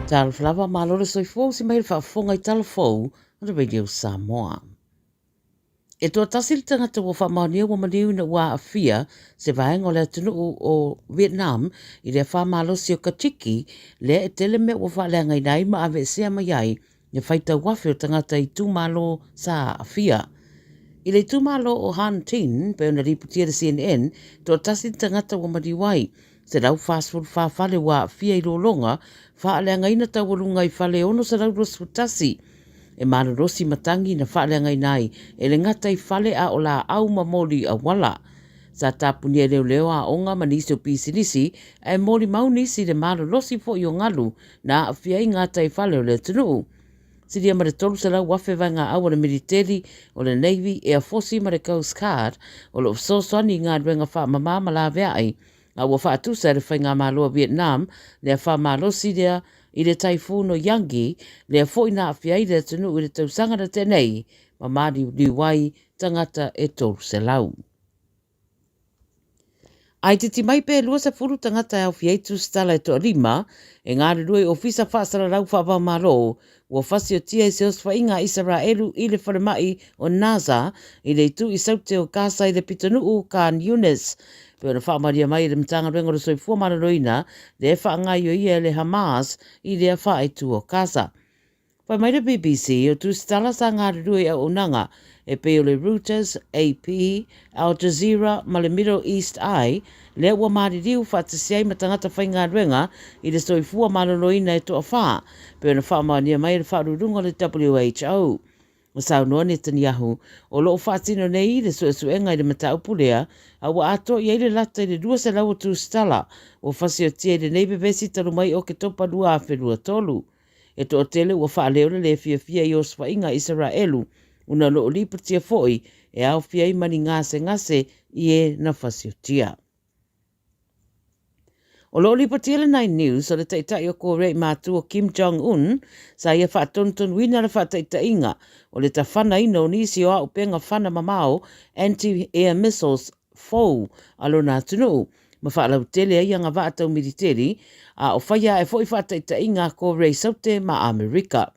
Tal flava malore soifou si mai whaafonga I talafou on Radio Samoa. E tō tasil tangata wa whamaunia wa maniu na ua awhia se vaenga o le atunu o Vietnam I le whamalosi o Kachiki le e tele me wa whalenga I nai ma ave sea mai ai ne whaita wafe o tangata I tūmalo sa awhia. I le tūmalo o Han Tin, pe ona riputia de CNN, tō tasil tangata wa maniwai se rau fast food whawhale wa awhia I rolonga whaalenga ina tawalunga I whale ono sa rau rosfutasi. E mana rosi matangi na whaalenga nai e le ngata I whale a o la au mamoli a wala. Sa tapunia leo leo a onga manisi o pisinisi e mori maunisi le mana rosi fo I o ngalu na awhia I ngata I whale o le tunu. Siria mare tolu sa lau wafe vanga au o le militeri o le Navy Air Force mare Coast Guard o le ofsoswani ngā ruenga wha mamama la vea ai a ua whaatusa le whainga māloa Vietnam le a wha mālosi lea I le taifuno Yangi le a fo ina awhia I le tunu I le tausanga na tenei ma maari liwai tangata e tolu se lau. Ai titi mai pe lua sa furu tangata au fiaitu stala e toa rima, e ngāre rui ofisa whaasara rau whaapa maro, ua whasi o tia I se os whainga Israelu I le wharamai o Naza, I le tu I saute o Gaza I le pitanuu Khan Yunis. Peo na whaamaria mai le mtanga rengo re soi fuamana roina, le e whaangai o ia le Hamas I le a whaaitu o Gaza. Pai mai le BBC o tu stala sa ngāre rui a unanga, e peo le Reuters, AP, Al Jazeera, ma le Middle East Eye, le ua maari riu whaatasiai matangata whainga ruenga I le soifua maloloina e toa wha, peo na whaamania mai le whaarurunga le WHO. O saunoa Netanyahu, o loo whaatino nei le suenga I le mataupulea, a ua ato I le lata I le rua se lau tu stala, o whasi o tia I le neibe vesi talu mai o ke topa rua a whenua tolu. E to o tele ua whaaleore le fia I os whainga Israelu, una loo lipatia foi e au fia I mani ngase I e na whasiotia. O loo lipatia le 9 News o le taitai o kore mātu o Kim Jong-un sa ia whaatontun wina le whaataitainga o le tawhana ino nisi o au penga whana mamao anti-air missiles fou alo nā tunu. Ma whaalau tele ai anga whaatau militeri a o whaia e foi whaataitainga kore saute ma Amerika.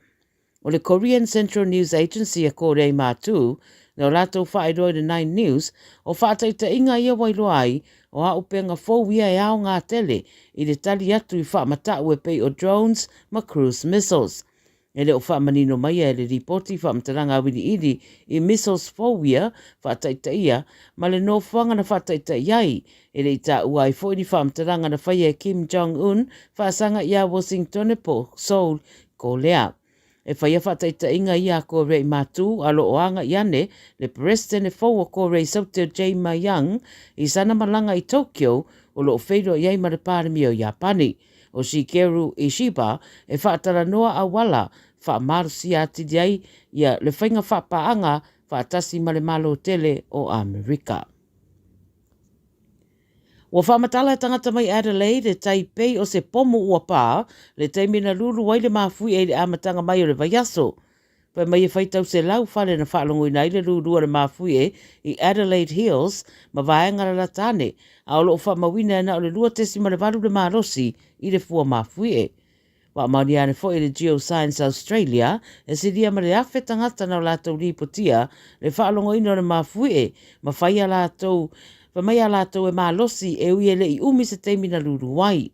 O le Korean Central News Agency a kore mātu, na o lātou whaeroi le 9 News, o whaataitainga ia wailoai o a upenga fōu ia e ao ngā tele I le tali atu I whaamatau e pei o drones ma cruise missiles. E le o whaamanino mai e le ripoti whaamataranga wini iri I missiles fōu ia whaataitaia, ma le no whanga na whaataitaiai, e le ita uai fōi ni whaamataranga na whaia Kim Jong-un whaasanga ia Washington e po Seoul ko lea. E whaia whaataitainga ia ko rei mātu alo oanga iane le president e fōua ko rei sauteo Jae Ma-young I sana malanga I Tokyo o lo whairo iai ma le pāremi o Japani. O Shigeru Ishiba e whaatara noa a wala whaamarusi ati diai ia le whainga whaapaanga whaatasi ma le malo tele o Amerika. Ua whaamatala e tangata mai Adelaide e Taipei o se pomo ua pā, le taimina lulu wai le mafui e le amatanga mai o le vaiaso. Pai mai e whaitau se lau whale na whaalongo I nai le lulu le mafui e I Adelaide Hills, ma vaenga la tane, a o loo whaamawina e na o le lua tesi ma le varu le marosi I le fua mafui e. Wa mauni ane fo I le Geoscience Australia, e siria ma le awhe tangata na o lātou ripotia, le whaalongo ino le mafui e, ma whaia lātou pa mai ala tau e malosi e ui ele I umi se teimina lulu wai.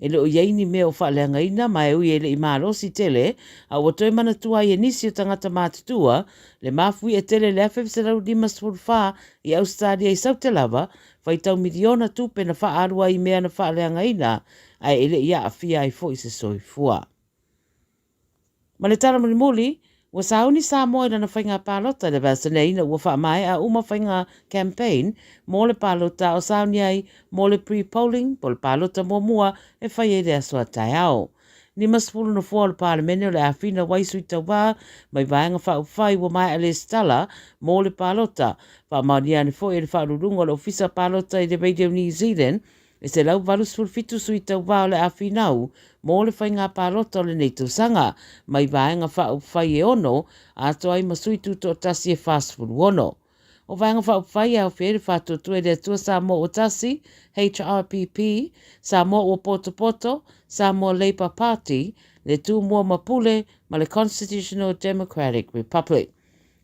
E leo iaini mea o whaaleanga ina ma e ui ele I malosi tele, a ua toi mana tua I enisi o tangata mātutua, le mafui e tele le awhef se rau lima sfurwha I Australia I Sautelawa, whaitau miliona tupe na wha arua I mea na whaaleanga ina, a ele ia a fia I fo I se soifua. Ma le tara muli, ua sauni sa moe na whainga pālota le vasanei na ua wha mai a uma whainga campaign mō le pālota o sauni ai mō le pre-polling po le pālota mua e whai e rea soa tai ao. Ni masfulu na fua le pālemene o le awhina waisui tau wā mai vaenga whai ua mai a le stala mō le pālota. Wha mauni ane fo e le whaarurunga le ofisa pālota I le Radio New Zealand e se lau valus fulfitu sui tau wā o le awhinau mō le whainga pālota o le nei tausanga, mai vaenga whai e ono, a toa I masuitu to tasi e fast food wono. O vanga whai au where whātua tue rea tua Samoa o Tasi, HRPP, Samoa o Poto, Samoa Labour Party, le tu mua Mapule, ma le Constitutional Democratic Republic.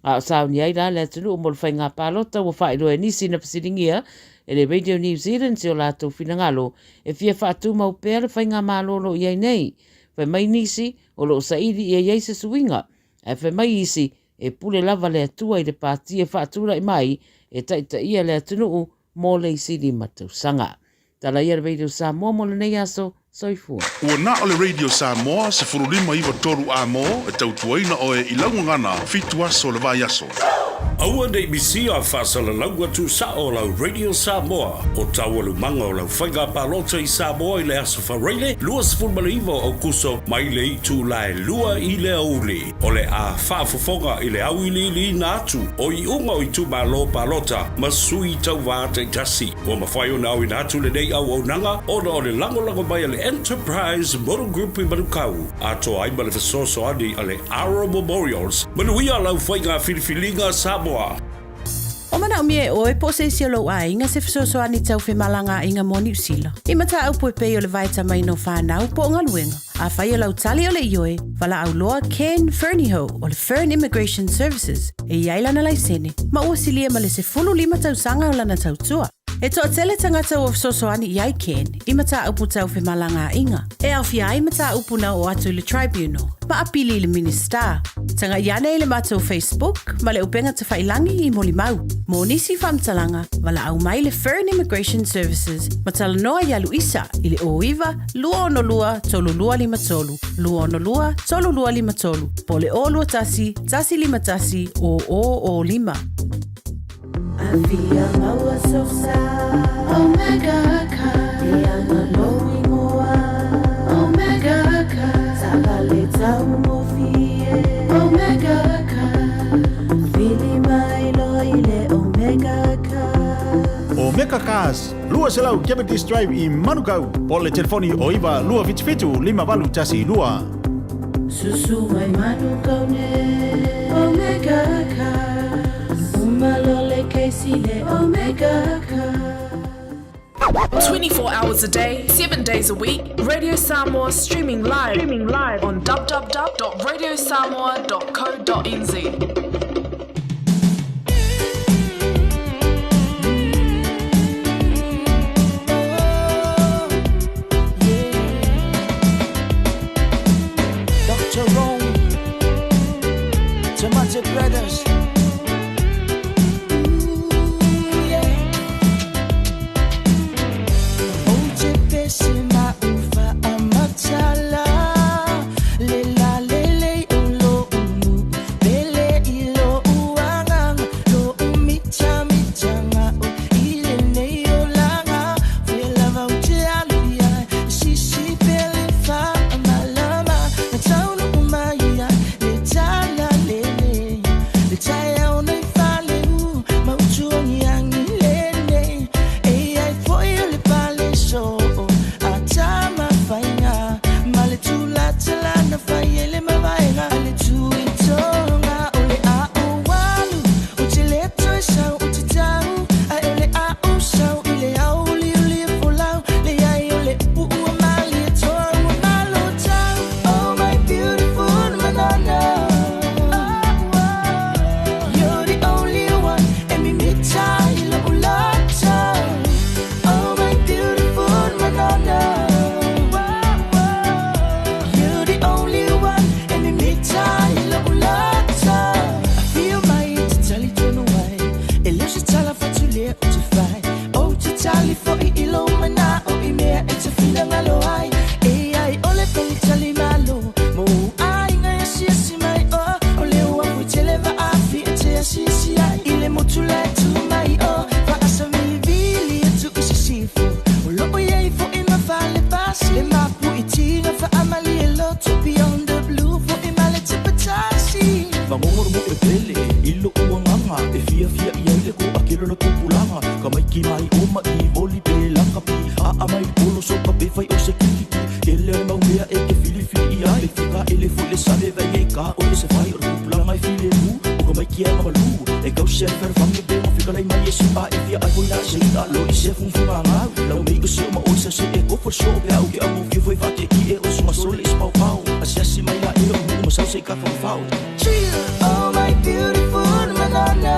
A sao ni ai la le tunu o mo le whai ngā pālota o whai loe nisi na pasiringia, e le Radio New Zealand si o lātou whinangalo, e fia whaatu mau pēr whai ngā mālolo i ai nei, whai mai nisi o lo saidi i ai se suinga, e whai mai isi e pule lava le atua i le pātia whaatura i mai, e taita ia le atunu mō le isi di matausanga. Tala ia le Radio Samoa mo le nei aso, soifua. Ua na o le Radio Samoa, se furulima iwa toru a mō, e tautuaina o e ilaungangana, fitu aso le vai aso. Aua nei misi a whaasala laua tu sa o lau Radio Samoa. O tawalu manga o lau whainga palota i Samoa i le aso whareile, lua sifurmana iwa o kuso mai le i tu lai lua i le auli. O le a whaafofonga i le au i li na atu, o i unga o i tu malo palota, ma sui tau vātai tasi. O mawhai o na au i na atu le nei au au nanga, o na o le lango mai le Enterprise Motor Group i Manukau. A to ai ma le fasoso ani a le Ara Memorials, manuia lau whainga filifilinga Samoa. O mana umie o e po se siolo a inga se fesosoani tau fe malanga inga mo New Zealand. I mata au po pe o le vaita mai no whanau po ngaluenga. A whai o lau tali o le ioe, wala au loa Ken Fernieho o le Fern Immigration Services e iailana laisene. Ma ua silia ma le se fulu lima tau sanga o lana tau tua. E toa tele tangata o fesosoani i ai Ken, i mata upu tau fe malanga inga. E au fia ai mata upu na o atu le Tribunal. Ma apili le Minister. Tanga iane le mato Facebook, ma le upenga te whailangi i moli mau. Mo nisi whamtalanga, wala au mai le Fern Immigration Services, ma tala noa ia Luisa, i le oiwa, lua ono lua, tolu lua lima tolu. Lua ono lua, tolu lua lima tolu. Po le o lua tasi, tasi lima tasi, o lima. Avia maua sosa, Omega ka, Iana lowi moa, Omega ka, Tabale tau mo fie, Omega ka, Vili mai loile Omega ka. Omega Cars, lua selau Cavendish Drive i Manukau, po le telefoni o iwa lua fitu lima valu tasi lua. Susu mai Manukau ne, Omega ka, Umalole keisile Omega ka. 24 hours a day, 7 days a week, Radio Samoa streaming live on www.radiosamoa.co.nz. Dr. Rome, Tomato Brothers. Kamay kimay uma i voli pe lang kapi. Aamay pulo so kapi fay o sa kikiki. le mau mea e ke fili fili ai fuka ele fule sale vai ka o se fai o pula mai fili mu o ko mai kia ma lu e ka se fer fam be o fika lai mai se ba e dia ai voina se da lo se fun fun nga la me ko se ma o se se e ko for show be au ke au ke foi fa ke ki e o so ma sole is pau pau asia si mai la e o mu ma sa se ka fa fa oh my beautiful manana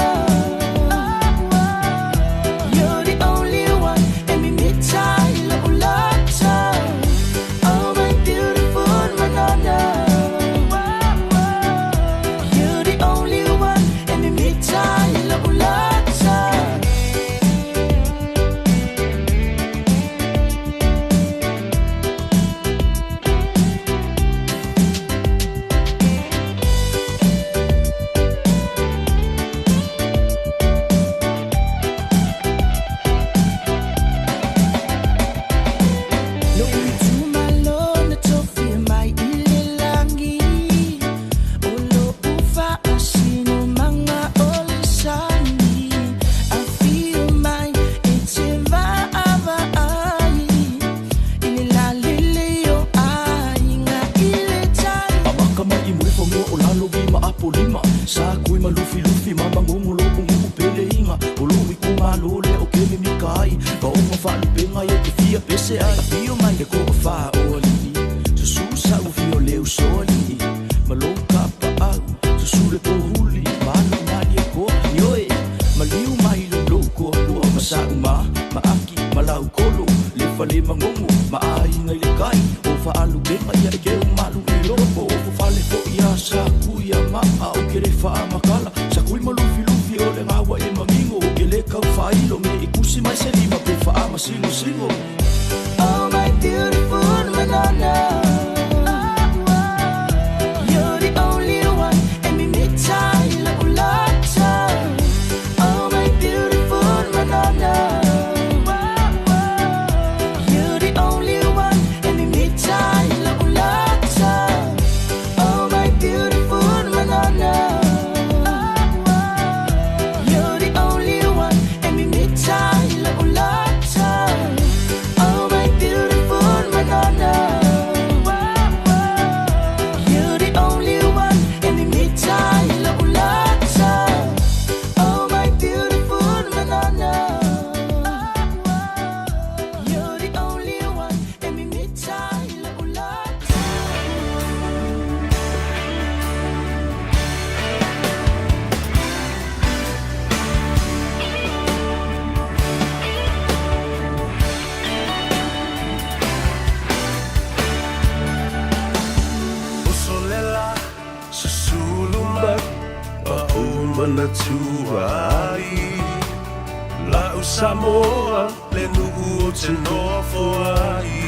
Samoa le nu'u o te nofo ai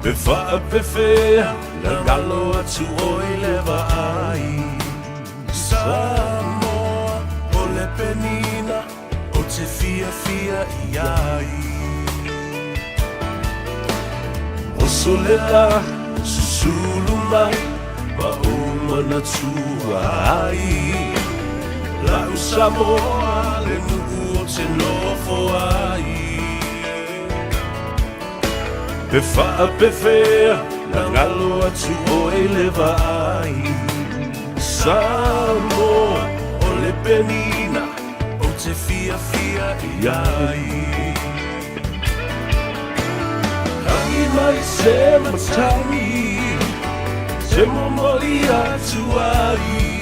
Pe wha pe whea na ngalo atu o I lewa ai Samoa o le penina o te fia fia I ai O solela susulu mai pa umana tua ai Lau Samoa le nu'u o te nofo ai Pe wha pe whea na ngalo atu o e lewa ai Samoa o le penina o te fia fia I ai Hangi mai se matangi se momoli atu ai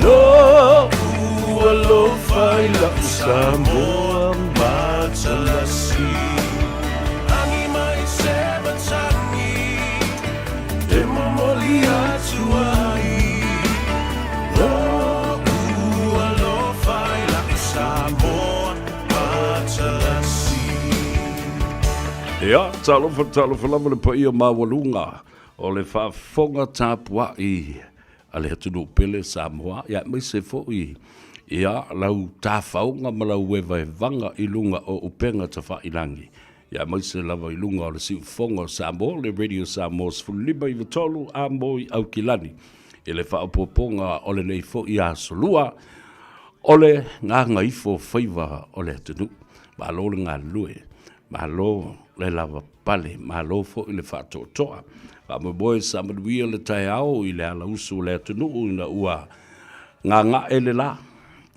No ua fai la Samoa matalasi Angi mai se matangi e momoli atu ai No ua fai la Samoa matalasi Ia, talofa lama le pa ia mawalunga o le whaafonga tāpua I ale hatunu pele Samoa ya mai se foi ia lau tafaunga ma lau wanga I lunga o upenga ta whailangi ya mai se lava I lunga o le siufonga Samoa le Radio Samoa sfulima I vitolu a moi au kilani ele whaapoponga o le nei foi a solua o le ngā ngaifo whaiva o le hatunu ma lo le ngā lue ma lo le lava pale ma lo fo i le whaatotoa. Wa mo boe sa manuia le tai au i le ala usu le atunu ina ua ngā ele la.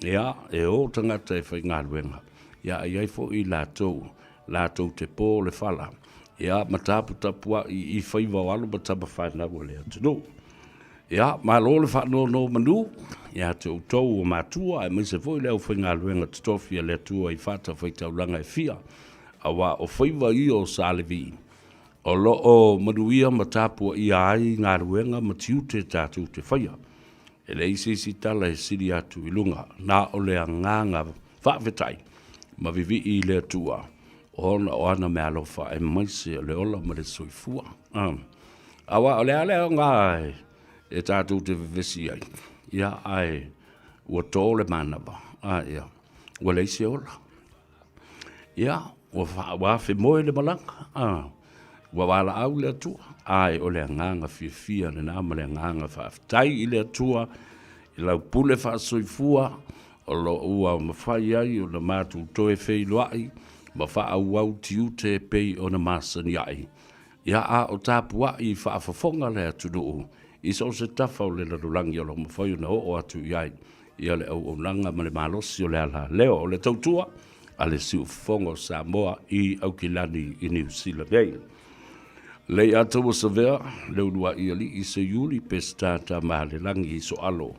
Ia, e o tangata e whai ngā ruenga. Ia, ai fo i lātou te pō le whala. Ia, matapu tapua i whaiva walu matapa whainau o le atunu. Ia, ma lo le whanau no manu. Ia, te utou o mātua, e maise fo i leo whai ngā ruenga te tofia le atua i whata whai taulanga e fia. Awa o whaiva i o Salevi. O lo o manuia matapua i ai ngā ruenga matiu te tātou te whaia. E le isi tala e siri atu i lunga. Nā o lea nganga whaawetai. Ma vivi i le atua. O ana me alofa e maise o le ola ma le soifua. Awa o lea ngā e tātou te vivesi ai. Ia ai ua tō le manaba. Ia. Ua le isi ola. Ia. Ua whawhi moe le malanga. Ua wala au le atua. Ai o le nganga fia le nama le nganga whaafitai i le atua. I lau pule whaasoifua. O lo ua mawhai ai o na mātu toe whei loai. Ma wha au tiu te pei o na māsani ai. Ia a o tāpua i whaafafonga le atu nuu. I so se tafa o le larulangi o lo mawhai o na o atu iai. Ia le au o langa ma le malosi o le ala leo o le tautua. A le siu fongo Samoa i Aukilani i New Zealand. Lei ata wa savea, leu lua i ali i se yuli pesta ta mahale langi i so alo.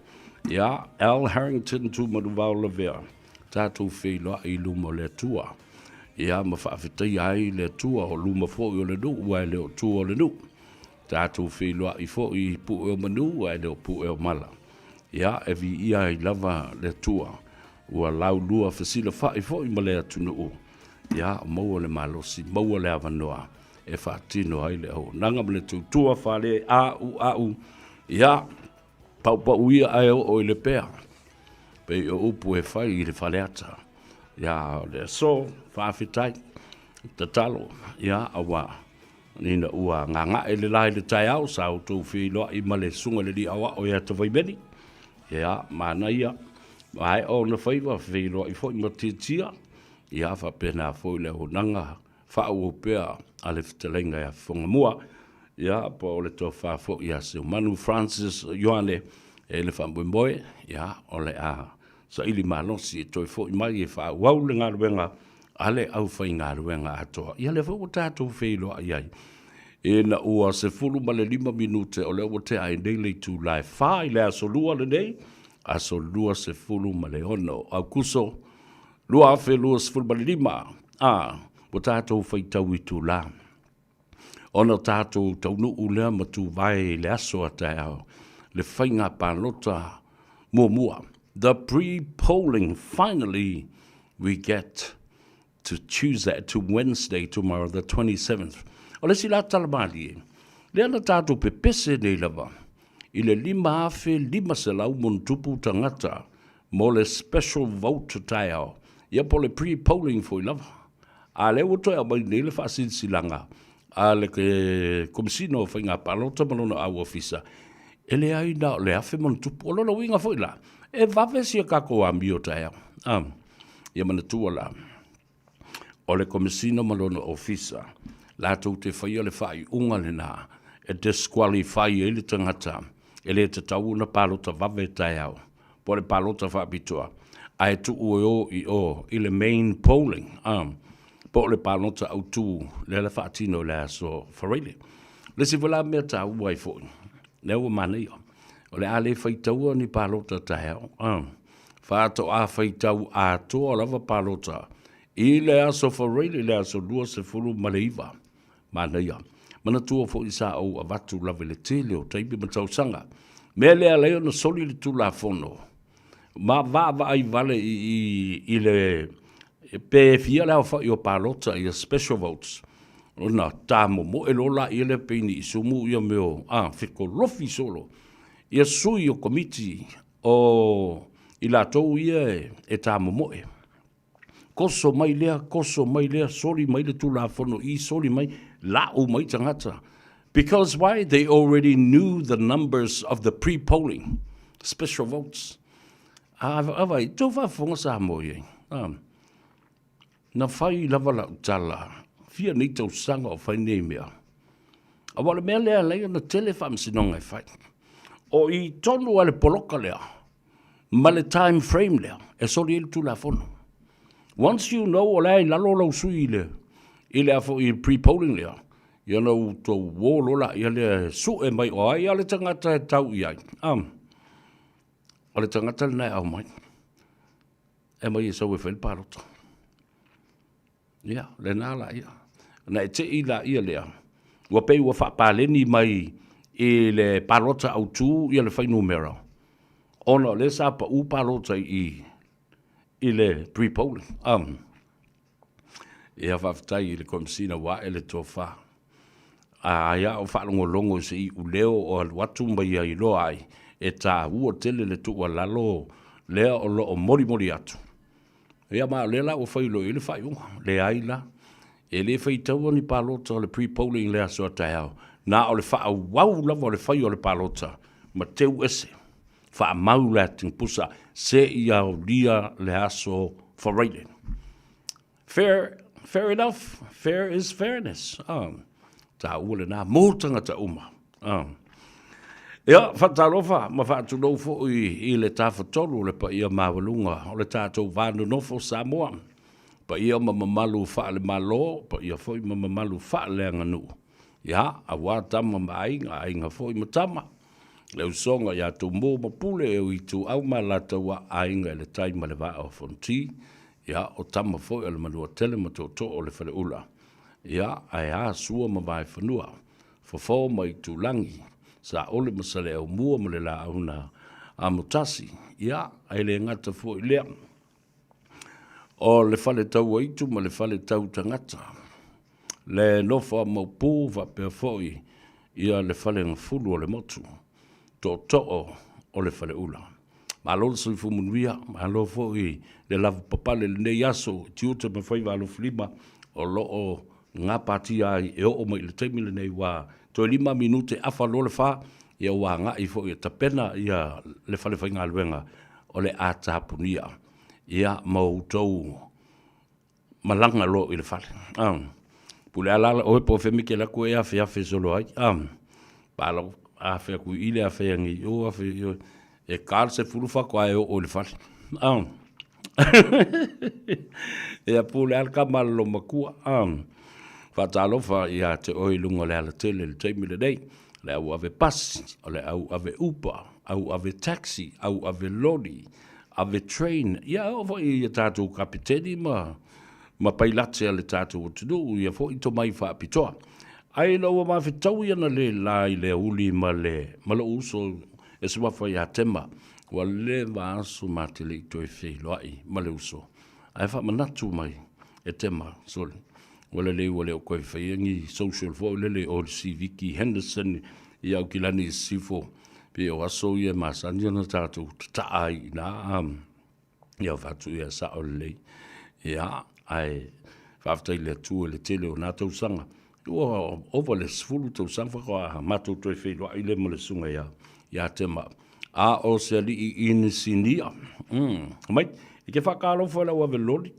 Ia, Al Harrington tu manuvau la vea. Tātou wheilua i luma le tua. Ia, ma whaafitai ai le tua o luma fo i o le nu, wai leo tua o le nu. Tātou wheilua i fo i pu e o manu, wai leo pu e o mala. Ia, e vi ia i lava le tua. Ua lau lua fasila whai fo i malea tunu u. Ia, maua le malosi, maua le avanoa. E whaatino ai le au. Nanga mele tūtua whale au. Ia, pau ia ai o i le pēr. Pei o upu e whai i le whaleata. Ia, le so, whawhitai, te talo. Ia, awa, nina ua nganga e le lai le tai au, sa o tō whiloa i male sunga le di awa o ia te waimeni. Ia, mana ia. Ai o na whaiwa whiloa i fo i matitia. Ia, whapena fo i le honanga. Whau o pēr a le whitalenga ia whangamua. Ia, po o le tō whafo ia se Manu Francis Ioane e le whambuimoe. Ia, o le a sa ili malosi e toi fo i mai e whau wau le ngā ruenga a le au whai ngā ruenga atoa. Ia le whau tātou whiloa iai. E na ua se fulu ma le 5 minute o le o te ai nei le tū lai wha i le aso lua le nei. Aso lua se fulu ma le ono. Au kuso, lua afe lua se fulu ma le 5. O tātou whaitau i tū la. Ona tātou taunu ulea ma tū vai le aso a tai au. Le whainga pālota mua. The pre-polling, finally, we get to Tuesday, to Wednesday, tomorrow, the 27th. O le si la talamali e. Le ana tātou pepese nei lava. I le 5 se lau montupu tangata. Mo le special vote tai au. Ia po le pre-polling fo i lava. A le woto e mai nei le whaasin silanga. A le ke komisino whainga palota malona au ofisa. E le ai na le afe montupu. O lona winga fo i la. E vawe si a kako a mio tai au. Ia mana tua la. O le komisino malona ofisa. La tau te whaia le whai unga le na. E disqualify e le tangata. E le te tau na palota vawe tai au. Po le palota whaapitua. Ai tu o i le main polling. Po le palota au tu le whaatino le aso whareile. Le si wala mea ta uai fōi. Le ua mana ia. O le ale whaitaua ni palota ta heo. Whaato a whaitau a toa lava palota. I le aso whareile le aso lua se furu maleiva. Mana ia. Mana tua fōi sa au a watu lava le tele o taipi matau sanga. Mea lea leo na soli le tu la fono. Ma va ai vale i le pe fia la fa yo palota i special votes ona tamo mo elola i le peni sumu ia meo fiko lofi solo ia sui o committee o i la tou ia e tamo mo koso mai lea soli mai le tu la fono i soli mai la o mai tangata because why they already knew the numbers of the pre-polling special votes vai to fa fonga sa mo ye na fai lava la tala fia ni tau sanga o whai nei mea. A wale mea lea lei na tele whamsinonga e whai. O i tonu ale poloka lea, ma le time frame lea, e sori ele tu la fono. Once you know o lea i lalo lau sui i lea fo i pre-polling lea, ia nau tō wōlola ia le su e mai o ai, ia le tangata e tau i ai. O le tangata le nai au mai. E mai e sau e whel parota. Ia, le nā la ia. Na e te i la ia lea. Ua pei ua whapaleni mai i le parota au tū ia le whai numero. Ona le sa pa u parota i le pre-polling. Ia whaftai i le komisina wa e le tō wha. Ia o whalongolongo se i uleo o watu mai i loa ai. E tā ua tele le tua lalo lea o lo o mori atu. Ia maa le la o whailo i le whaiunga, le aila. E le whaitau ni palota o le pre-polling lea soa tai au. Nā o le wha wau lava o le whai o le palota. Ma teu ese. Wha mau la ting pusa. Se i au lia le aso for rating. Fair enough. Fair is fairness. Tā ua le nā mōtanga ta uma. Ia, whatarofa, ma whatunou fo i le tāwhatoro le pa ia mawalunga, o le tātou vānu nofo Samoa. Pa ia mamamalu wha le malo, pa ia fo i mamamalu wha le anganu. Ia, a wā tama ma ainga fo i matama. Le usonga ia tō mō mapule e ui tū au ma lata wa ainga le taima le vā o fonti. Ia, o tama fo i le manua tele ma tō tō o le whale ula. Ia, ai a sua ma vai whanua. Fofo mai tū langi. Sa ole masale au mua mo le la una a mutasi. Ia, ai le ngata fo i lea. O le fale tau aitu ma le fale tau tangata. Le nofa maupū va pia fo i. Ia le fale ngafulu o le motu. Tō to'o o le fale ula. Ma lolo sui fu munuia, ma lo fo i le lavu papale le nei aso, tiuta ma fai valo flima, o lo o ngā pati ai e o mai le teimi le nei wā. Tō 5 minute afa lo le wha, ia wā ngā i fo i tapena ia le fale fai ngā luenga o le ātāpunia. Ia mautou malanga lo i le fale. Pule alala oe po femike la koe afe solo ai. Palo afe ku ile afe ngi o afe e kar se fulu fa koe o le fale. Ia pule alka malo makua. Whatalofa ia te oi lunga le ala tele le teimi le nei. Le au ave pasi, le au ave upa, au ave taxi, au ave lori, ave train. Ia o fo i tātou kapiteni ma pailate ale tātou o tunu. Ia fo i to mai wha apitoa. Ai laua ma whetau iana le lai le uli ma le uso e suma whai a tema. Wa le vaasu ma te le ito e whi loai ma le uso. Ai wha manatu mai e tema soli. Wala le o koe whaiangi social fo lele o si Vicky Henderson i au kilani sifo pe o aso ia masani ana tātou taai na ia whatu ia sa o lei ia ai whaftai le tua le tele o nā tau sanga ua ova le sfulu tau sanga whaka matou toi wheilua i le mo le sunga ia tema a o se ali i inisinia mai i ke whakalo whala ua velori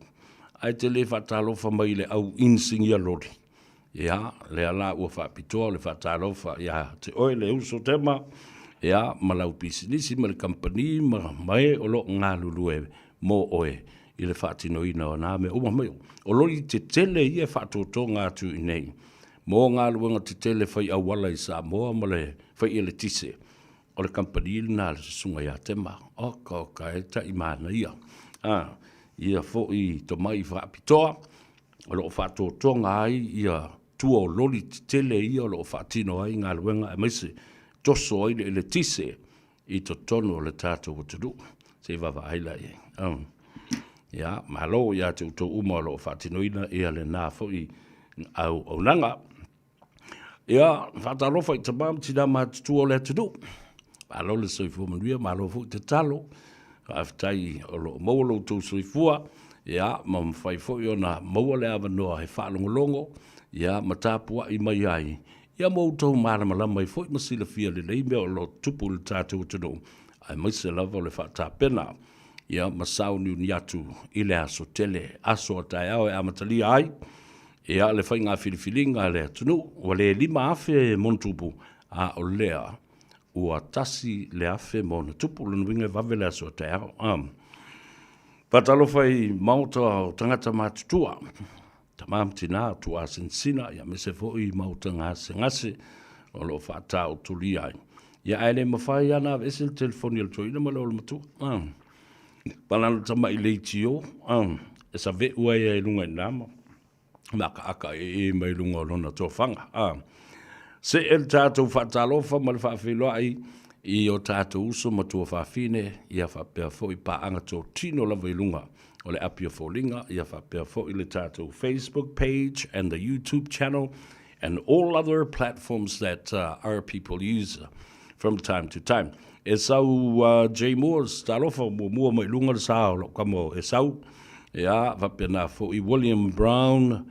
ai te le whatalofa mai le au insingia lori. Ia, le ala ua whapitoa, le whatalofa, ia, te oe le uso tema, ia, malau pisinisi, ma le kampani, ma mai o lo ngā lulue mō oe, i le whatino ina o nā me uma mai. O lori te tele ia whatoto ngā tu i nei. Mō ngā luenga te tele whai awala i sa moa, ma le whai i le tise. O le kampani nā le sunga ia tema. Oka, e ta i mana ia. Ia fo i to mai whaapitoa, o loo whaatotonga ai, ia tua o loli tele ia, o loo whaatino ai ngā luenga, e maise toso ai le tise i to tono o le tātou o tunu. Se wawa aila e. Ia, malo ia te uto uma o loo whaatino ina, ia le nā fo i au nanga. Ia, whaatarofa i tamam tina mātutua o le tunu. Malo le soifua manuia, malo fo i te talo. Aftai o lo maulo tu suifua ia mam fai fo yo na mauale ava no he whalongolongo ia matapua i mai ai ia mautou marama mai fo i masila fia le leime o lo tupu le tātou tunu ai maise lava le whaatapena ia masau ni atu i le aso tele aso tai au e amatalia ai Ia le whainga whiriwhiringa le tunu, wa le 5 afe montupu a o lea ua tasi le afe mona tupu le nuinga vavele aso te ao. Patalo whai mauta o tangata mātutua, tamam tina tua sinsina, ia me se fōi mauta ngase o lo whata o tuli ai. Ia aile mawhai ana vese le telefoni al toina ma le matu. Palana tama i leitio, e sa ve ua e lunga i nama. Maka aka e mai lunga o lona tō whanga. Se el tātou whatalofa ma le whawhiloa i o tātou uso ma tua whawhine, ia whapea fo i paanga tō tino lava i lunga o le apia fōlinga, ia whapea fo i le tātou Facebook page and the YouTube channel and all other platforms that our people use from time to time. E sau J. Moores, tālofa mua mai lunga le sao, lo kamo e sau, ia whapea na fo i William Brown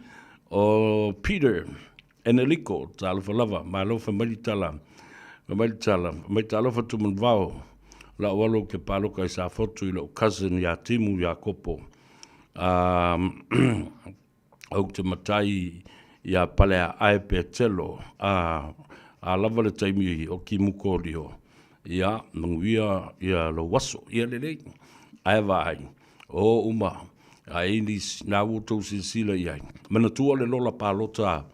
o Peter Eneliko, tālofa lava, ma lofa maritala, mai talofa tumun vau, la walo ke paloka i sa fotu i lo cousin ya timu ya kopo. Au te matai ya palea aipe telo, a lava le taimi o ki mukorio. Ia, manguia, ia lo waso, ia lelei, ai vai, o uma, a inis, na utou sinsila iai. Mana tua le lola palota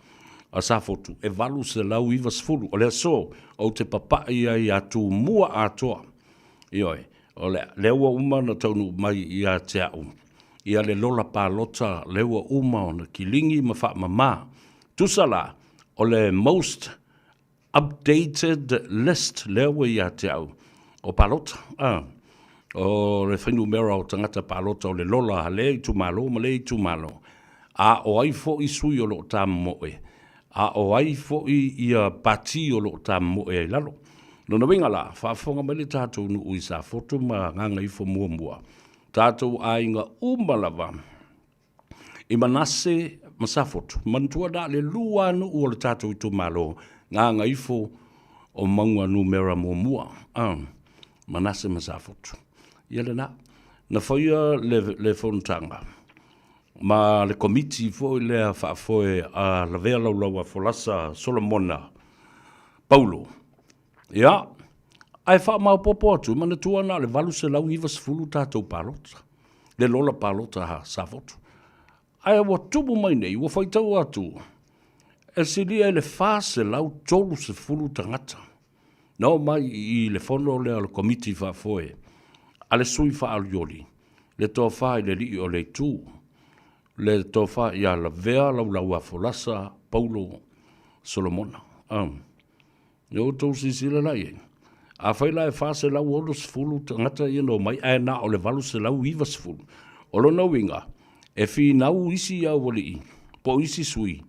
a sa fotu, e valu se lau iwa sfulu, o le so, o te papa ia tu mua atoa. Ioi, o le lewa uma na taunu mai ia te au. Ia le lola palota lewa uma o na kilingi ma wha mama. Tusala, o le most updated list lewa ia te au. O palota, o le whainu mera o tangata palota o le lola ha le tu malo, ma le tu malo. A o ai fo i sui o lo ta moe. A o ai fo i pati o lo ta moe lalo. No na winga la, whaafonga mai le tātou nu ui sa foto ma nganga i fo mua. Tātou ainga umalava. I manase ma sa foto. Mantua da le lua nu o le tātou i tu malo. Nganga i fo o maunga nu mera mua. Manase ma sa foto. Ia le na. Na whaia le fontanga. Ma le komiti fo i lea whaafoe a la vea laulaua folasa Solomona Paulo. Ia, ai wha mau popo atu, mana tuana le valu se lau iwa sifulu tātou palota. Le lola palota ha safotu. Ai awa tubu mai nei, ua whaitau atu. E silia le wha se lau tolu sifulu tangata. Nau mai i le fono lea le komiti whaafoe. A le sui wha alioli. Le toa wha i le li o le tū. Le toa wha i a la vea laulaua folasa Paulo Solomona. Yo tau sisila lai. A whaila e whase lau olo sifulu tangata i no mai ai na o le valu se lau iwa sifulu. Olo na winga, e fi nau isi au wali i, po isi sui,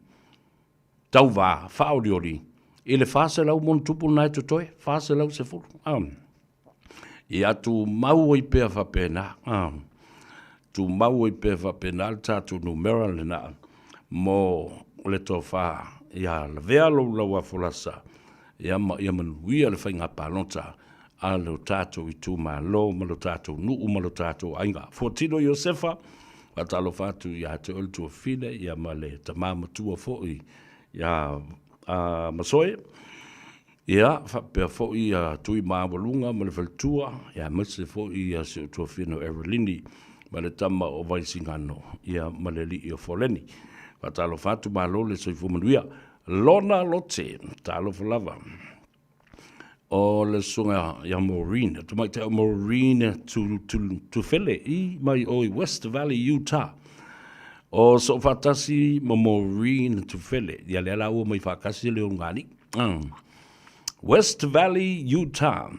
tau wā, whaoriori, i le whase lau mon tupu nai tutoe, whase lau sifulu. I atu mau i pēr whapena, tu mau i pēr whapena, al tātu numera le na, mo le tō wha, ia la vea lau a folasa, ia manuia le whainga palota a lo tātou i tū malo, ma lo tātou nuu, ma lo tātou ainga. Fortino Iosefa, a talo whātu ia te olu tua whine, ia ma le tamama tua fōi, ia masoe, ia whapea fōi a tui māwalunga, ma le whaltua, ia mase fōi a se tua whine o Erelini, ma le tama o Vaisingano, ia ma le li o Foleni. A talo whātu malo le soifu manuia, Lona Lotte, talo falava. O le sunga ya Maureen, tu mai te o Maureen tu fele i mai o i West Valley, Utah. O so fatasi ma Maureen tu fele, ia le ala ua mai whakasi leo ngani. West Valley, Utah.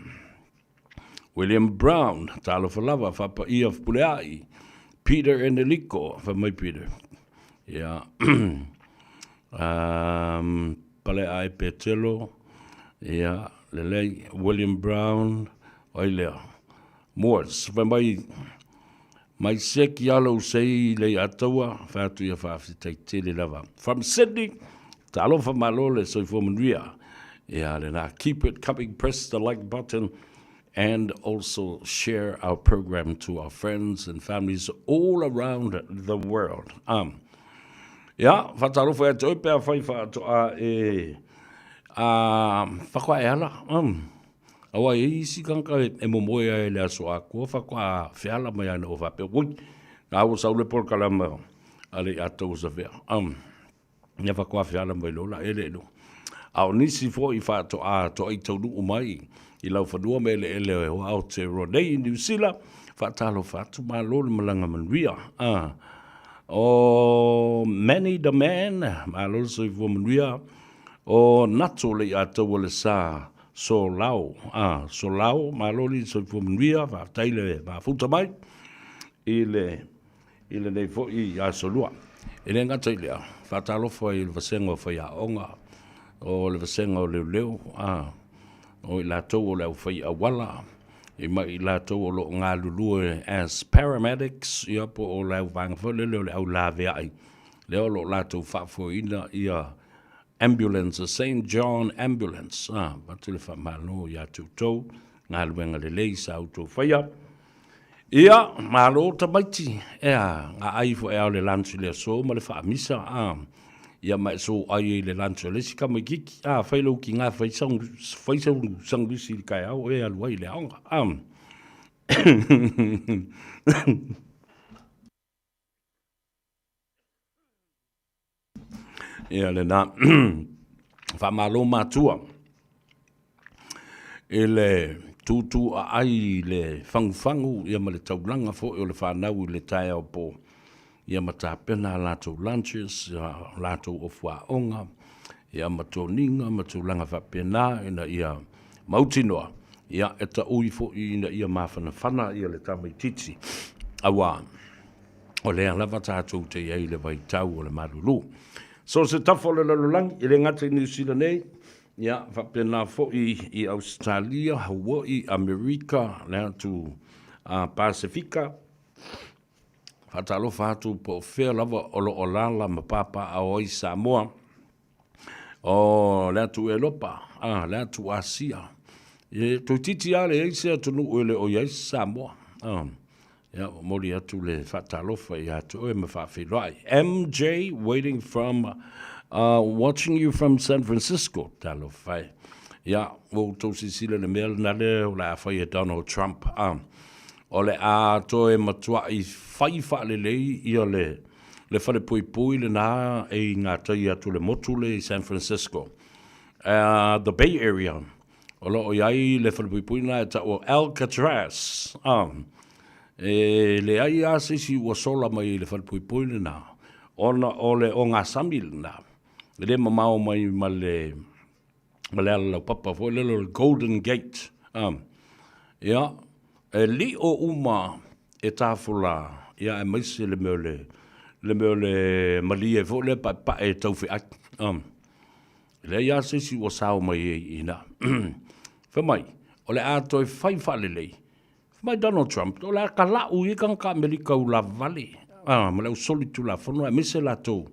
William Brown, talo falava, whapa i of Puleai. Peter Eneliko, whamai Peter. Yeah. Pale ai Petelo, ia lelei William Brown, oilea Moores, mai seki alo sei le ataua, whātu ia whawhitai tele lava. From Sydney, talo whamalole soifo manuia, ia le na keep it coming, press the like button, and also share our program to our friends and families all around the world. Ia, whatarofo e toi pēr whai whaatoa whakwa e ala. Awa e isi kanka e momoe e lea soa kua whakwa whiala mai ana o whape. Ui, ngā o saule por kalama ale atou sa whea. Ia whakwa whiala mai lola e le no. Ao nisi fo I whaatoa to ai taunu o mai. I lau whanua me le ele o Aotearoa New Zealand. Whaatalo whaatu maa lole malanga manuia. O Manny the Man, maa lole soi fua manuia. O nato le atou o le sa so lau. So lau, maa lole soi fua manuia. Whaatai le maa futa mai. I le nei fo I a solua. I le ngata I lea. Whaatalo fwa I le vasenga o whai a onga. O le vasenga o leo. O I lātou o leo whai a wala. I mai I lātou o lo ngā lulue as paramedics. I apo o leo vangawha leo leo la vea ai. Leo lo lātou whafo ina I a ambulance, a St. John ambulance. Batu le whamano I atu tau. Ngā luenga le lei sa auto whaia. Ia, malo tamaiti. Ea, ngā aifo e au le lantu le so, ma le whaamisa. Ia mai so ai le lancho le sika mai kiki failo ki nga faisang sangusi kai au e alwai le anga ia le na fa malo matua ele tutu ai le fangu ia ma le taulanga fo o le whanau le tai au po ia matapena lato lunches, lato ofua onga, ia matoninga, matulanga whapena, ina ia mautinoa, ia eta uifo ina ia mawhanawhana, ia le tamai titi. Awa, o lea lava tātou te iei le vai tau o le marulu. So se tafo le lalulangi, i le ngata New Zealand nei, ia whapena fo I Australia, Hawaii, Amerika, lea tu Pasifika, Fatalo fatu po fea lava olo olala ma papa a oi Samoa. O lea tu Elopa, lea tu Asia. E tu titi ale e se atu nu ele o iai Samoa. Ya mori atu le fatalo fa I atu e me whawhirai. MJ waiting from, watching you from San Francisco, talo fai. Ya, o tau sisile le mea na le o la fai e Donald Trump. O le a to e matua I whai wha le lei I o le whale pui pui le nā e ngā tai atu le motu le San Francisco. The Bay Area. O lo o iai le whale pui pui nā e ta o Alcatraz. Le ai a sisi ua sola mai le whale pui pui le nā. Ona o le o ngā sami le nā. Le mamao mai ma le ala papa fo le Golden Gate. Yeah. E li o uma e tāwhula, ia e maise le meo le malia e fo le pa e tauwhi ak. Le ia sisi o sao mai e ina. Whamai, o le ātoi whai whale lei. Whamai Donald Trump, o le a ka lau I kanka Amerika u la vale. Ma le usoli tu la whanua, e mise la tau.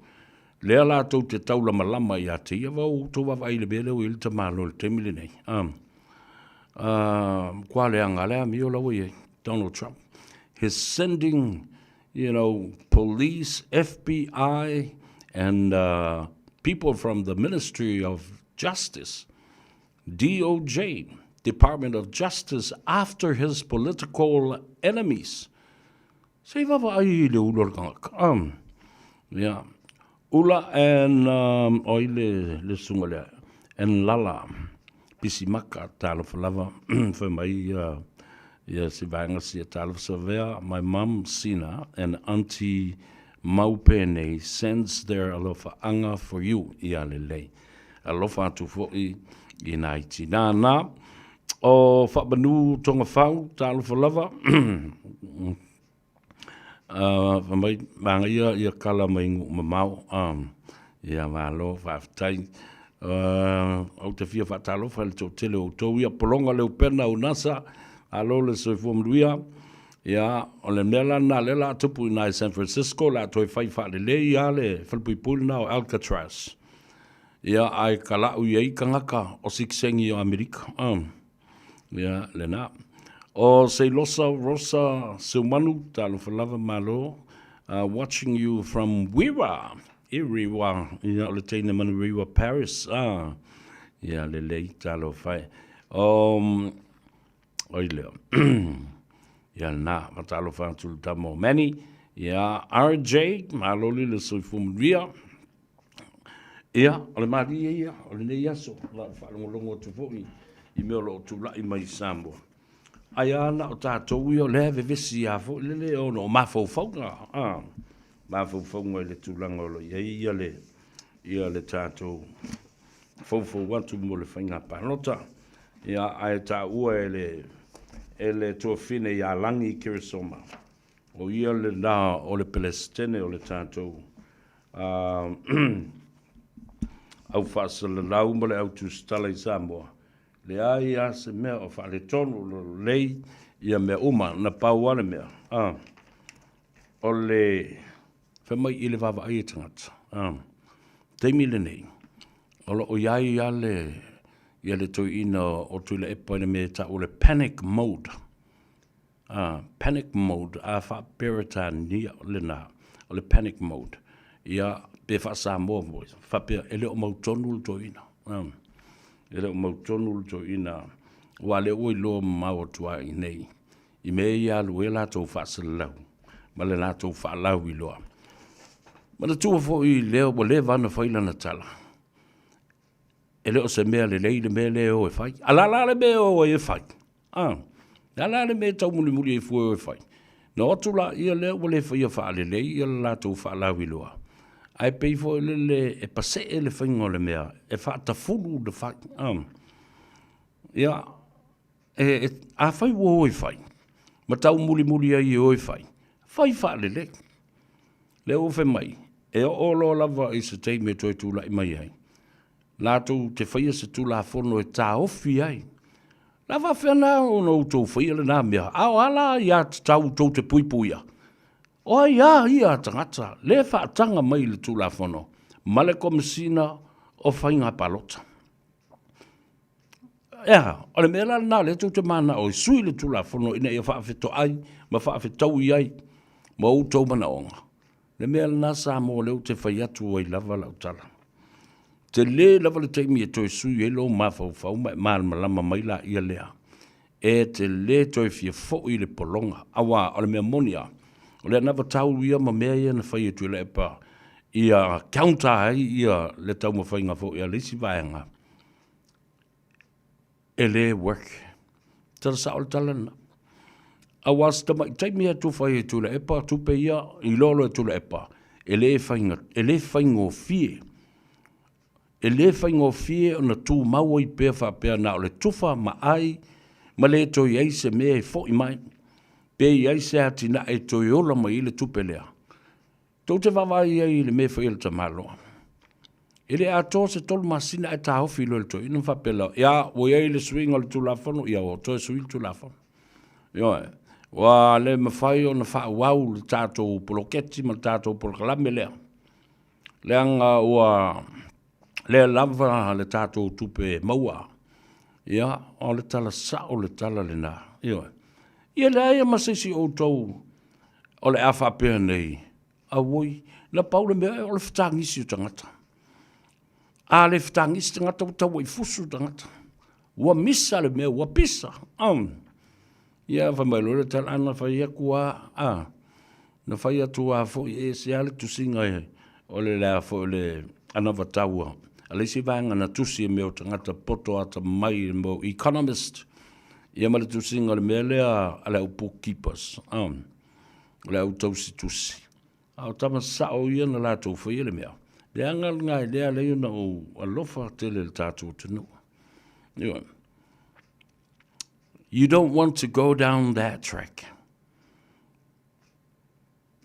Lea la tau te taula malama I a te ia wau, tau wawai le bele o ili ta malo le te mili nei. Kwa le anga lea mi o la wei Donald Trump. He's sending, police, FBI, and people from the Ministry of Justice, DOJ, Department of Justice, after his political enemies. Sei vava ai le ulor kanga. Yeah. Ula and oile le sunga and Lala. Pisi maka talo falava for my sivanga si talo savea. My mom Sina and Auntie Maupene sends their alofa anga for you ialele. Alofa tu fo I inaiti na o whabanu tonga whau talo falava. Mai manga ia kala mai mamau ia malo whaftai. Au te fia whatalo, whale tō tele o tō ia, polonga leo pena o nasa, alo le soi fuamruia, ia, o le mela na le la tupu I San Francisco, la toi whai whale le ia le whalpui puli na o Alcatraz. Ia, ai ka lau iei kangaka o siksengi o Amerika. Ia, le na. O se losa rosa seumanu, talo whalava malo, watching you from Wira. I rewa, ia o le teina manu rewa Paris, ia le lei talo fai. Oi leo. Ia na, matalo fai tulu tamo mani. Ia RJ, maloli le soifumuria. Ia, o le maria ia, o le nei aso, la whaalongolongo tu fōi, I mea lo tu lai mai Samoa. Ai ana o tātou i o le vesi a fōi, le o no mawhauwhaunga, mawhauwhaunga le tūlanga o lo, ia le tātou whauwhau watu mo le whainga pānota, ia ai tā ua e le tua whine ia langi I Kirisoma, o ia le nā o le Palestine o le tātou, au whaasala lau mo le au tu stala I Samoa. Le ai a se mea o whaale tonu lo lei ia mea uma na pau ane mea. O le whamai I le wawa ai tangata. Teimi le nei. O lo o iai ia le toi ina o tui le epa ina mea ta o le panic mode. Panic mode a wha perita nia le na. O le panic mode. Ia pe wha Samoa boys. Wha pe ele o mau tonu le toi ina. Ele o mau tonu le toi ina. Wa le oi loa mau tua I nei. I mea ia lue la tau wha salau. Ma le la tau wha lau I loa. Ma na tua fo I leo mo le vana whaila na tala. Ele o se mea le lei le mea le o e whai. Alala le mea o e whai. Alala le mea tau muli muli e fua o e whai. Na otu la ia leo mo le whaia wha le lei. Ia la tau wha lau I loa. Ai pei fo le e pase e le whaingo le mea. E wha ta fulu le whai. Ia. A whai wo o e whai. Ma tau muli muli ai o e whai. Whai wha le lei. Le o whe mai. E o lo lava I se tei me toi tūla I mai ai. Lātou te whaia se tūla whono e tā ofi ai. Lava whena o no tō whaia le nā mea. Ao ala ia tau tō te puipuia. O ia tangata. Le whaatanga mai le tūla whono. Male komisina o whainga palota. Ea, o le mea nā le tō te mana o I sui le tūla whono ina ia whaafeto ai. Ma whaafetau I ai. Ma o tō mana onga. Le mea nā Samoa leo te whaiatu ai lava lau tala. Te le lava le teimi e toi sui e lo mawhau ma malama mai la ia lea. E te le toi fia fo I le polonga. Awa, o le mea monia. O le nawa tau ia ma mea ia na whai e tui le epa. Ia kaunta ai ia le tau ma whainga fo ia lisi vaenga. E le work. Tara sa o le talana. Awa sta mai teimi e tu whai e tui le epa. Tupe ia I lolo e tui le epa. E le whaingo fie. E le whaingo fie o na tū maua I pēr whapea na o le tufa ma ai. Ma le toi ei se mea e fo I mai. Pe ai se atina e toi ola mai I le tupe lea. Tau te wawai ai le mea whaile ta maloa. E le ato se tolu masina e ta hofi lo le toi. Inu whapela. Ia, o iai le swinga le tulafono. Ia, o toi swing tulafono. Ia, wa le mawhai o na wha wau le tātou poloketi ma le tātou polokalame lea. Leanga ua... Le lava le tātou tupe maua. Ia, o le tala sa o le tala le nā. Ia le aia masisi o tau o le awha pēr nei. A woi, la pau le mea o le whatangisi o tangata. A le whatangisi tangata o tau I fusu tangata. Ua misa le mea, ua pisa. Ia, whamailu le tala ana whaia kua. Na whaia tua fo I se ale tu singa e. O le lea fo le anawa taua. Alesi vanga na tusi me o tangata poto ata mai mo Economist. Ia male tusi ngale mea lea ala upo keepers. Lea utausi tusi. Au tama sao ia na la tau whaia le mea. Lea ngal ngai lea leo na o alofa tele le tātou tanu. You don't want to go down that track.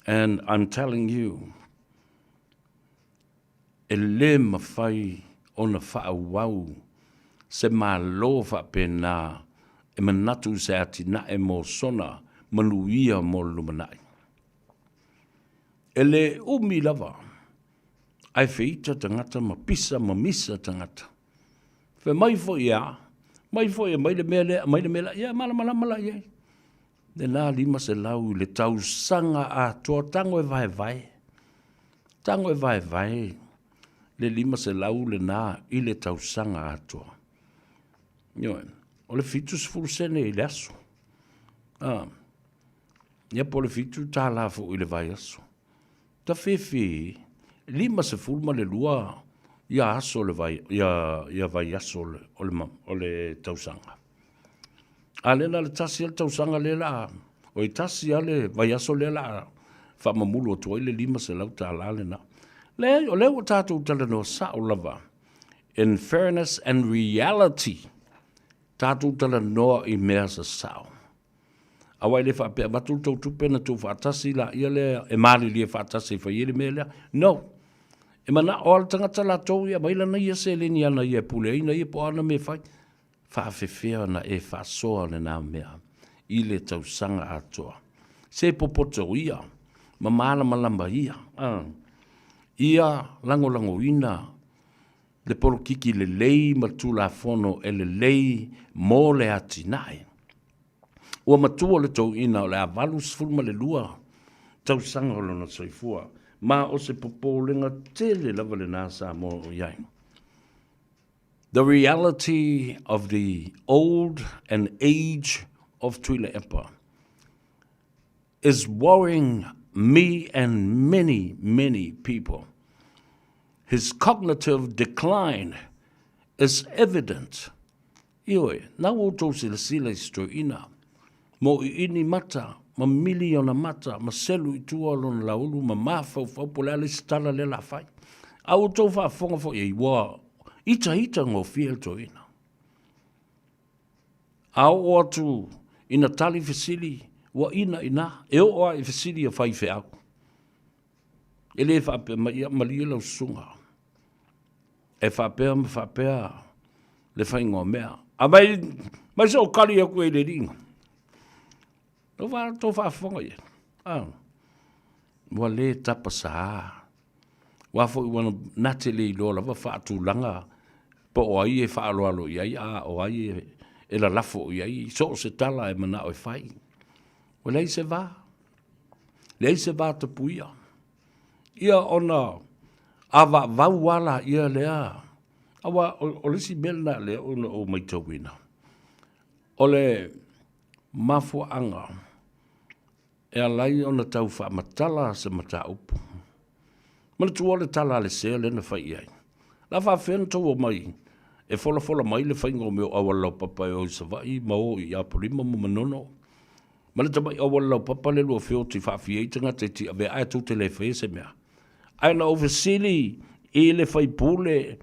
And I'm telling you, e le mawhai o na whaawau se malo whapena e manatu se atina e mo sona manuia mo lumanai. E le umi lava ai whita tangata ma pisa ma misa tangata. Whe mai fo ia, mai fo ia, mai le mele, ia mala ia. Le nā lima se lau le tau sanga a toa tango e vai vai. Tango e vai, le lima se lau le nā i le tausanga atua. Ioe, o le fitu se furusene i le aso. Ia po le fitu tā la fu i le vai aso. Ta fefi, lima se fulma le lua, ia aso le vai, ia vai aso o le tausanga. A le la le tasi al tausanga le la, o i tasi ale vai aso le la, fa mamulu o tuai le lima se lau tā la le na. O leo o tātou tala no sa o lava. In fairness and reality, tātou tala noa i mea sa sao. Awai le whapea matu tau tupe na tau whaatasi la ia lea, e maali lia whaatasi wha iere mea lea. No. E mana o ala tangata la tau ia, maila na ia se leni ana ia pule, ina ia po ana me whai. Whaafewhea na e whaasoa le nā mea. I le tau sanga atoa. Se popoto ia, mamala malamba ia. Ia lango ina le polokiki le lei matula fono e le lei mo le atinai. Ua matua le tau ina o le avalu sfulma le lua tau sanga o lona soifua. Ma o se popolenga tele lava le nasa mo o iai. The reality of the old and age of Tuila Epa is worrying me and many people. His cognitive decline is evident. Ioe, na o tau sila ina. Mo I ini mata, ma miliona mata, ma selu I tua lon laulu, ma mafau pole ale stala le la fai. A o tau wha fonga fo I wa ita ngō fiel to ina. A o atu ina tali fesili, wa ina, e o a I fesili a fai fe au. Ele e whape ma lia lau sunga. E whapea le whaingoa mea. A mai so kari aku e le ringa. Tō whaafonga ia. Wa le tapa saa. Wa fo I wana nate le ilola wa whaatu langa. Po o ai e whaaloalo iai. O ai e la lafo iai. So se tala e mana o e whai. Wa lei se wā. Lei se wā te puia. Ia ona awa wauala ia lea. Awa o lisi mela lea o maitawina. O le mafuanga. E alai ona tau wha matala se mata upu. Mana tua le tala le sea le na whai iai. La wha whena tau o mai. E fola mai le whaingo meo awalau papa e o savai mao I apurima mo manono. Mana tamai awalau papa le lua whio ti whawhietanga te ti ave ae tu te le whee se mea. Ai na ofisili I le whai pule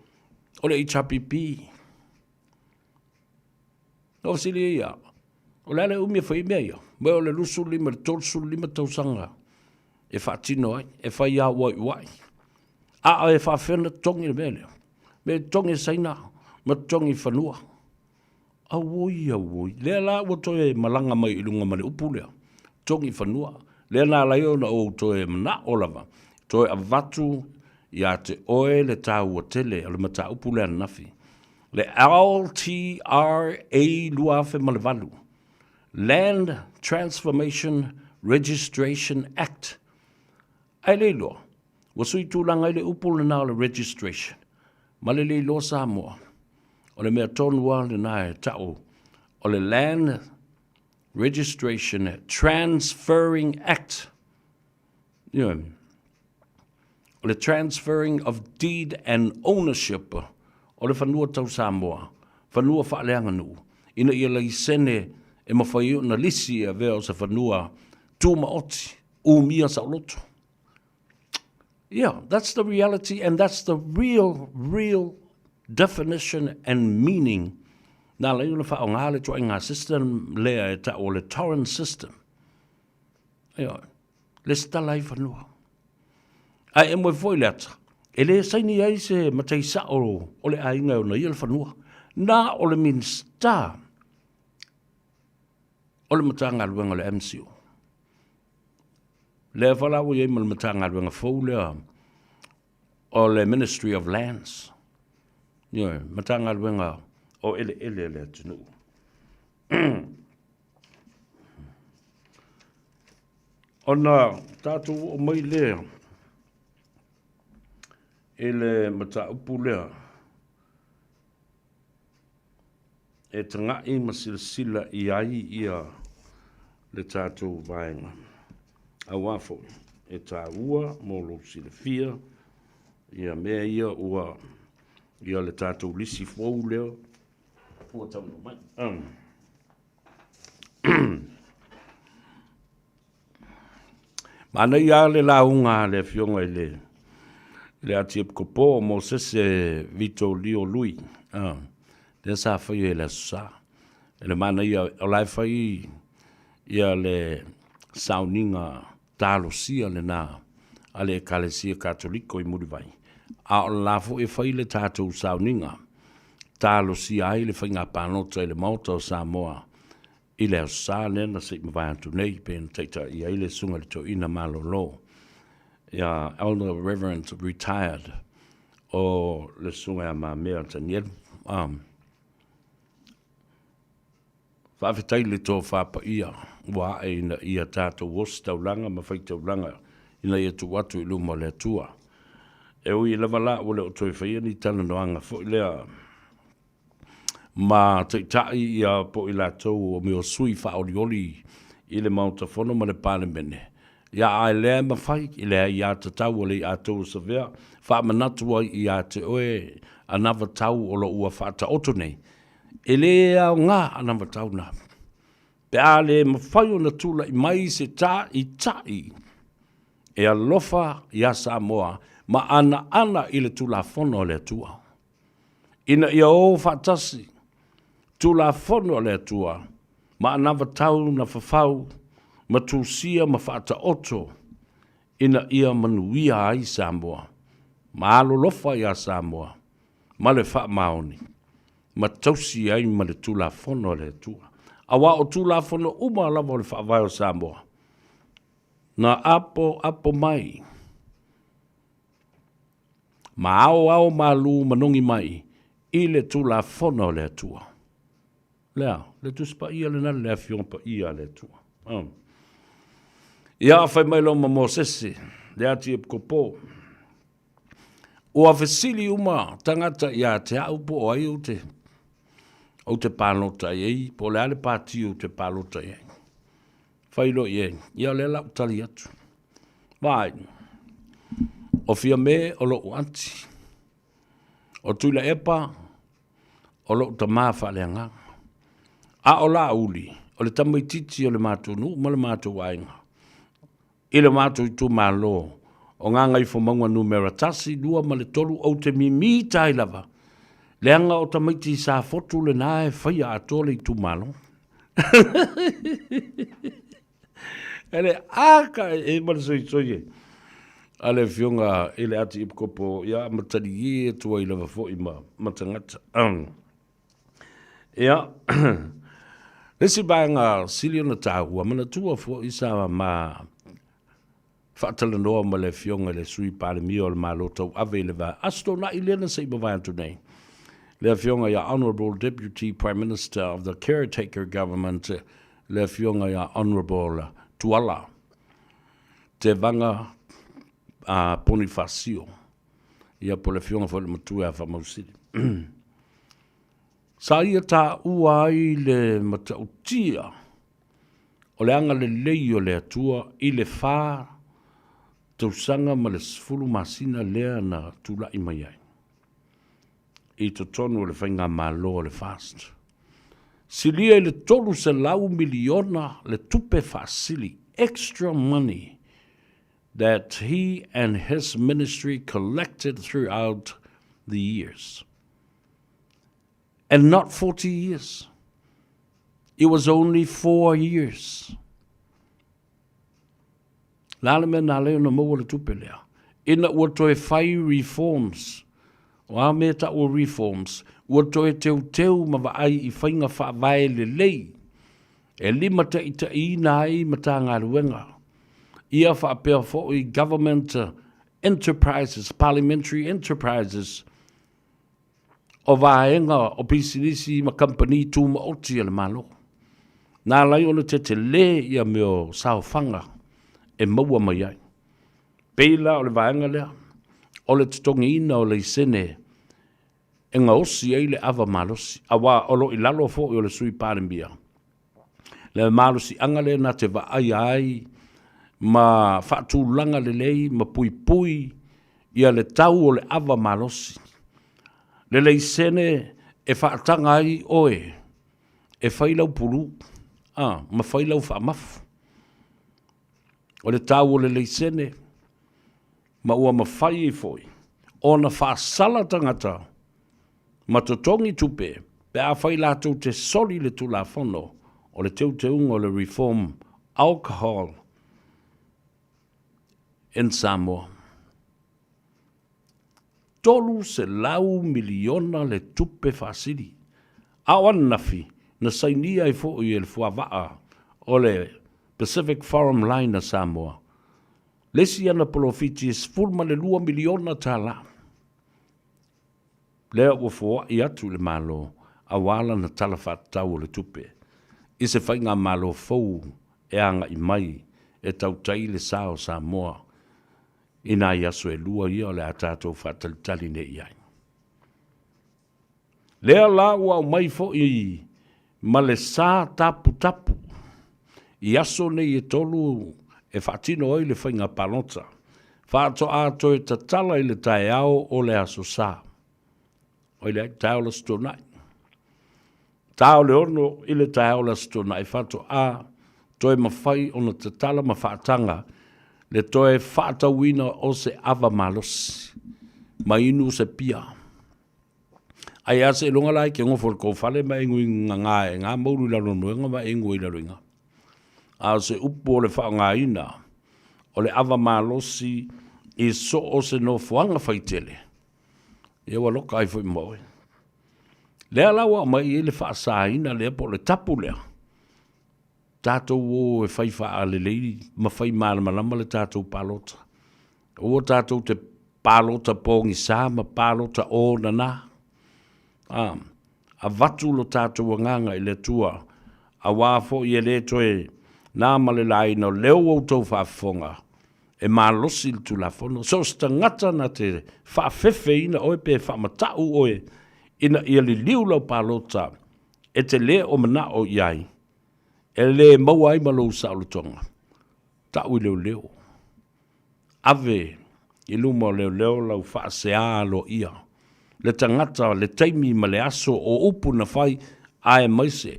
o le HPP. Na ofisili ia. O le ale umia whai mea ia. Mai o le lusu lima, le tolsu lima tausanga. E whaatino ai, e whai a wai. A e whawhena tongi le mea lea. Me tongi saina, ma tongi whanua. A woi. Lea la ua toe malanga mai ilunga male upu lea. Tongi whanua. Lea na laio na o toe mana o lava. Toe a vatu ia te oe le tāua tele o le mata upu lea nafi. Le LTRA luafe malevalu. Land Transformation Registration Act. Ai le loa. Wasui tūlanga le upu le nā le registration. Ma le loa Samoa. O le mea tonua le nā e tau. O le Land Registration Transferring Act. O le transferring of deed and ownership. O le whanua tau Samoa. Whanua whaaleanga nu. Ina ia lai sene e mawhai na lisi a vea o sa whanua tūma oti. Umia sa loto. Yeah, that's the reality and that's the real definition and meaning. Nā lei ula wha o ngāle tua ngā system lea e ta o le torrent system. Yeah, le stalai whanua. Ai e moe foi leata. E le saini ai se matai sa o le ainga o na ia le whanua. Nā o le minsta. O le matanga luenga le MCO. Le whala o iei mal matanga luenga fau lea o le Ministry of Lands. Yeah, matanga luenga o ele tunu. Ona tātou o mai lea. ele mata upu lea. E tanga I masilasila I ai ia le tātou vaenga. A wafo e tā ua mō lo sila fia ia mea ia ua ia le tātou lisi fwou leo. Ua tau no mai. Mana ia le launga le fionga I le atiep kopo mo sese Vito Leo Lui. Le sa fai le sa. Le mana ia o lai fai ia le sauninga talo sia le na ale kalesia katoliko I Muriwai. A o lafo e fai le tātou sauninga talo sia ai le fai ngā pānota I le mauta o Samoa. I le sa le na se mwai atu nei pen teita I ai le sunga le to ina malolo. Ia Elder Reverend retired o le sunga ma mea taniel. Whawhetai le tō whapa ia, wā e ina ia tātou os taulanga, ma whai taulanga, ina ia tu watu I luma le atua. E ui lewa la o le o toi whaia ni tana noanga, fo I lea, ma te tai ia po I la tau o meo sui whaorioli I le mauta whono ma le pāle mene. Ia ai lea ma whai, I lea I a te tau o le a tau sa vea, wha manatua I a te oe, anawa tau o lo ua whata oto nei. E le au ngā anawa tau nā. Pe a le mawhai o na tūla I mai se tā I tai. E a lofa I a Samoa, ma ana I le tūla whono le atua. Ina ia o whatasi, tūla whono le atua, ma anawa tau na whawhau, ma tūsia ma whata oto, ina ia manuia ai Samoa. Ma alo lofa I a Samoa, ma le wha maoni. Ma tausi ai ma le tūla whono le atua. Awa o tūla whono uma lava le whaavai o Samoa. Na apo mai. Ma ao malu manongi mai. I le tūla whono le atua. Lea, le tuspa ia le nale le awhiongpa ia le atua. Ia a whai mai loma mo sese. Le ati e kopo. O a whesili uma tangata ia te au po o ai o te pālota iei, po le ale pāti o te pālota iei. Whailo iei, ia le lau tali atu. Vai, o fia me o lo anti, o tuila epa, o lo ta māwha le anga. A o la uli, o le tamaititi o le mātunu, ma le mātu wainga. I le mātu I tu mālo, o ngā ngai whamanga numera tasi, dua ma le tolu o te mimi tai lava. Le anga o tamaiti sa fotu le nae whaia atole I tu malo. Ele aka e marasoi soye. Ale fionga ele ati ipkopo ya matari ye tua I lava fo I matangata. Ia. Lesi baanga silio na tāhua mana tua fo I sa ma whaatala noa ma le fionga le sui pāle mio le malo tau ave le va. Asto na I lena sa iba vai atu nei. Le fionga ya Honourable Deputy Prime Minister of the Caretaker Government, le fionga ya Honourable Tuala, te vanga Bonifacio, ia po le fionga fo le matua a whamausiri. Sa ia tā ua ai le matautia, o le anga le lei o le atua, I le whā, tausanga ma le sfulu masina lea na tula I mai ai. I to tonu le whainga malo le fast. Silia le tolu se lau miliona le tupe fasili, extra money that he and his ministry collected throughout the years. And not 40 years. It was only 4 years. Lale me na leo na maua le tupe lea. Ina ua toe whai reforms. O a mea ta o reforms, ua toe teu ma wa ai I whainga wha vai le lei. E lima ta I na ai ma ta ngā ruenga. Ia wha apea fo I government enterprises, parliamentary enterprises, o vaenga o pisinisi ma company tu ma oti le malo. Nā lai ona te le ia meo sao whanga e maua mai ai. Peila o le vaenga lea. o le tutongi ina o le isene, e ngā osi ei le awa malosi, a wā olo i lalo fo i o le sui pārembia. Le malosi anga le na te wa ai, ma whaatu langa le lei, ma pui pui, ia le tau o le awa malosi. Le lei sene e whaatanga ai oe, e whailau puru, ma whailau whaamafu. O le tau o le lei sene, ma ua ma whai e foi, o na whaasala tangata, ma totongi tupe, pe a whai lātou te soli le tula whono, o le teu te unga o le reform alcohol in Samoa. Tolu se lau miliona le tupe whaasiri. Awan nafi, na sainia i fo i le fuawaa o le Pacific Forum Line na Samoa. Lesi ana polofiti is fulma le 2 miliona tala. Lea ua fua i atu le malo, a wala na talafat tau le tupe. I se whainga malo fau e anga i mai e tau tai le sao Samoa. Ina i aso e lua ia o le atatou whatalitali ne iai. Lea la ua o mai fo i ma le sā tapu tapu. I aso ne i e tolu e whaatino oi le whainga palota. Whaato ato e tatala i le tae au o le aso sā. Oi le tae o la stonai. Tao le ono i le tae o la stonai. Whaato a toi mawhai o na tatala ma whaatanga. Le toe whaatawina o se awa malos. Ma inu se pia. Ai ase longa lai ke ngofo ko fale ma ingu ngā e ngā mauru la ronuenga ma ingu i la roinga. A se upo o le whaanga ina. O le awa malosi i so o se no fuanga whaitele. E wa loka ai fwoi maue. Lea lawa mai i le whaasa ina lea po le tapu lea. Tātou o e whai wha ale leiri, ma whai malama le tātou palota. O tātou te palota pōngi sā, ma palota o nana. A watu lo tātou nganga i le tua, a wāfo i e le toe, nā male lai no leo au tau whaafonga, e malosi le tu la fono. So sta ngata na te whaafefe ina oe pe whaamatau oe, ina i ali liu lau palota, e te le o mana o iai. E le mawai malo saulotonga. Tau i leo leo. Ave, i luma leo leo lau whaasea lo ia. Le tangata, le taimi ma le aso o upu na whai ae maise.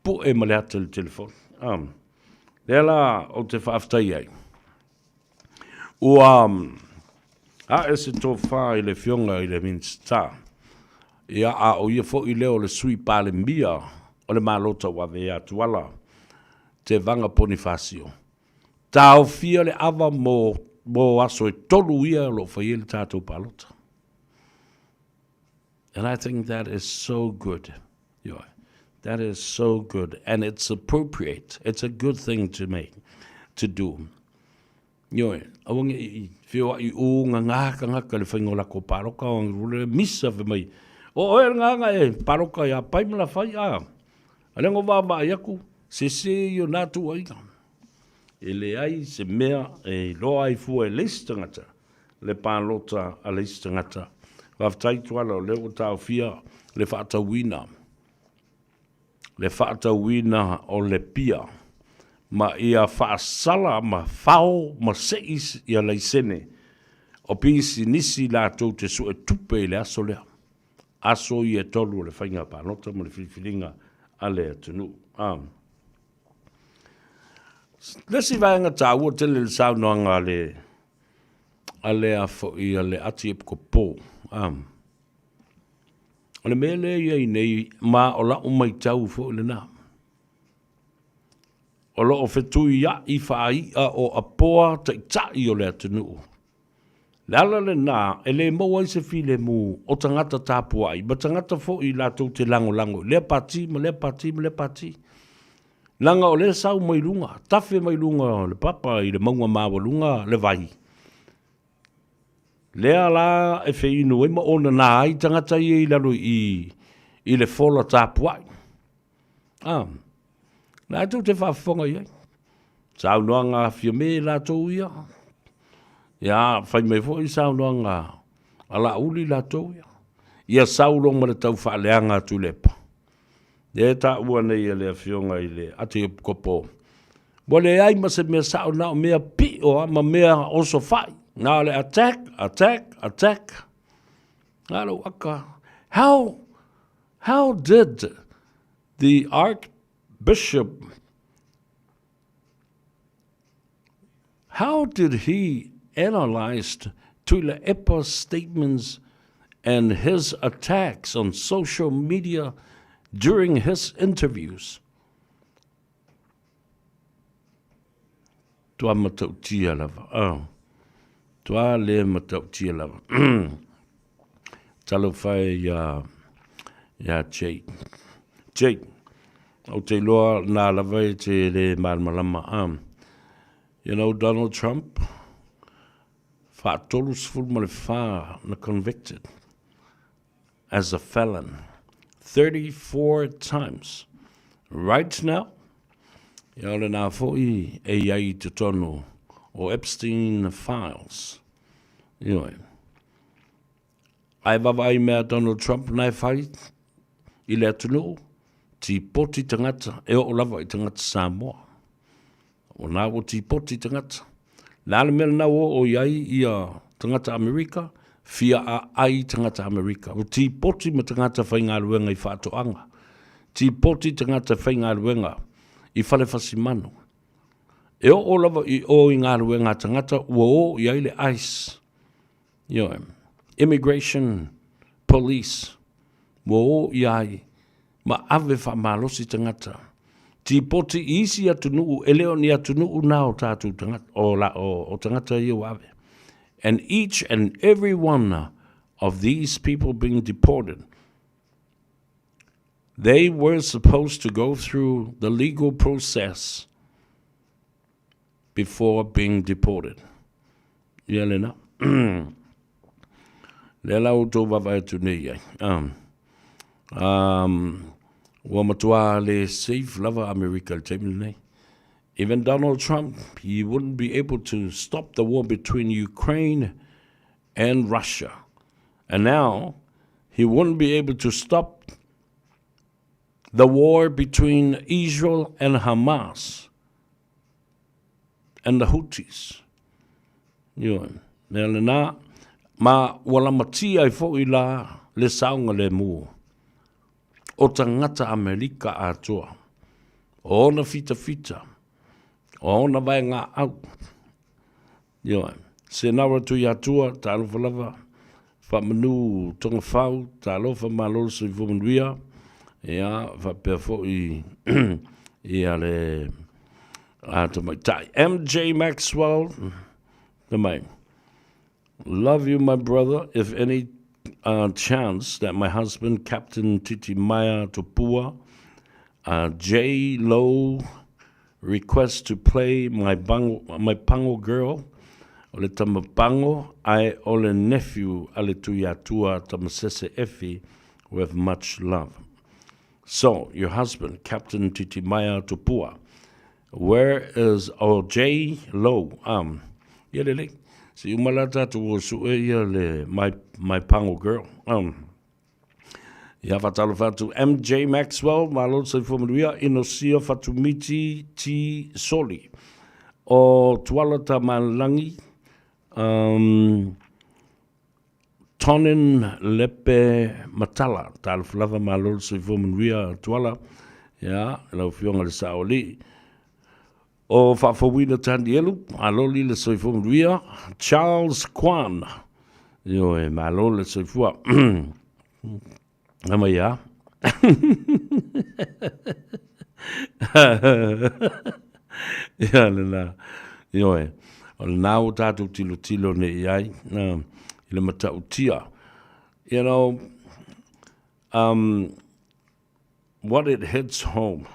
Pu e ma le ata le telefon. Lea la o te whaaftai ai. A e se tō wha i le fionga i le minsta. Ia a o ia fo i leo le sui pale mbia. O le malota wa vea tuala, te vanga Bonifacio. Tau fia le awa mo aso e tolu ia lo whaiele tātou palota. And I think that is so good. That is so good. And it's appropriate. It's a good thing to do. Awange i whio i o ngaka le whaingola ko paroka o ngurule misa ve mai. O e nganga e paroka ia paimala whai Alengo wama iaku, se yo natu aina. E le ai se mea e loa ai fua e leistangata, le pālota a leistangata. Waftai tuala o leo tau fia le whaatawina. Le whaatawina o le pia. Ma ia whaasala ma whao ma seis ia leisene. O pisi nisi la tau te su e tupe le aso lea. Aso i e tolu le whainga pālota mo le whiwhiringa. Ale tunu. Lesi vaenga tāua tele le sau noanga ale a fo i ale ati epko pō. Ale mele iei nei ma o la umai tau fo le nā. O lo o fetu ia i whaai a o apoa ta i tai o le atunu. Lala le nā, e le maua i se file mu o tangata tāpua ai, ma tangata fo i lātou te lango. Le pati, ma le pati. Langa o le sau mai lunga, tafe mai lunga, le papa i le maunga mawa lunga, le vai. Lea la e fe inu e ma ona nā ai tangata i lalo i le fola tāpua ai. Lātou te whaafonga i ai. Sau noanga fia me lātou ia. Ia, whai mai fo I sao noa ngā. Ala uli la tau ia. Ia saulo ma le tau whaaleanga tu lepa. E ta ua nei le fionga I le ati kopo. Wa le ai ma se mea sao nao mea pi o ama mea oso whai. Nā le attack. Alo aka. How did the Archbishop, how did he analyze Tuila Epa's statements and his attacks on social media during his interviews? Tua matau tia lava. Tua le matau tia lava. Talo whai ya Jake. O te loa nā lava te le malmalama. You know, Donald Trump, whaatolu sifuru ma le wha na convicted as a felon 34 times. Right now, ia ole nā fo'i e iai te tonu o Epstein files. Ioi. Ai wawai mea Donald Trump nai whai I le atunu ti poti tangata e o lava I tangata Samoa. O nā o ti poti tangata. Nāle mea nā o iai ia tangata Amerika, fia a ai tangata Amerika. O ti poti ma tangata whai ngā ruenga I whaatoanga. Ti poti tangata whai ngā ruenga I whale whasimano. E o lava I o I ngā ruenga tangata ua o iai le ICE. Ioe. Immigration Police. Ua o iai ma ave whamalosi tangata. Ti poti isi atunu e leo ni atunu na o tātou tangata o tangata I o ave. And each and every one of these people being deported, they were supposed to go through the legal process before being deported. Yelena. Lela o tō wawai tu nei ai. Wa matua le safe lava America nei. Even Donald Trump, he wouldn't be able to stop the war between Ukraine and Russia. And now, he wouldn't be able to stop the war between Israel and Hamas and the Houthis. Nā, ma wala matia I fo I la le saunga le mua. O tangata Amerika atua. O na fita. O na vai ngā au. Ioe. Se nawa tu I atua, ta alofa lava. Wha manu tonga whau, ta alofa malolo sa I fumanuia. Ia, wha pia fo I ia le tamai tai. MJ Maxwell. Tamai. Love you, my brother. If any chance that my husband, Captain Titi Maya Tupua, J. Lowe, requests to play my pango girl, ole tamapango, I ole nephew ale tuyatua tamasese efi, with much love. So, your husband, Captain Titi Maya Tupua, where is J. Lowe? Yelele. Si umalata tu su le my pango girl. Ya fatalo fatu MJ Maxwell malo se formulia inosia fatu miti ti soli. O tualata malangi tonin lepe matala tal flava malo se formulia tuala ya la fionga le saoli. O whawhawina tandielu, aloli le soifumuria, Charles Kwan. Yo e malo le soifua. Ama ya. Ya le na. Yo e. O le nau tatu tilo ne iai. Ile mata utia. You know, what it hits home.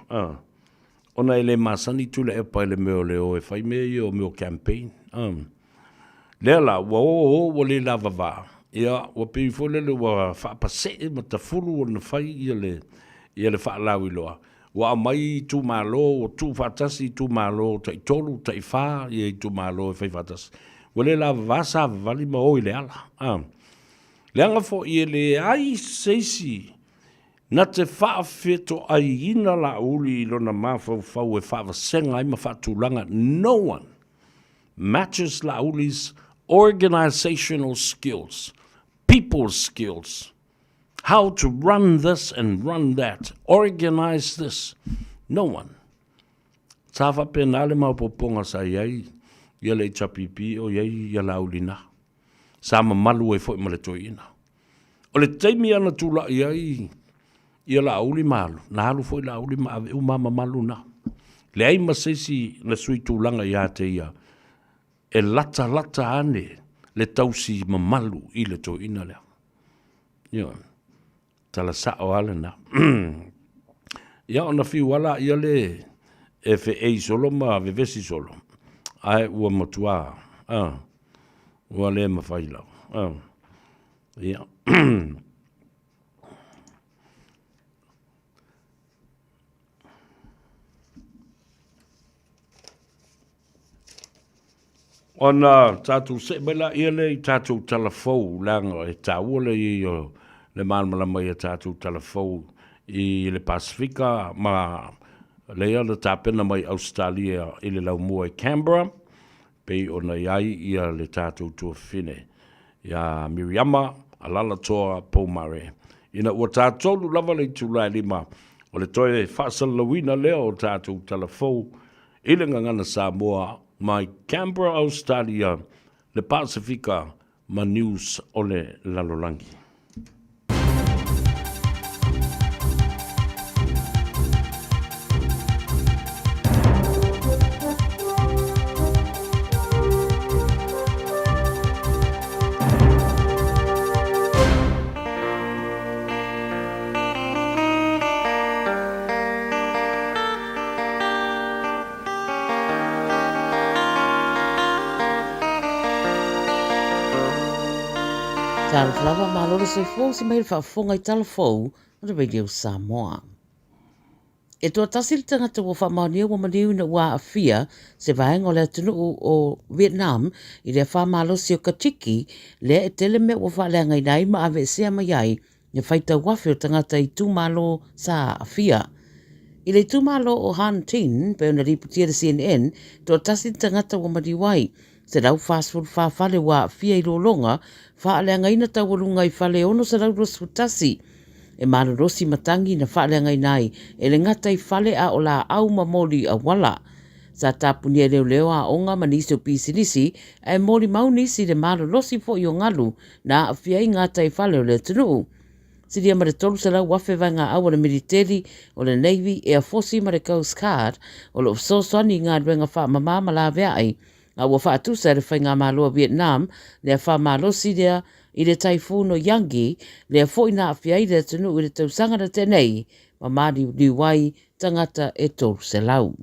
Ona ele masani tula e pai le meo leo e whai mea o meo campaign. Lela, wa le lava va. Ia, wa pifo lele wa whaapase ma ta furu o na whai ia le whaalawi loa. Wa mai tu malo, o tu whaatasi tu malo, tai tolu, tai wha, ia tu malo e whai whaatasi. Wale la vasa vali ma o ile ala. Leanga fo i le ai seisi na te whaafeto ai ina la uli lona mawhau e whaavasenga ai ma whaatulanga. No one matches la uli's organizational skills, people skills, how to run this and run that, organize this. No one. Tawa penale ma poponga sa iai, ia le chapipi o iai ia la ulina. Sama malu e fo i maletoina. O le teimi ana tula iai, ia la uli malu, na halu fo i la uli ma ave umama malu na. Le ai masesi na sui tūlanga ia te ia, e lata ane, le tausi mamalu i le to ina lea. Ia, tala sao ale na. Ia ona fi wala ia le, e fe ei solo ma vevesi solo. Ai ua matua, ua le mawhailau. Ia. Ona tātou se bela ia le i tātou talafou langa e tāua i le mānamala mai a tātou talafou i le Pasifika ma le ia le tāpena mai Australia i le laumua i Canberra pei ona iai ia le tātou tua fine ia Miriama alala toa Pomare ina ua tātou lava le tūlai lima o le toe whaasalawina leo o tātou talafou i le ngangana Samoa mai Canberra, Australia, le Pasifika, ma news o le lalolangi. Talafalawa malolo se fo si mai whaafonga i talafou o le Radio Samoa. E toa tasil tangata wa whamaunia wa maniu na wa afia se vaenga o le atunu o Vietnam i le whamalosi o Katiki le e tele me wa whaaleanga i nai ma ave sea mai ai ne whaita wafi o tangata i tūmalo sa afia. I le tūmalo o Han Tin pe ona riputia le CNN toa tasil tangata wa madiwai se rau fast food whawhale wa afia i rolonga whaaleanga ina tawalunga i whale ono sa rau rosfutasi. E mara rosi matangi na whaaleanga i nai e le ngata i whale a o la au mamoli a wala. Sa tapunia leo leo a onga manisi o pisinisi e moli maunisi le mara rosi fo i o ngalu na afia i ngata i whale o le tunu. Sidi ama le tolu sa rau wafe vanga au le militeri o le Navy e a fosi ma le Coast Guard o le ofsosoni ngā ruenga wha mamama la vea ai. A ua whaatusa re whainga māloa Vietnam, lea whamalosi lea i le taifuno Yangi, lea fōina awhia i le tunu i le tausangara tenei, ma māri liwai tangata e tolu se lau.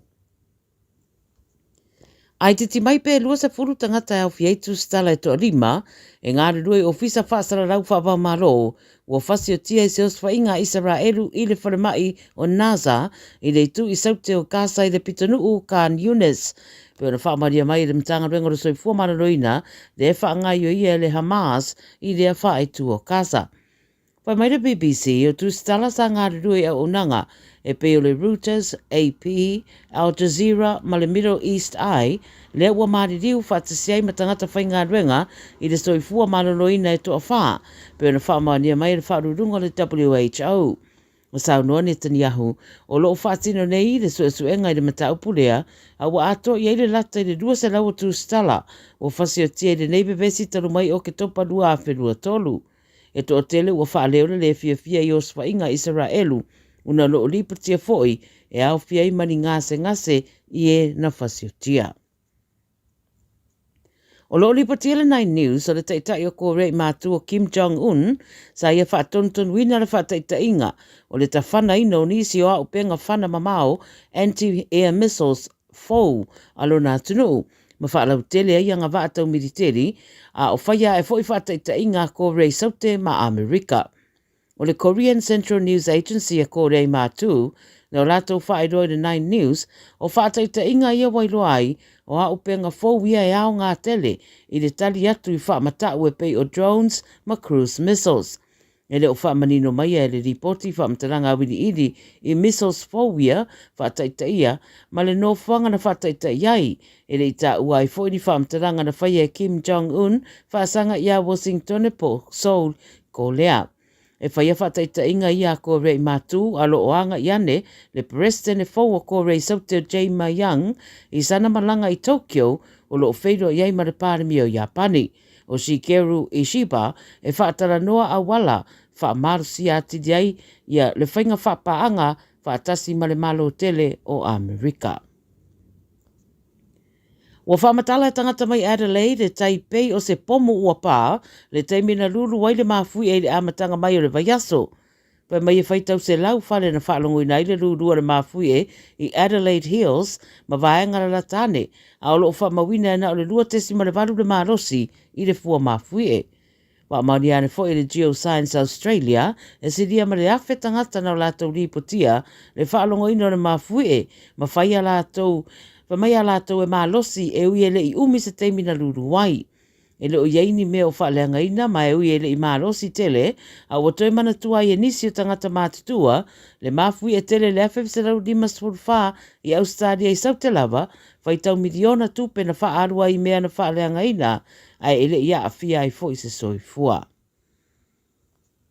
Ai titi mai pe lua se furu tangata e awhia i tu stala e toa rima, e ngāre rui ofisa whaasara rau whawau mālo, ua whasi o tia i se oswhainga Israelu i le wharamai o Naza, i le tu i saute o Gaza i le pitanuu Khan Yunis, pe ona whaamaria mai le mtanga rengo soi fuamana roina, le whaangai o ia le Hamas i le whae tu o Gaza. Pai mai le BBC o tu stala sa ngāre rui a unanga, e pe o le Reuters, AP, Al Jazeera, ma le Middle East Eye, le ua maririu whaatasiai matangata whainga renga i le soi fuamana roina e toa wha, pe ona whaamaria mai le whaarurunga le WHO. O saunoa Netanyahu, o loo whaatino nei le suenga i le mataupulea, a wa ato i eile lata i le rua se lau tu stala, o whasi o tia i le neibe vesi talu mai o ke topa rua a whenua tolu. E to o tele ua whaaleona le fia i o swainga Israelu, una loo lipatia foi, e au fia i mani ngase i e na whasi o tia. O loo lipatia le Nine News, o le taitai o kore i mātua Kim Jong-un, sa ia whaatontun wina le whaataitainga, o le ta whana ino nisi o au penga whana mamao anti-air missiles fou alo nā tunu. Ma whaalau tele ai anga whaatau militeri, a o whaia e fwoi whaataitainga kore saute ma Amerika. O le Korean Central News Agency a kore i mātu, Na o lātou whaeroi le 9 News, o whaataita inga ia wailoa ai, o a upenga fōwia e ao ngā tele, i le tali atu i whaamatau e pei o drones ma cruise missiles. E le o whaamanino mai e le ripoti whaamataranga wini iri i missiles fōwia whaataita ia, ma le no whanga na whaataita iai, e le ita uai fōi ni whaamataranga na whaia Kim Jong-un, whaasanga ia Washington e po Seoul ko lea. E whaia whaataita inga ia ko rei mātū alo o anga iane le president e fōua ko rei Sauter J. Mayang i sana malanga i Tokyo o lo whaido iai ma le pāremi o Japani. O Shigeru Ishiba e whaatara noa a wala whaamarusi ati diai ia le whainga whapaanga whaatasi ma le malo tele o Amerika. Wa whaamatala e tangata mai Adelaide e Taipei o se pomo ua pā, le teimina lulu wai le mafui e le amatanga mai o le vaiaso. Pai mai e whaitau se lau whale na whaalongo ina le lulu le mafui e i Adelaide Hills, ma vaenga la tane, a olo o whaamawina na o le lua tesi ma le valu le marosi i le fua mafui e. Wa mauni ane fo i le Geoscience Australia, e siria ma le awhe tangata na o lātou ripotia, le whaalongo ina le mafui e, ma whaia lātou mai a lātou e mālosi e ui ele i umi se teimina lulu wai. E le o iaini me o whaaleanga ina, ma e ui ele i mālosi tele, a ua toi mana tua i enisi o tangata mātutua, le mafui e tele le awhewse lau dimas wha i Australia i Sautelawa, whaitau miliona tupe na wha arua i mea na whaaleanga ina, a ele ia a fia i fo i se soifua.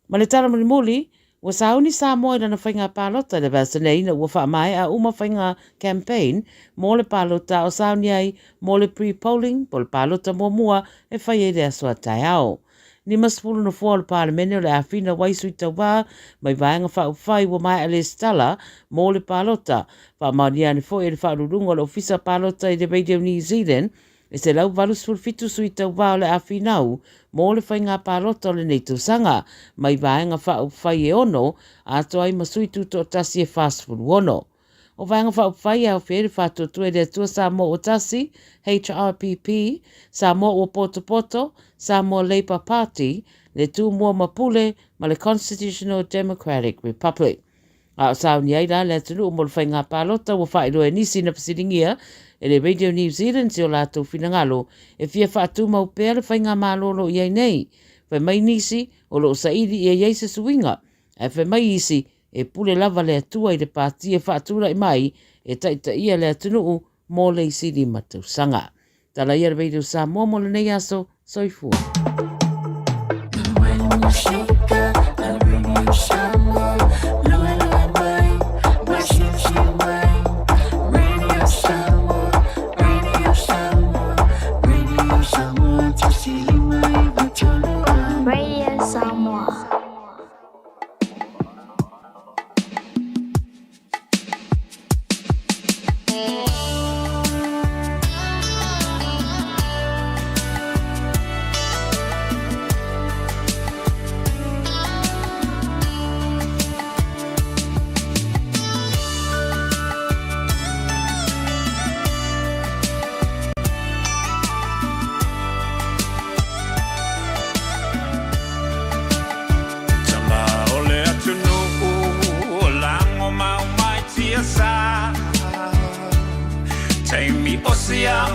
Ma le tala muli, wa sauni sa moe na whainga pālota le vasa nei na ua wha mai a uma whainga campaign mō le pālota o sauni ai mō le pre-polling po le pālota mua e whai e rea soa tai ao. Ni masfulu na fua le pālemene o le awhina waisui tau wā mai vaenga whai wa mai a le stala mō le pālota. Wha mauni ane fo e le whaarurunga le ofisa pālota i le Radio New Zealand e se lau valusful fitu sui tau wā o le awhinau mō le whainga pālota o le nei sanga, mai vaenga whai e ono, a toai masui tuto o tasi e fastfood wono. O vaenga whai au where whātua tue rea tua sa mō o tasi, HRPP, sa mō o Poto, sa mō Labour Party, le tū mua mapule, ma le Constitutional Democratic Republic. A o sauni aira le atunu o mo le whainga pālota o whaero e nisi na pasiringia, e le Radio New Zealand se o lātou finangalo, e fia whaatu mau pēr le whainga mālolo i ai nei. Whai mai nisi o lo sairi i ai se suinga, e whai mai isi e pule lava le atua i le pāti e whaatura i mai, e taita ia le atunu mō le isiri matau sanga. Tala ia le Radio Samoa mo le nei aso, soifua. Radio Samoa.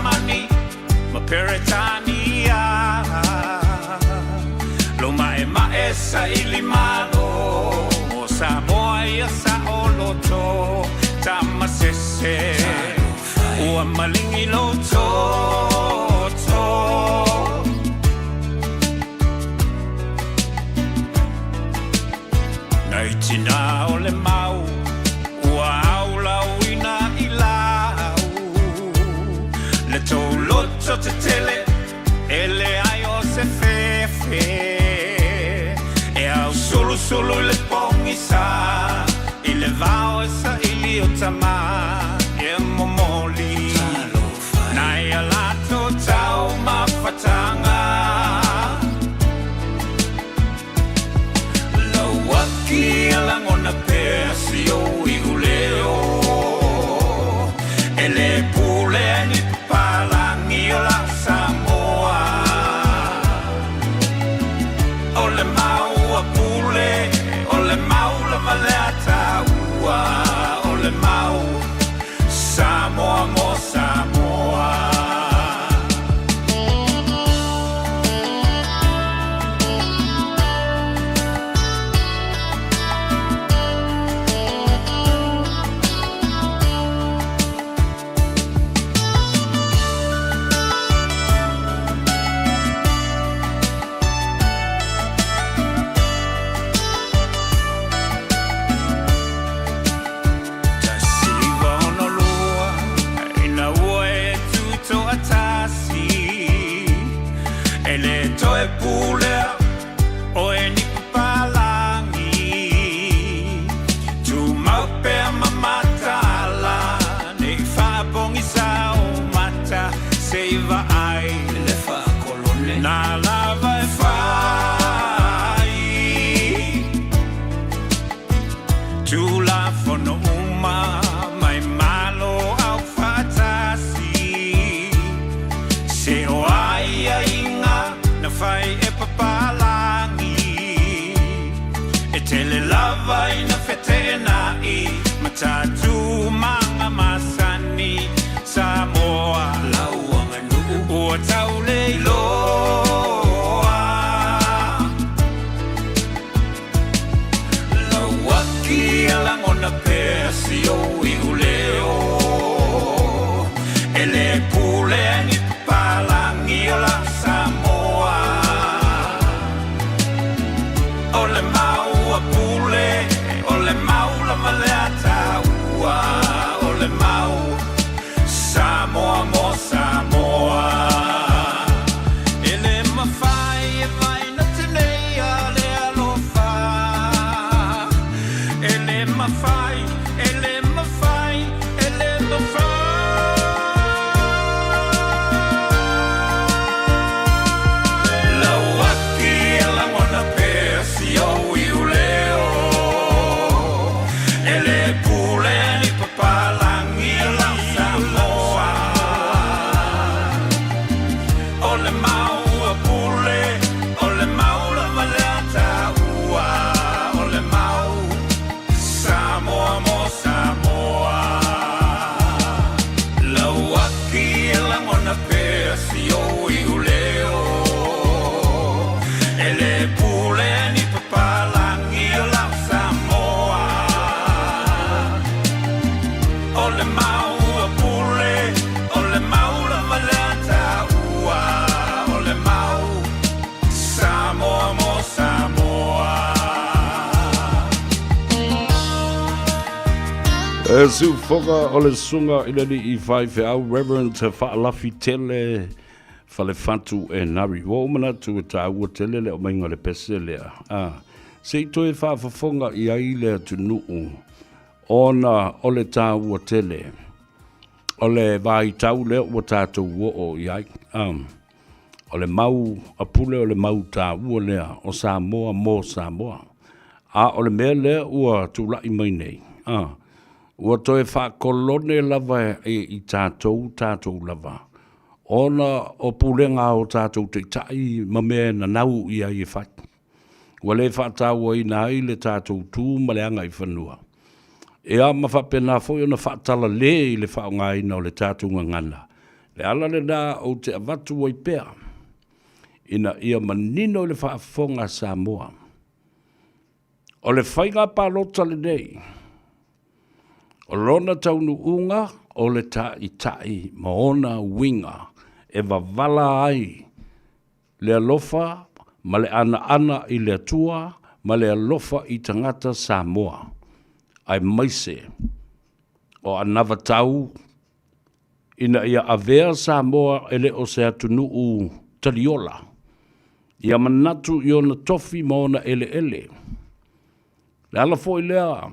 Mani, ma Peretania, Loma e maesa ilimano, Samoa ia sa oloto, Tamasese, Ua malingi loto, Naitina ole mau, Ua aula uina ilau, Le toloto te tele, ele aio se fefe, e au solo le pongisa, ile vao esa ili otama, e momoli, na ia lato tau mafatanga, lawaki alangona persio i uleo, ele pule ni palangi o la Samoa, o le mau a pule, o le mau la vale ataua, o Tula fono uma mai malo au fatasi. Se o ai a inga na fai e papalangi. E tele lava ina fetena i matatu manga masani. Samoa lauanga nuku ua taule iloa. Lauaki alangona pesi o iuleo. Ele pule ni palangi o la Samoa. Ole mau a pule, ole mau la maleata ua. Ole mau Samoa mo Samoa. Ele mawhai e vai na tenei a le alofa. Ele mawhai, ele mawhai, ele mawhai. Lauaki e langona pesi o iuleo. Ele pule ni papalangi la Samoa. Ole mau a pule, ole mau la maleata ua. Ole mau Samoa mo Samoa. Lauaki e langona pesi o iuleo. Ele pule ni papalangi la Samoa. Ole mau a pule, ole mau la maleata ua. Ole mau Samoa mo Samoa. E su foga o le sunga ina ni I fai fe au Reverend te whaalafi tele whale whantu e nari. Wo umana tu e ta ua tele le o mainga le pese lea. Se I toe whaafafonga I ai lea tu nuu. Ona o le ta ua tele. O le vai tau lea ua tātou ua o I ai. O le mau apule o le mau ta ua lea o Samoa mo Samoa. A o le mea lea ua tūlai mai nei. Ua toe whakolone lava I tātou lava. Ona o pulenga o tātou te tai ma mea na nau I ai e whai. Ua le whaatau ai na ai le tātou tū ma le anga I whanua. E a ma whapena foi ona whaatala le I le whaonga ina o le tātou ngangana. Le ala le nā o te avatu ai pēr. Ina ia manino le whaafonga Samoa. O le whainga pālota le nei. O lona taunu unga o le tai ma ona winga e wavala ai le alofa ma le ana I le atua ma le alofa I tangata Samoa. Ai maise o anava tau ina ia avea Samoa ele o se atunu u taliola. Ia manatu I ona tofi ma ona ele. Le ala fo I lea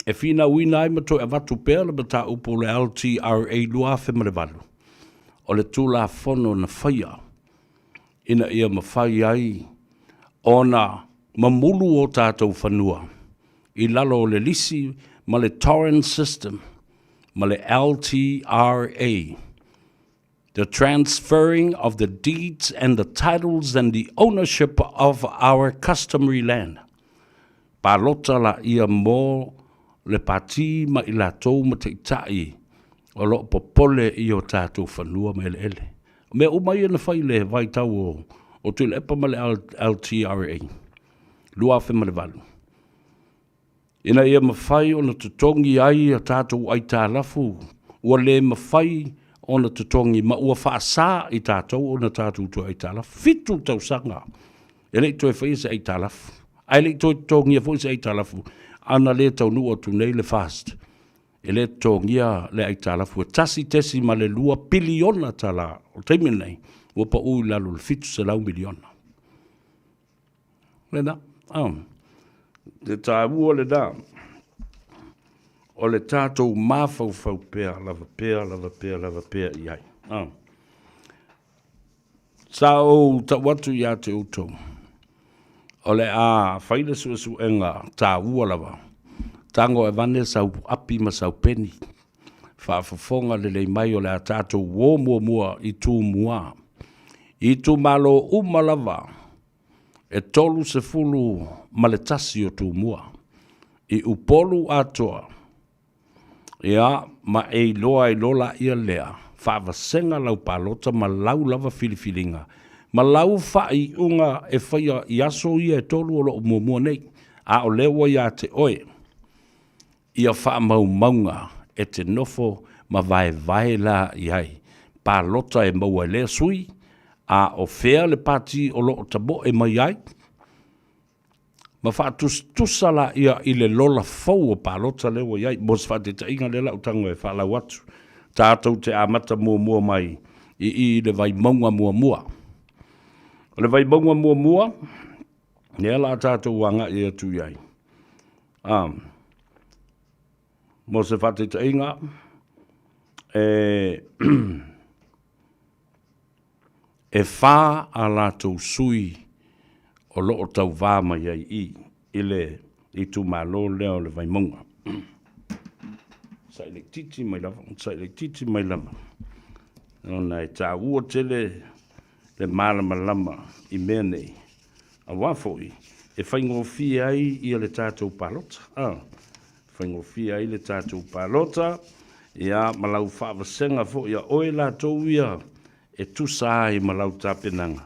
e fina wina ai mato e watu pēr le bata upo le LTRA lua fe malevalu. O le tūla fono na whaia. Ina ia mawhai ai ona mamulu o tātou whanua. I lalo le lisi ma le torrent system ma le LTRA. The transferring of the deeds and the titles and the ownership of our customary land. Palota la ia mo le pati ma I lātou ma te itai o lo popole I o tātou whanua me le ele. Me umai ana whai le vai tau o tu le epa ma le LTRA. Lua fe ma le walu. Ina ia mawhai o na tutongi ai a tātou ai tā lafu. Ua le mawhai o na tutongi ma ua whaasā I tātou o na tātou tu ai tā lafu. Fitu tau sanga. E le toi whai se ai tā lafu. Ai le toi tongi a fwoi se ai tā lafu. Ana le tau nua tu nei le fast. E le tongia le ai tala fu tasi tesi ma le lua piliona tala. O teimi nei. Ua pa ui lalo le fitu se lau miliona. Le na. Te tā ua le da. O le tātou mafau fau pēr. Lava pēr i ai. Sa o ta watu ia te utou. O le a whaile su enga tā ua lava. tango e vane sau api ma sau peni. Whaafafonga le lei mai o le a tātou wō mua I tū mua. I tū malo umalawa. E tolu se fulu maletasi o tū mua. I upolu atoa. Ia ma e loa lola ia lea. Whaavasenga lau palota ma lau lava filifilinga. Ma lau whai unga e whaia I aso ia e tolu o lo mua nei. A o lewa ia te oe. Ia wha maunga e te nofo ma vai la iai. Palota e maua lea sui. A o fea le pati o lo tabo e mai ai. Ma wha tusala ia I le lola fau o palota lewa iai. Mos wha te tainga le lau tango e wha lau atu. Tātou te amata mua mai I le vai maunga mua. O le vai maunga mua. Nea la tātou wanga I atu iai. Mos wha te tainga. E wha a lātou sui o loo tau vāma iai I tu malo leo le vai maunga. Sai le titi mai lama. Nona e tā ua tele le malama lama I mea nei. A wafoi, e whaingofia ai I le tātou palota. Whaingofia ai le tātou palota. Ia malau whaavasenga fo ia oe lātou ia. E tusa ai malau tāpenanga.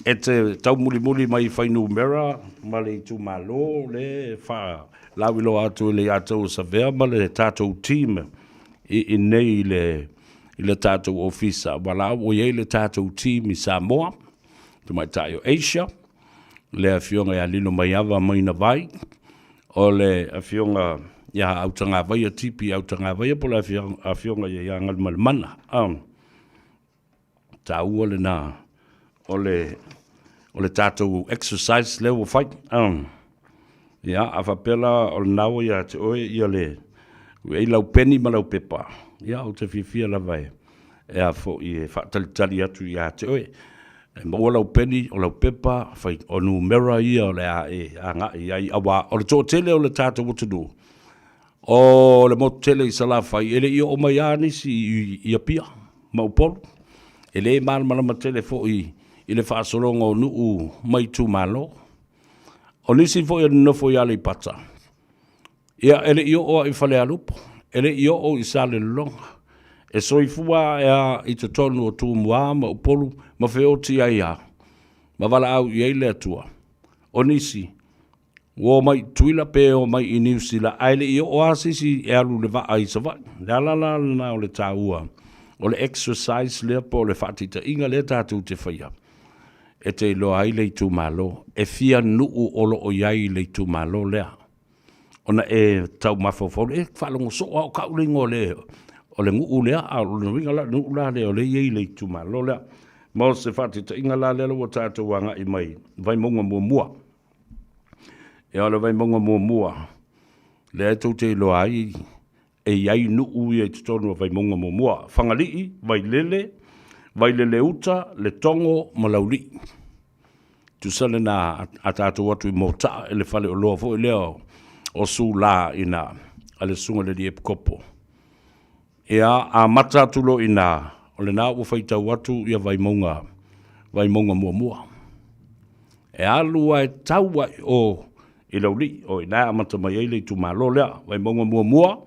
E te tau muli mai whainu mera, ma le tu malo, le wha lawilo atu le atou sa vea, ma le tātou team I nei le tātou ofisa. Wala o iei le tātou team I Samoa, tu mai taio Asia, le awhionga ia lino mai awa mai na vai, o le awhionga ia autanga vai a tipi, autanga vai a pola awhionga ia ngal malmana. Ta ua le nā, o le tātou exercise level fight. Ia, a whapela o le nāua ia te oe, ia le, e lau peni ma lau pepa. Ia, o te whiwhia la vai. Ea fo I whaatalitali atu ia te oe. E maua lau peni o lau pepa, whai o numera ia o le a ngā ia awa. O le tō tele o le tātou utunu. O le mo tele I salawhai, ele I o mai anisi I apia, maupolu. Ele malama tele fo I le whaasoronga o nuu mai tu malo. O nisi fo I nofo I ale pata. Ia ele I o I whale alupo. Ele I o I sale longa. E soifua I te tonu o tu mua ma upolu ma whioti ai a. Ma wala au I eile atua. O nisi. Wo mai tuila pe o mai I New Zealand. Aile I o asisi e alu le va ai savai. La o le tāua. O le exercise lea po le whaatita inga lea tātou te whaia. E te loa ai le tu malo. E fia nuu olo o iai le tu malo lea. Ona e tau mawhawhau. E whalongo so au kaulingo lea. O le nguu lea. O le ringa la nuu la lea. O le iei le tu malo lea. Mao se whaatita inga la lea lo tātou wanga I mai. Vai monga mua. E o le vai monga mua. Lea tau te loa ai. E iai nuu I te tonu vai monga mua. Whangalii, vai lele uta, le tongo, malauri. Tu sale na a tātou atu I mota, ele whale o loa fo, leo o su la ina, ale sunga le di epkopo. Ea a mata tulo ina, o le nā ua whaitau atu ia vai monga mua. E alua e taua o I lauri, o ina amata mai eile tu malo lea, vai monga mua.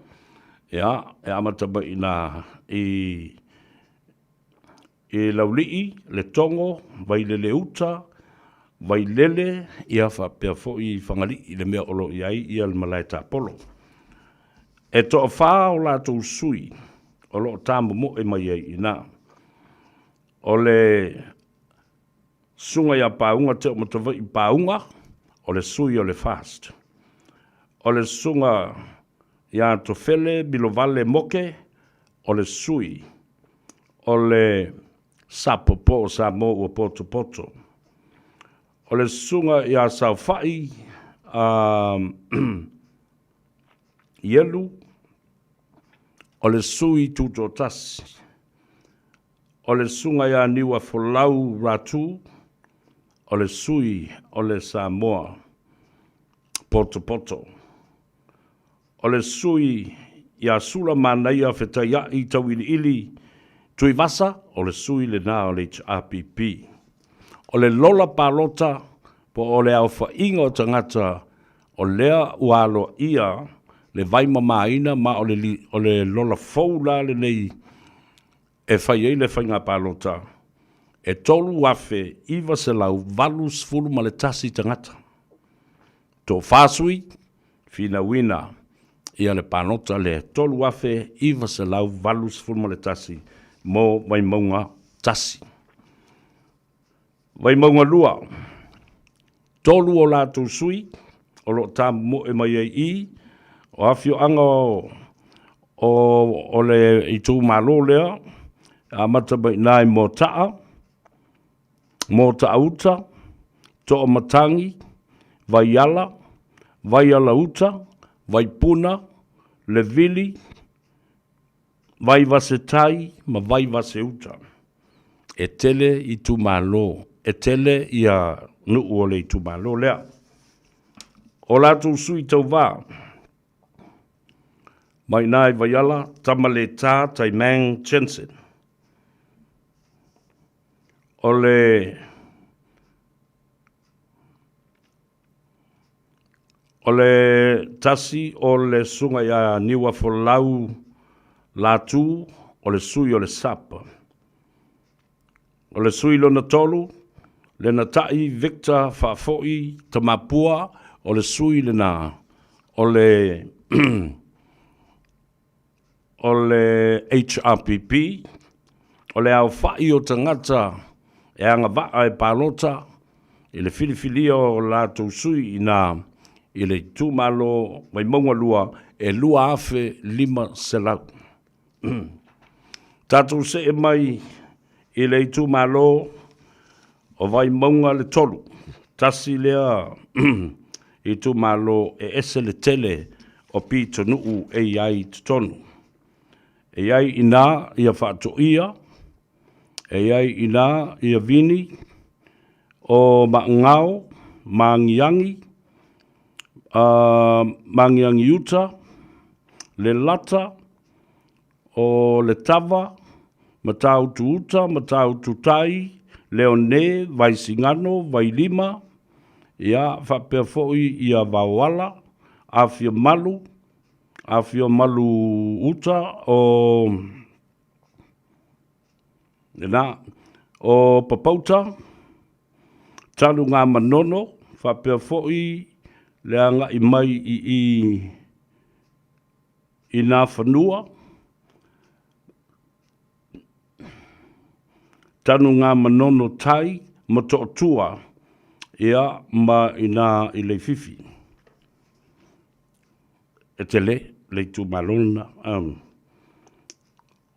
Ia, e amata ba ina I laulii, le tongo, vai lele uta, vai lele, ia whapea fo I whangali I le mea olo iai I al malai tā polo. E toa whā o lātou sui, o lo tāmu mo e mai ai ina. O le sunga ia pāunga te o matawai pāunga, o le sui o le fast. O le sunga ia to fele bilovale moke o le sui o le sapopo samo o poto. O le sunga ia saufai yelu o le sui tutotasi. O le sunga ia niwa folau ratu o le sui o le Samoa poto. o le sui ia sula manai a whetaya i tau ili tui vasa o le sui le nā o le HRPP. O le lola palota po o le au whainga o tangata o lea ualo ia le vaima maina ma o le lola foula le nei e whai ei le whainga palota. E tolu wafe iwa se lau valu sfulu ma le tasi tangata. Tō whāsui, whina wina, ia le panota le tolu wafe iwa se lau valu sfulu ma le tasi, mo mai maunga tasi. Vai maunga lua, tolu o lātou sui, o lo tā mo e mai i, o awhio anga o le i tū malo lea, a matabai nai mo taa, mo taa uta, to o matangi, vai ala uta, vai puna, le vili, vai vase tai, ma vai vase uta. E tele i tu malo, e tele ia nuu o le i tu malo lea. O lātou sui tau wā, mai nai vai ala, tamale tā tai Mang Jensen. O le tasi o le sunga ia niwa folau lātu o le sui o le sapa. O le sui lo na tolu, le na tai Victor Fafoi Tamapua o le sui le na o le HRPP, o le au fai o tangata e anga vaa e palota, i le filifili o lātou sui i le tūmalo mai maunga lua e lua afe 5 selau. Tātou se e mai i le tūmalo o vai maunga le tolu, tasi lea i tūmalo e ese le tele o pi tonuu e iai tutonu. E iai ina ia whaato ia, e iai ina ia vini o maangao, maangiangi, maangiangi uta, le lata, o le tava, matau tu uta, matau tu tai, leone, vai singano, vai lima, ia whapea foi ia vawala, awhia malu uta, o papauta, talu ngā manono, whapea foi le anga i mai i nā whanua, tanu ngā manono tai, matotua, ia ma i le fifi. E tele, le tu malona.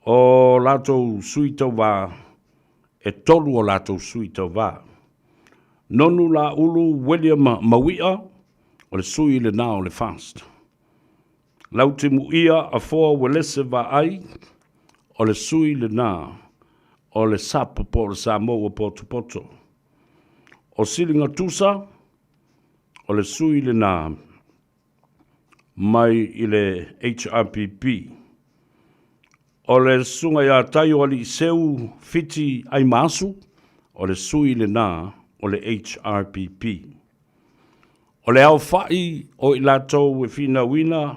O lātou sui tau wā, e tolu o lātou sui tau wā. Nonu la ulu William Mawia, o le sui le nā o le fast. Lau te muia a fōa welese wā ai, o le sui le nā, o le sapa po le Samoa poto. O silinga tusa, o le sui le nā, mai i le HRPP. O le sunga ia taio ali seu fiti ai masu, o le sui le nā, o le HRPP. O le au fai o i lātou e whina wina,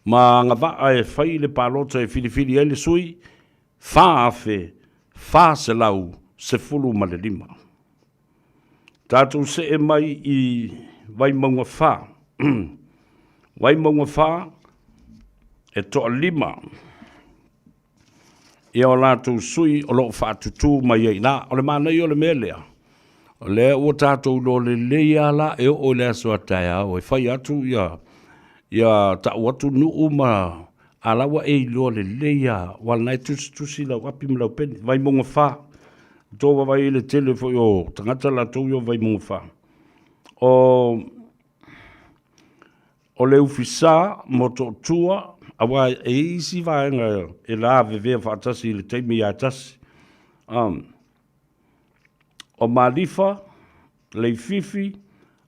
ma ngā waa e whai le palota e whiri e le sui, whā awhe, whā se lau, se fulu ma le 5. Tātou se e mai i vai maunga whā. Vai maunga whā e toa 5. Ia o lātou sui o loo whātutu mai ei nā, o le mānei o le melea. O le ua tātou lo le leia la e o le aso ataia o e whai atu ia tau atu nuu ma alawa e lo le leia wala nai tusi lau api mlau peni vai monga wha tō wawai le tele fo o tangata la tō yo vai monga wha o le ufisa mo tō tua awa e isi vaenga e la vevea whaatasi le teimi a tasi o Malifa, le fifi,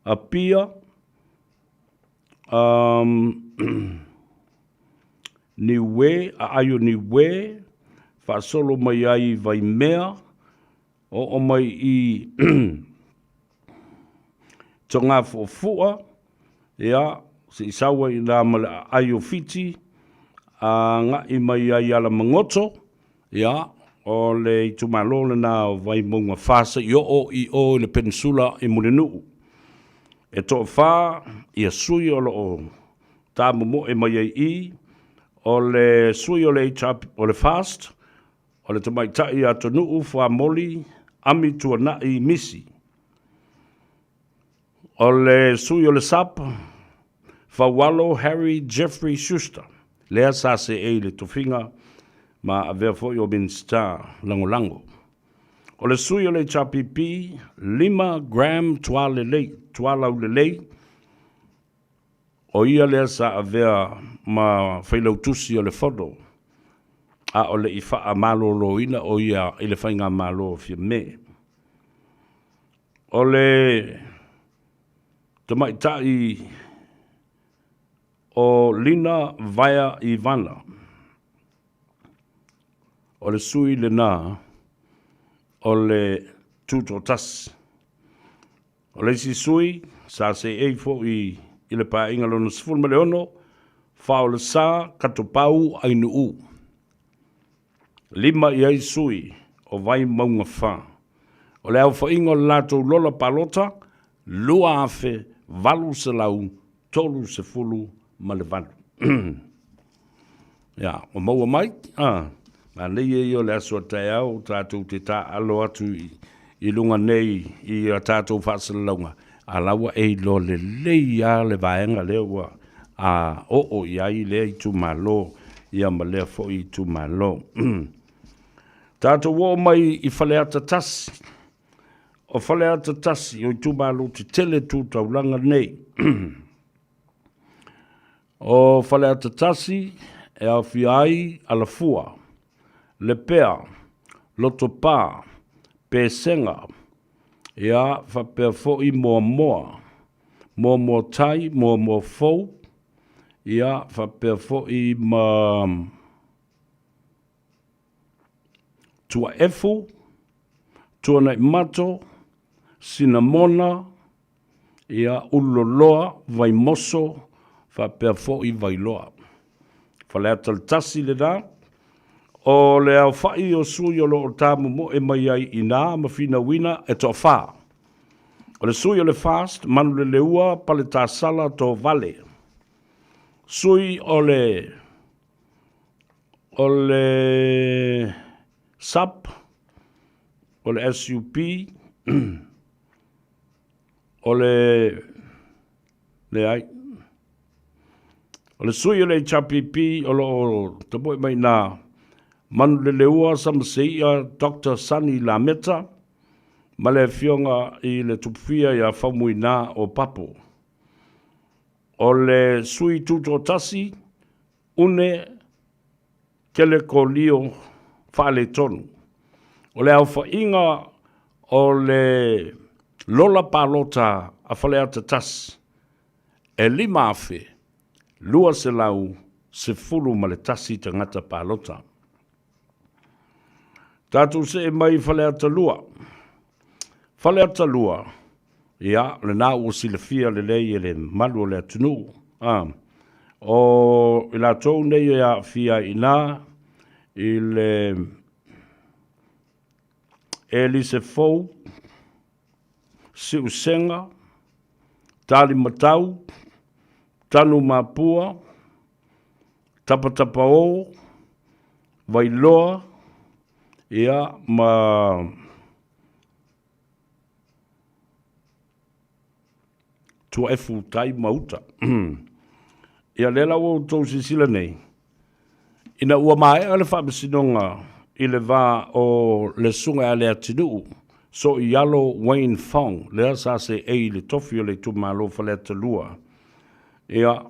a pia, ni we, a ayo ni we, fa solo mai ai vai mea, o mai i tonga fua, ia, si isawa i nā mala ayo fiti, a nga i mai ai ala mangoto, ia, o le i tumalole nā vai munga fasa i o le peninsula i Mulinuu. E to fa i a sui o lo tā mumo e mai ai o le sui o le o le fast, o le tamaitai a tonuu fa moli, ami tua na i misi. O le sui o le sap, fa walo Harry Jeffrey Schuster, lea sa se e le tofinga, ma avea foi o Minster lango. O le sui o le chapipi, 5 gram tuala ulelei, o ia lea sa avea ma whailautusi o le fodo, a o le ifa a malo loina o ia i le whainga malo fia me. O le tamaitai o Lina Vaya Ivana, o le sui le nā, o le tutotas. O le si sui, sa se eifo i le pa inga lona sifun male ono, fa o le sa katopau ai nuu. 5 i ai sui, o vai maunga fa. O le au fa inga o lato lola palota, lua afe, valu se lau, tolu se fulu, male valu. Ya, o maua mai, ma nei e o le asua tai au, tātou te tā alo atu i lunga nei i a tātou whaasalaunga. A laua e lo le lei a le vaenga lewa a o i ai lea i tu malo, i a malea fo i tu malo. Tātou o mai i whaleata tasi. O whaleata tasi o i tu malo te tele tu taulanga nei. O whaleata tasi e a whiai ala fua. Le pea, loto pā, pēsenga, ia whapea fo i moa tai, moa fau, ia whapea fo i tua efu, tua nei mato, sinamona, ia uloloa, vai moso, whapea fo i vai loa. Whalea tasi le nā, o le au whai o sui o lo o tāmu mo e mai ai i nā ma whina wina e tō whā. O le sui o le fast, manu le leua pale tā sala tō vale. Sui o le SUP, o le SUP, o le ai. O le sui o le HPP o lo te boi mai nā manu le leua samaseia Dr. Sunny Lameta, ma le fionga i le tupufia ia whamuina o papo. O le sui tuto tasi, une kele ko lio whaale tonu. O le au whainga o le lola palota a whaleata tasi, e 5 afe, 2 se lau, se fulu ma le tasi tangata palota. Tātou se e mai whaleata lua. Whaleata lua. Ia, le nā o si le fia le lei e le malu o le atunu. O i la tau nei e a fia i nā, i le Elise Fou, si usenga, tali matau, tanu mapua, tapatapa o, vailoa, ia ma tua efu tai mauta. Ia lela o tau sisila nei. Ina ua mai ale whapasinonga i le wā o le sunga ale atinu. So i alo Wayne Fong, lea sa se e le tofi o le tumalo whaleta lua. Ia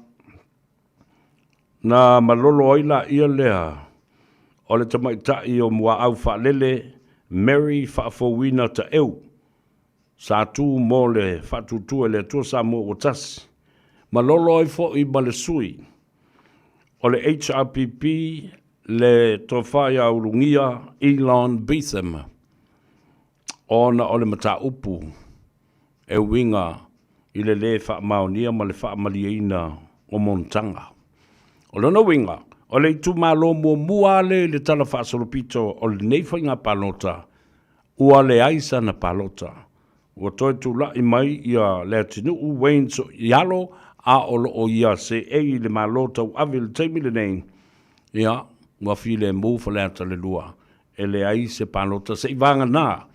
na malolo aila ia lea. O le tamaitai o mua au whaalele, Mary whaafowina ta eu. Sa tu mo le whatutua le tua sa mo o tasi. Ma lolo ai fo I ma le sui. O le HRPP le trofai a urungia Elon Betham. Ona o le mata upu e winga I le wha maonia ma le wha maliaina o Montanga. O lona winga, o le tu malo mua le tala wha solopito o le neiwhainga palota ua le aisa na palota. Ua toi tu la I mai ia le atinu u Wayne so ialo a olo o ia se ei le malota u avi le teimi le nei. Ia, ua fi le mufa le ata le lua. E le aise palota se ivanga na.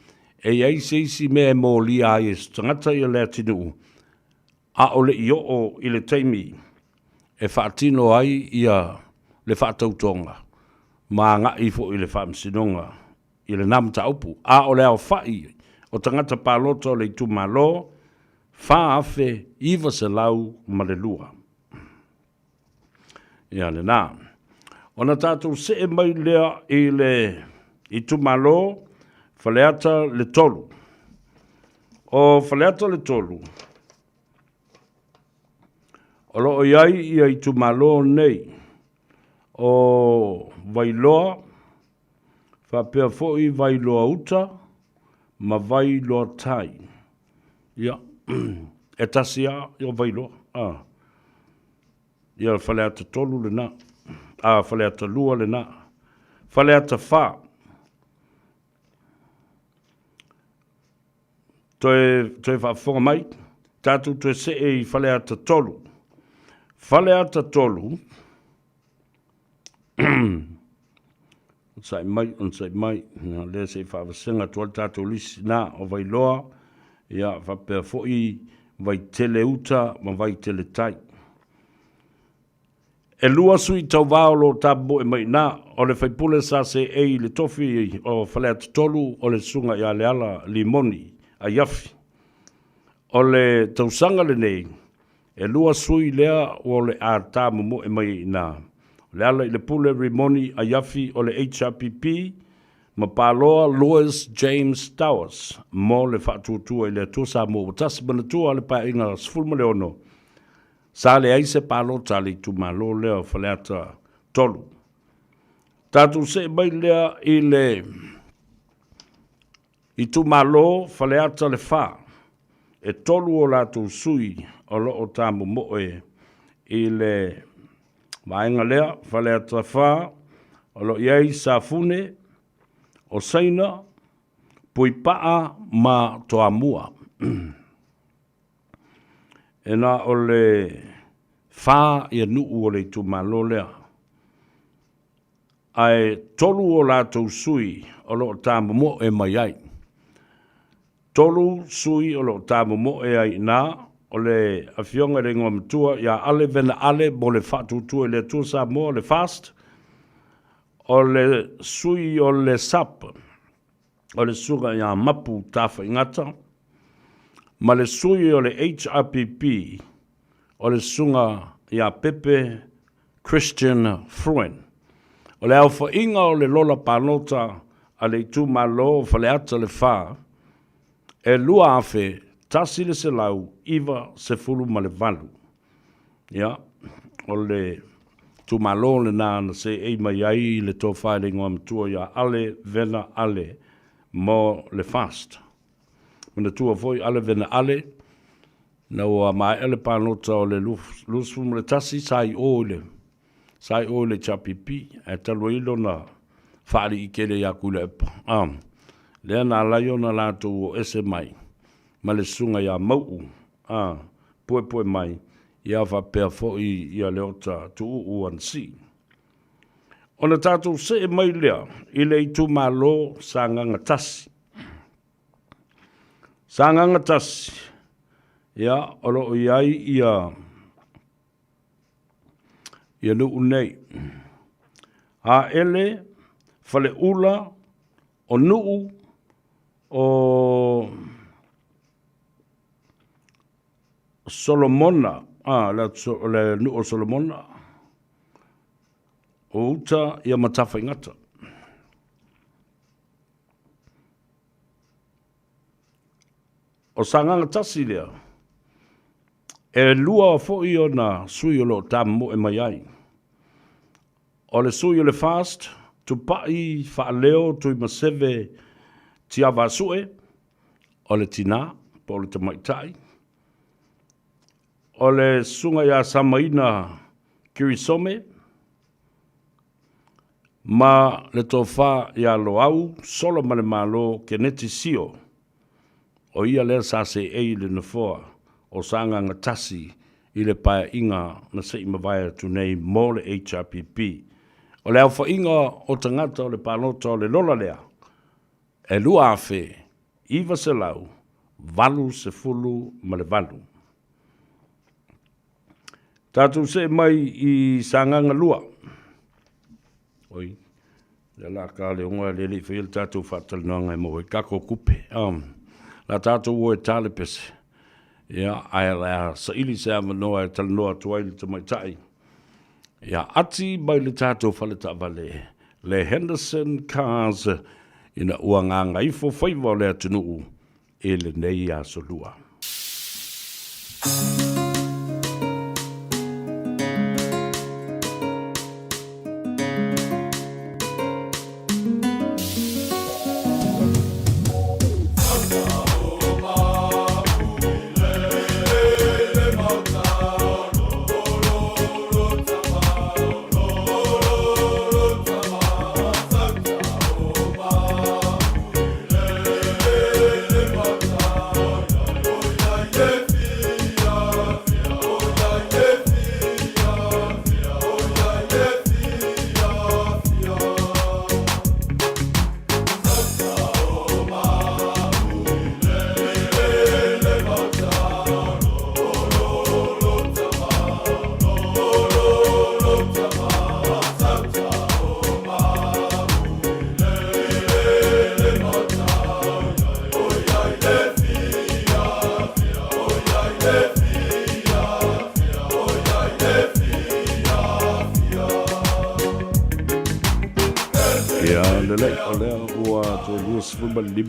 E aise isi me e mo li a es tangata ia le atinu. A o le io o I le teimi. E whaatino ai ia le whaatautonga. Ma nga I fo I le whaamsinonga. I le namta upu. A o le au whai. O tangata palota o le tu malo. Wha afe iwa se lau ma le lua. Ia le nā. O na tātou se e mai lea I tu malo. Whaleata le tolu. O whaleata le tolu. O lo iai ia I tu malo nei. O vailoa. Whapea foi vailoa uta. Ma vailoa tai. Ia. E tasia I o vailoa. Ia whaleata tolu le nā. Whaleata lua le nā. Whaleata wha. Toe whaafonga mai. Tātou toe se e I whaleata tolu. Whaleata tolu. Unsai mai. Lea se whaawasenga tual tātou lisi nā o vailoa. Ia whapea foi vai tele uta ma vai tele tai. E lua sui tau vaolo tabo e mai nā. O le whaipule sa se ei le tofi o whaleata tolu o le sunga ia le ala limoni a yafi. O le tausanga le nei. E lua sui lea o le a tāmu mo e mai nā. Le ala I le pule rimoni a yafi o le HRPP ma paloa Louis James Towers mo le whaatutua I le tusa mo watasi manatua le pa inga sfulma le ono. Sa le aise palo tali tu malo leo whaleata tolu. Tātou se mai lea I tu malo whaleata le wha. E tolu o lātou sui o lo o tāmu moe I le maenga lea whaleata wha o lo iei sa fune o saina pui paa ma toa mua. E nā o le wha ia nuu o le tu malo lea. Ai tolu o lātou sui o lo tāmu mo e mai ai. Tolu sui o lo tāmu mo e ai nā o le awhionga re ngā matua ia ale vena ale mo le whatutua le tusa mo le fast. O le sui o le sap. O le suga ia mapu tafa ingata. Ma le sui o le HRPP. O le sunga ia Pepe Christian Fruen. O le alfa inga o le lola panota a le tu malo whaleata le wha. E lua afe tasi le se lau iwa se fulu ma le valu. Ia, o le tu malo le nana se ei mai ai le tō whaere ngā matua ia ale vena ale mo le fast. Muna tua foi ale vena ale, na ua mai ele panota o le lusfumu le tasi sai o le chapipi, e talo ilo na whaari I kere ia kule epa. Lea na laio na lato o ese mai, ma le sunga ia mau, poe mai, ia whapea foi ia leota tu uan si. O na tātou se e mai lea, I le I tu malo sa nganga tasi. Sa nganga tasi, ia olo iai ia nuu nei. A ele, fale ula, o nuu, o Solomona, le nuu o Solomona, o uta ia matafa ingata. O sanganga tasi lea, E lua fo i o na sui o lo tamu e mai ai. O le sui o le fast, tu pai wha leo tu i maseve ti awa sue, o le tina, po le te maitai. O le sunga ia samaina kirisome, ma le tofa ia lo au, solo ma le malo ke neti sio, o ia lea sa se ei le nafoa, o sanga ngatasi i le pae inga na se ima vai tu nei mo le HRPP. O le alfa inga o tangata o le palota o le lola lea, e lua afe, iwa se lau, valu se fulu ma le valu. Tātou se mai i sanganga lua. Oi, le la ka le unga le li whil tātou whatal nanga e mo e kako kupe. La tātou o e tale pese. Ia, ai la sa ili se ama noa e tala noa tuai le tamai tai. Ia, ati mai le tātou whale ta vale. Le Henderson Cars ina uanganga ifo whaiva le atunuu e le nei a solua.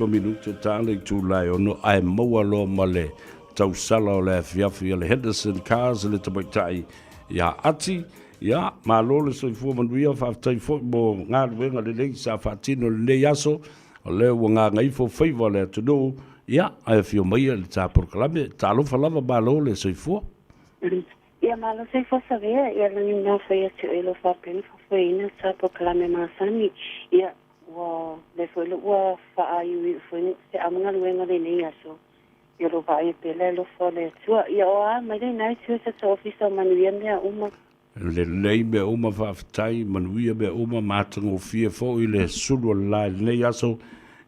Minuto tale tu lai ono ai maua lo male tau sala o le fiafi le Henderson Cars le tabaitai ya ati ya malo le soifua manuia whaftai fo mo ngā ruenga le lei sa whatino le nei aso o le ua ngā ngaifo whaiva le atuno ya ai fio maia le tā proklame talo falava malo le soifua ya malo soifua savea ya lani ngā whaia tu elo whapeni whawhaina tā proklame masani ya wa le foi lo wa fa ai foi se amanga luenga de nei aso yo lo vai pele lo fo le tua yo a mai dei nai tu se office o manuia me uma le lei me uma fa tai manuia me uma matango fie fo i le sulu la nei aso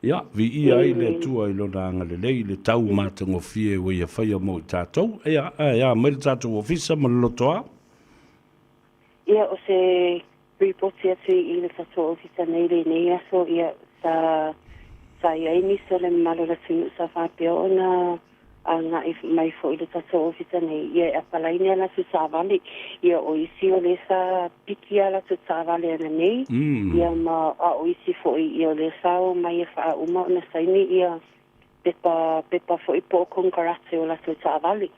ya vi i ai le tua i lo nanga le lei le tau matango fie we ia fai mo tatou ya mai tatou office ma lo toa ya o se report here to il tatou office nei le nei aso ia sa ia ni so le malo la tunu sa fa peona anga if mai fo ile tatou office nei ia apalaina la su sa vale ia o isi o le sa pikia la su sa vale nei ia ma o isi fo ia le sa o mai fa uma na sai ni ia pepa fo ipo konkarate o la su sa vale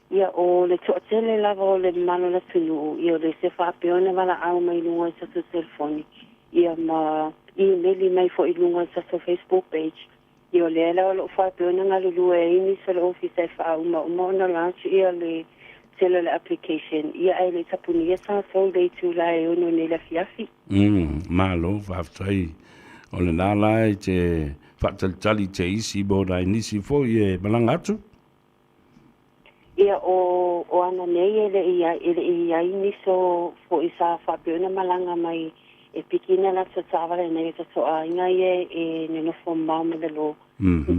ia o le tōtele lava o le malo la tunu ia le se whapeona wala au mai lunga sa tu telefoni ia ma emaili mai fo i lunga sa tu Facebook page ia le ala o lo whapeona ngā lulu e ini sa le office e wha uma na launch ia le cellular application ia ai le tapunia sa so le tu la e ono ne la fiafi malo whaftai o le nala e te whataltali te isi bo dai nisi fo i e malanga atu ia o ana nei ele ia ni so fo isa fa pena malanga mai e pikina la tsavale nei to so ainga e ne no fo mama de lo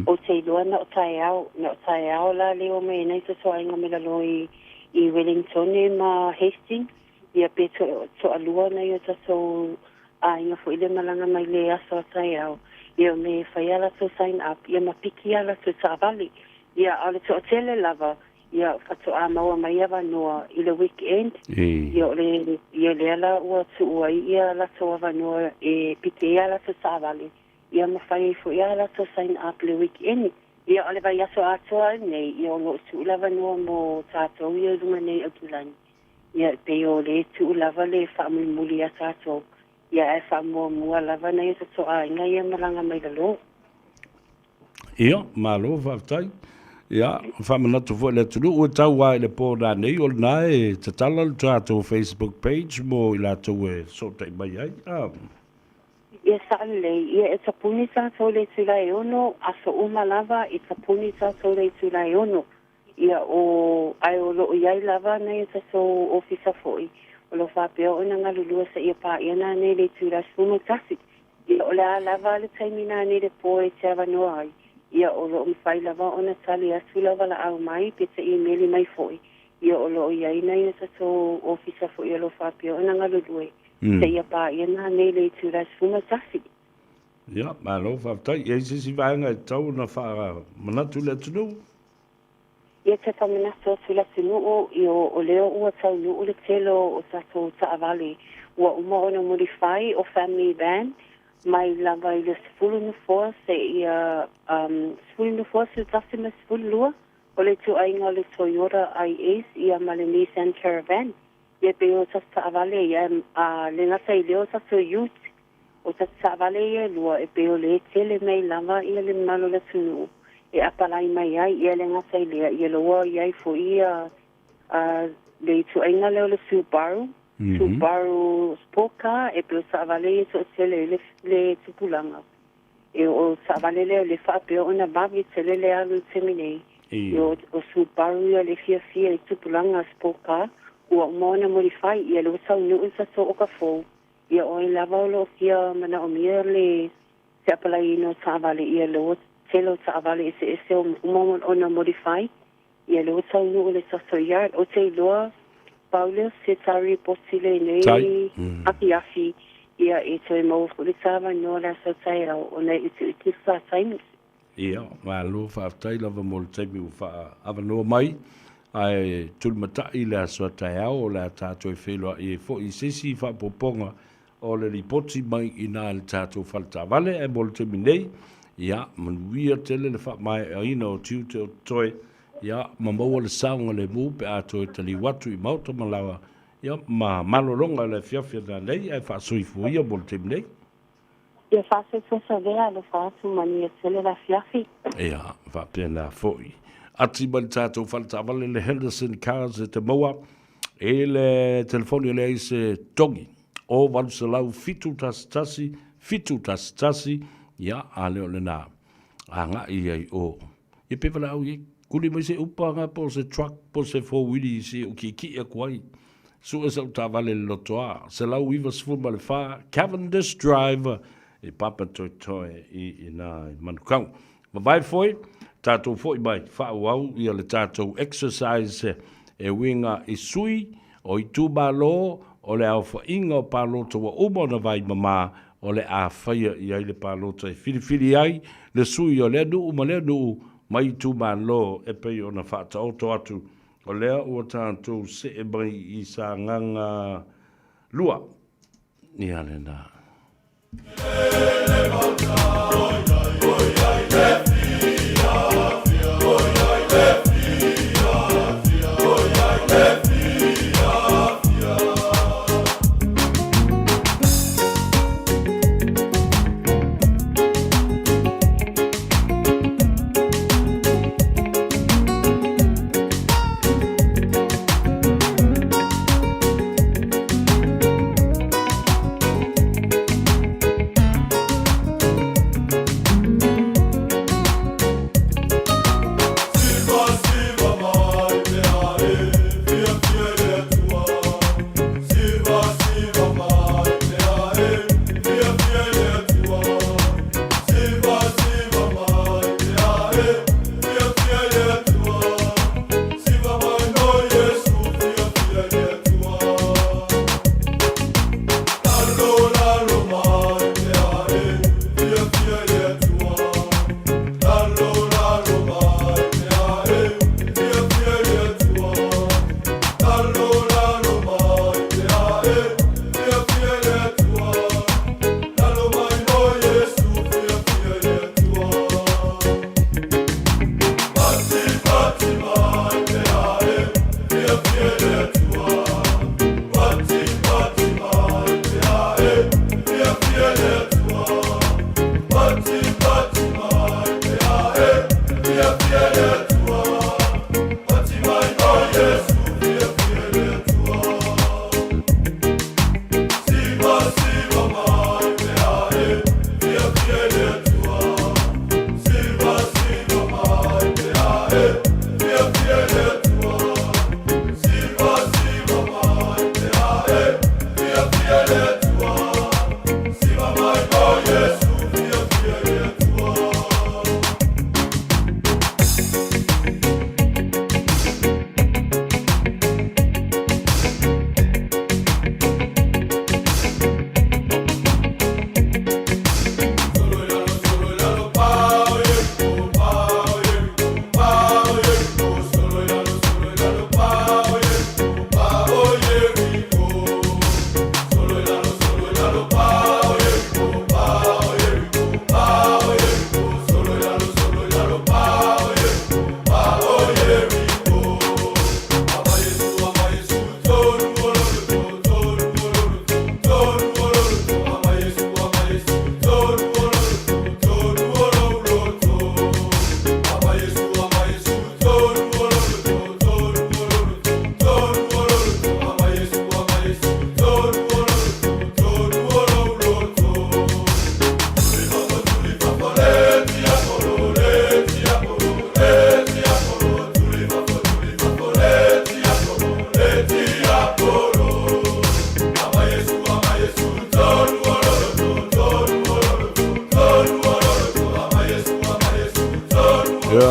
o te lo na tai au la le o me nei to so ainga me lo i Wellington ma Hastings ia pe to alua nei to so ainga fo ile malanga mai le aso tai au ia me faiala to sign up ia ma pikia la tsavale ia ale to tele lava ia fato a maua mai ava noa i le weekend ia le ala ua tuua ia la to ava noa e pite ia la to savale ia mawhai fo ia la to sign up le weekend Ia ole vai aso atoa nei, ia o lo su lava noa mo tātou ia runga nei au tulani. Ia pe o le tu lava le whaamuli a tātou. Ia e whaamua lava nei sa toa inga ia maranga mai lalo. Ia, malo, whaftai. Ia, whamanatu fo le tunu, ua tau wa le pō nā nei, o nā e te tala le tātou Facebook page, mo i la tau e sota i mai ai. Ia sa'ale, ia e tapuni tātou le tula e ono, aso uma lava i tapuni tātou le tula e ono. Ia o ai o loo iai lava nei e tātou ofisa foi. O lo whapea o nga lulua sa ia pā iana nei le tula sumo tasi. Ia o le a lava le taimina nei le pō e te awanoa ai. Ia o loo mwhai lava o na tali asu lava la au mai, pe te emaili mai foi. Ia o loo iai nei e tātou ofisa foi o lo whapea o nga lulua. Te ia pā iana nei le tūra suma tasi. Ia, malo, whaftai. Ia si vaenga e tau na wha manatu le tunu? Ia te whamanatu atu le tunu i o leo ua tau nuu le telo o tātou taawale. Ua uma o na modify o family van. Mai lava i le sifulu nufua se ia sifulu nufua se tasi ma sifulu lua. O le tu ainga le Toyota IS ia ma le Nissan Caravan. Ia pe o tata avale ia le ngata i leo tata youth o tata avale ia lua e pe o le tele mei lava ia le malo le tunu e apalai mai ai ia le ngata i lea ia loa iai fo ia le tu ainga leo le Subaru Subaru sport car e pe o tata avale ia to tele le tupulanga e o tata avale leo le wha pe o na babi tele le alu teminei o Subaru ia le fia i tupulanga sport car ua mona modify ia lo tau nuu sa so o ka fo ia o i lava lo kia mana o mia le se apalai no tāwale ia lo telo tāwale ese o momon o na modify ia lo tau nuu le sa so yard o te loa Paulus se tari posile nei aki ia e toi mau le tāwa no la sa tai o na i sa taimi ia, malo, whaftai lava mo le taimi u wha avanoa mai ai tulmatai le aso tai au le tātou e whelua i fo i sesi whapoponga o le ripoti mai i nā le tātou whaletawale e mo le temi nei ia manuia tele le wha mai a ina o tiu te o toi ia mamaua le saunga le mu pe ato e tali watu i mauta malawa ia ma maloronga le fiafia nā nei e wha soifu ia mo le temi nei ia wha soifu vea le wha atu mani e tele la fiafi ia wha pēnā foi ati ma le tātou whaletawale le Henderson Cars e te maua e le telefoni le se tongi o walusalau fitu tasi ia a leo le nā a ngā i ai o i pewala au i kuli mai se upa ngā po se truck po se four-wheelie se o ki a kuai su e sau tāwale le lotoa se lau iwa sifuma le wha Cavendish Drive e papa toi i nā manukau ma vai foi tātou foi mai, whaau ia le tātou exercise e winga i sui o i tūbalo o le au whainga o pālota wa umona vai mama o le a whaia i ai le pālota e whiriwhiri ai le sui o le nuu ma le nuu mai tūbalo e pei o na whaata oto atu o lea ua tātou se e mai i sa nganga lua ni ale nā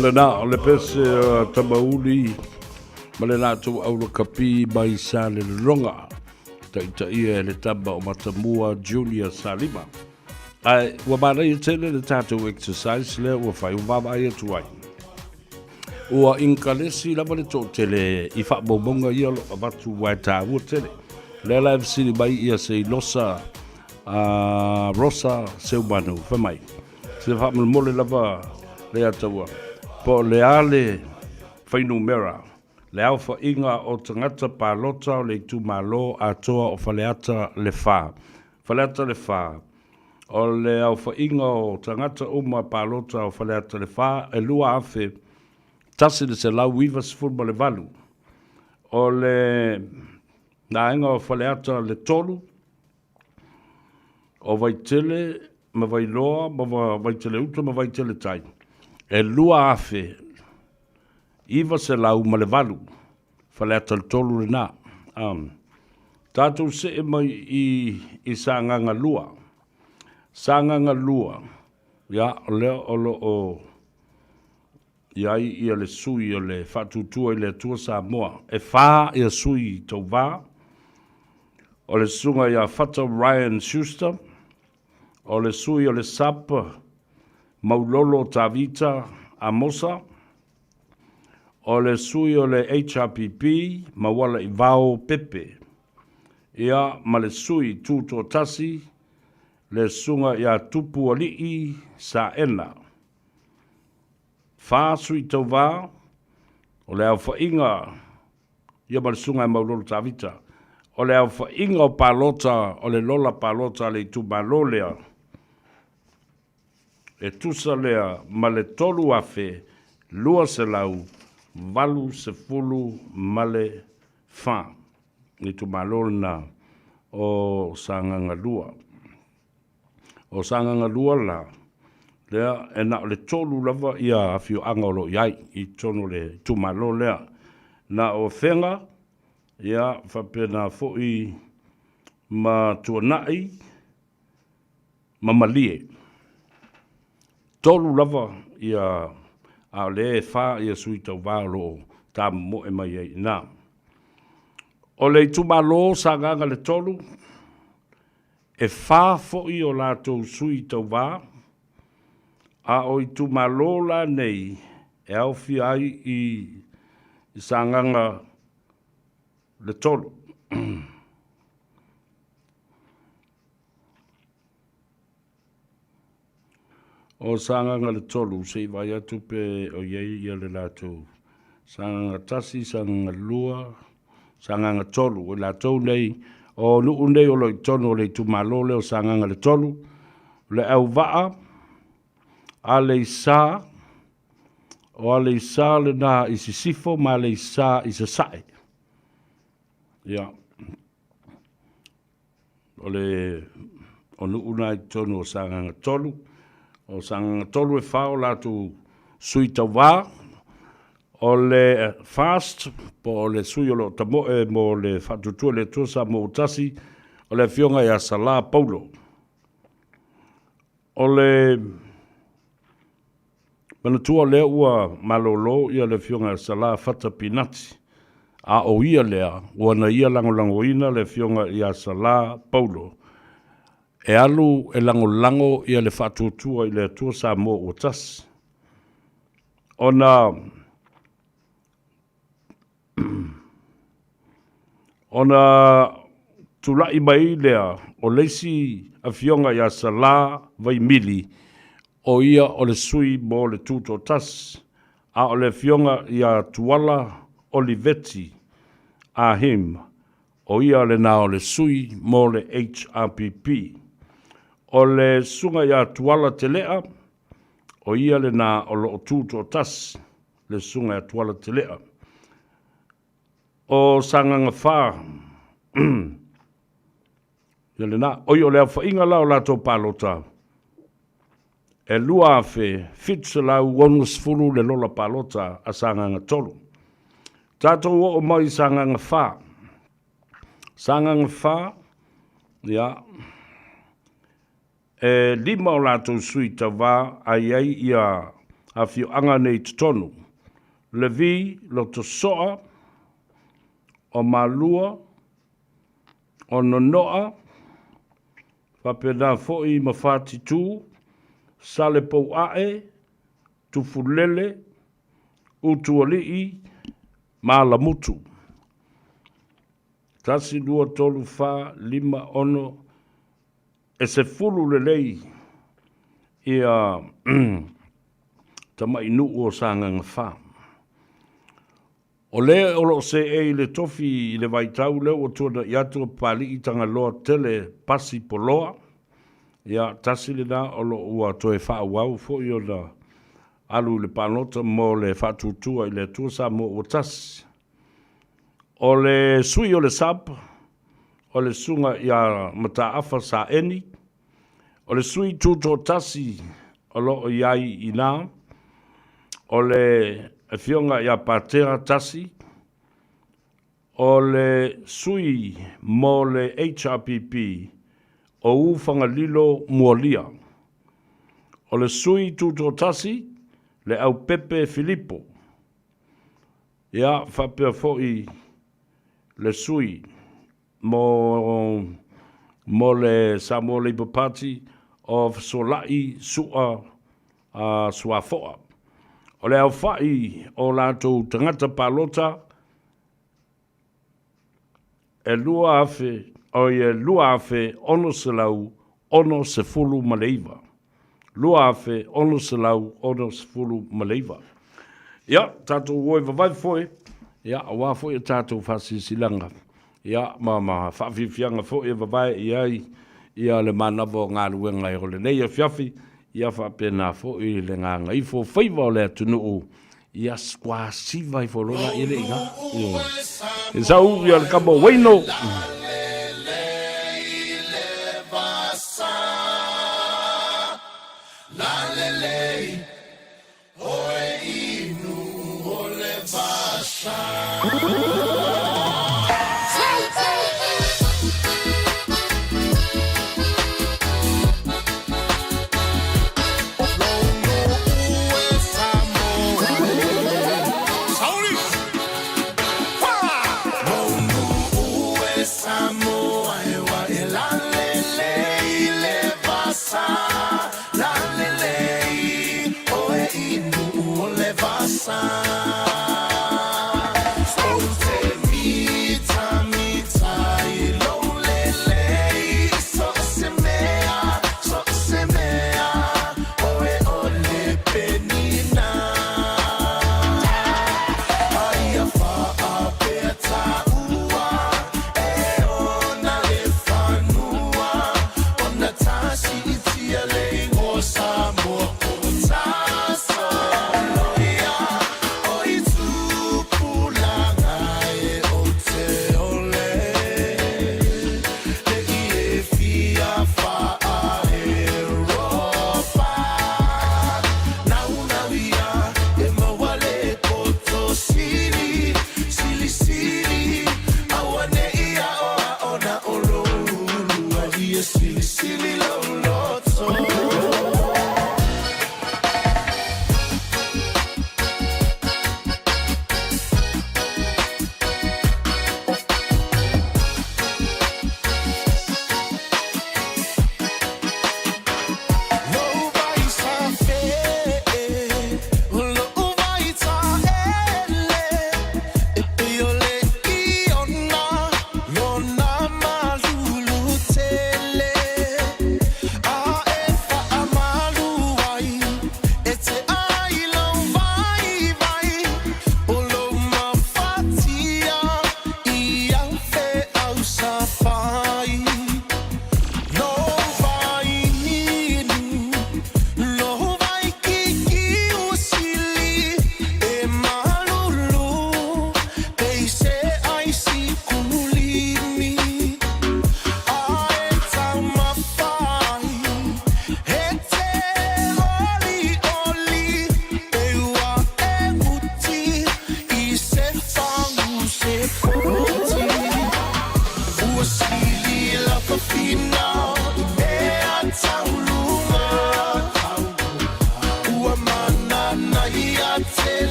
Malena, le pese tamauli, malena tu au kapi mai sa le longa. Ta ia le taba o Matamua Junior Salima. Ai, wa mana i tele le tatou exercise le ua fai umama ai atu ai. Ua inkalesi lama le tō tele i wha maubonga ia lo avatu wai tā ua tele. Le live siri mai ia se losa Rosa Seumanu, whamai. Se wha mole lava le ataua. Po le ale whainu mera. Le au wha inga o tangata pālota o le tu malo atoa o whaleata le wha. Whaleata le wha. O le au wha inga o tangata uma pālota o whaleata le wha. E lua afe tasi le se lau iwa sifurma le valu. O le na inga o whaleata le tolu. O vaitele, ma vailoa, ma vaitele uta, ma vaitele tai. E lua afe iwa se lau ma le valu, whaleata le tolu le nā. Tātou se e mai i sānganga lua. Sānganga lua, ia o leo olo o iai ia le sui o le whatutua i le atua Samoa. E whā ia sui tau wā. O le sunga ia whata Ryan Schuster. O le sui o le sapa Maulolo Tavita Amosa. O le sui o le HRPP, mawala i vao pepe. Ia ma le sui tūto tasi, le sunga ia tupu alii sa ena. Wha sui tau wā, o le au whainga, ia ma le sunga i maulolo tawita. O le au whainga o pālota, o le lola pālota le tu malolea. E tusa lea ma le tolu afe, lua se lau, valu se fulu male fa ni tu malona o sanganga lua la lea e na le tolu lava ia afio angolo iai i tono le tu malolea na o fenga ia whapena foi ma tuanai ma malie tolu lava ia a le fa ia sui tau valo ta mo e mai ai na o le tumalo sanganga le tolu e fa fo i o lato sui tau va a o i tumalo la nei e au fi ai i sanganga le tolu o sanganga le tolu, se vai atu pe o iei ia le latou. Sanganga tasi, sanganga lua, sanganga tolu. O latou nei, o nuu nei o loi tono o le tumalo le o sanganga le tolu. Le au vaa, a le isa, o a le isa le na isi sifo, ma le isa isa sae. Ia. O le, o nuu nei tono o sanganga tolu. O sang tolu e whao latu sui tau wā. O le fast, po le sui o lo tamoe mo le whatutua le tuasa mo utasi. O le fionga ia Sala Paulo. O le manatua lea ua malolo ia le fionga ia Sala Fata Pinati. A o ia lea, ua na ia langolangoina le fionga ia Sala Paulo. E alu e lango ia le whatutua i le atua Samoa o tas. Ona tulai mai lea o leisi a fionga ia Sala vai mili o ia o le sui mo le tuto tas. A o le fionga ia Tuala Olivetti a him o ia le na o le sui mo le HRPP. O le sunga ia Tuala Telea, o ia le na o lo tuto tas, le sunga ia Tuala Telea. O sanganga wha, ia le na, o le awha inga lao lato palota. E lua afe, fitsa lau onus fulu le lola palota a sanganga tolu. Tātou o mai sanganga wha. Sanganga wha, ia, e lima o lato sui ta wā ai ia a fio anga nei tutonu. Le vi lo to soa, o malua, o nonoa, whapena foi ma whati tū, sale pou ae, tufulele, utualii, mala mutu. Tasi 2 tolu 4 5 ono, e se fulu lelei, ia tama inu o sanga ngā. O le olo se e le tofi le vaitau leo o tuana i atu pali i tanga loa tele pasi po loa. Ia tasi le na olo ua toe wha wau fo i o na alu le panota mo le whatutua i le tuasa mo o tasi. O le sui o le sap, o le sunga i a mata afa sa eni, o le sui tuto tasi o lo o iai i nā, o le e fionga i a patera tasi, o le sui mo le HRPP o ufanga lilo mualia, o le sui tuto tasi le au Pepe Filippo, ia whapea foi le sui mo le Samoa Labour Party of Solai Sua Suafoa. O le au whai o lātou tangata palota e lua afe ono se lau ono se fulu maleiva. Lua afe ono se lau ono se fulu maleiva. Ia, tātou oi vavai foi. Ia, awa foi e tātou whasi silanga. Ia, ma whawhiwhianga foi e vavai iai ia le manavo ngā ruenga e ole nei e whiawhi. Ia whapena fo i le nganga i fo whaiva o le atunu o ia skwa siva i fo rona i le inga. E sau i al kamo waino.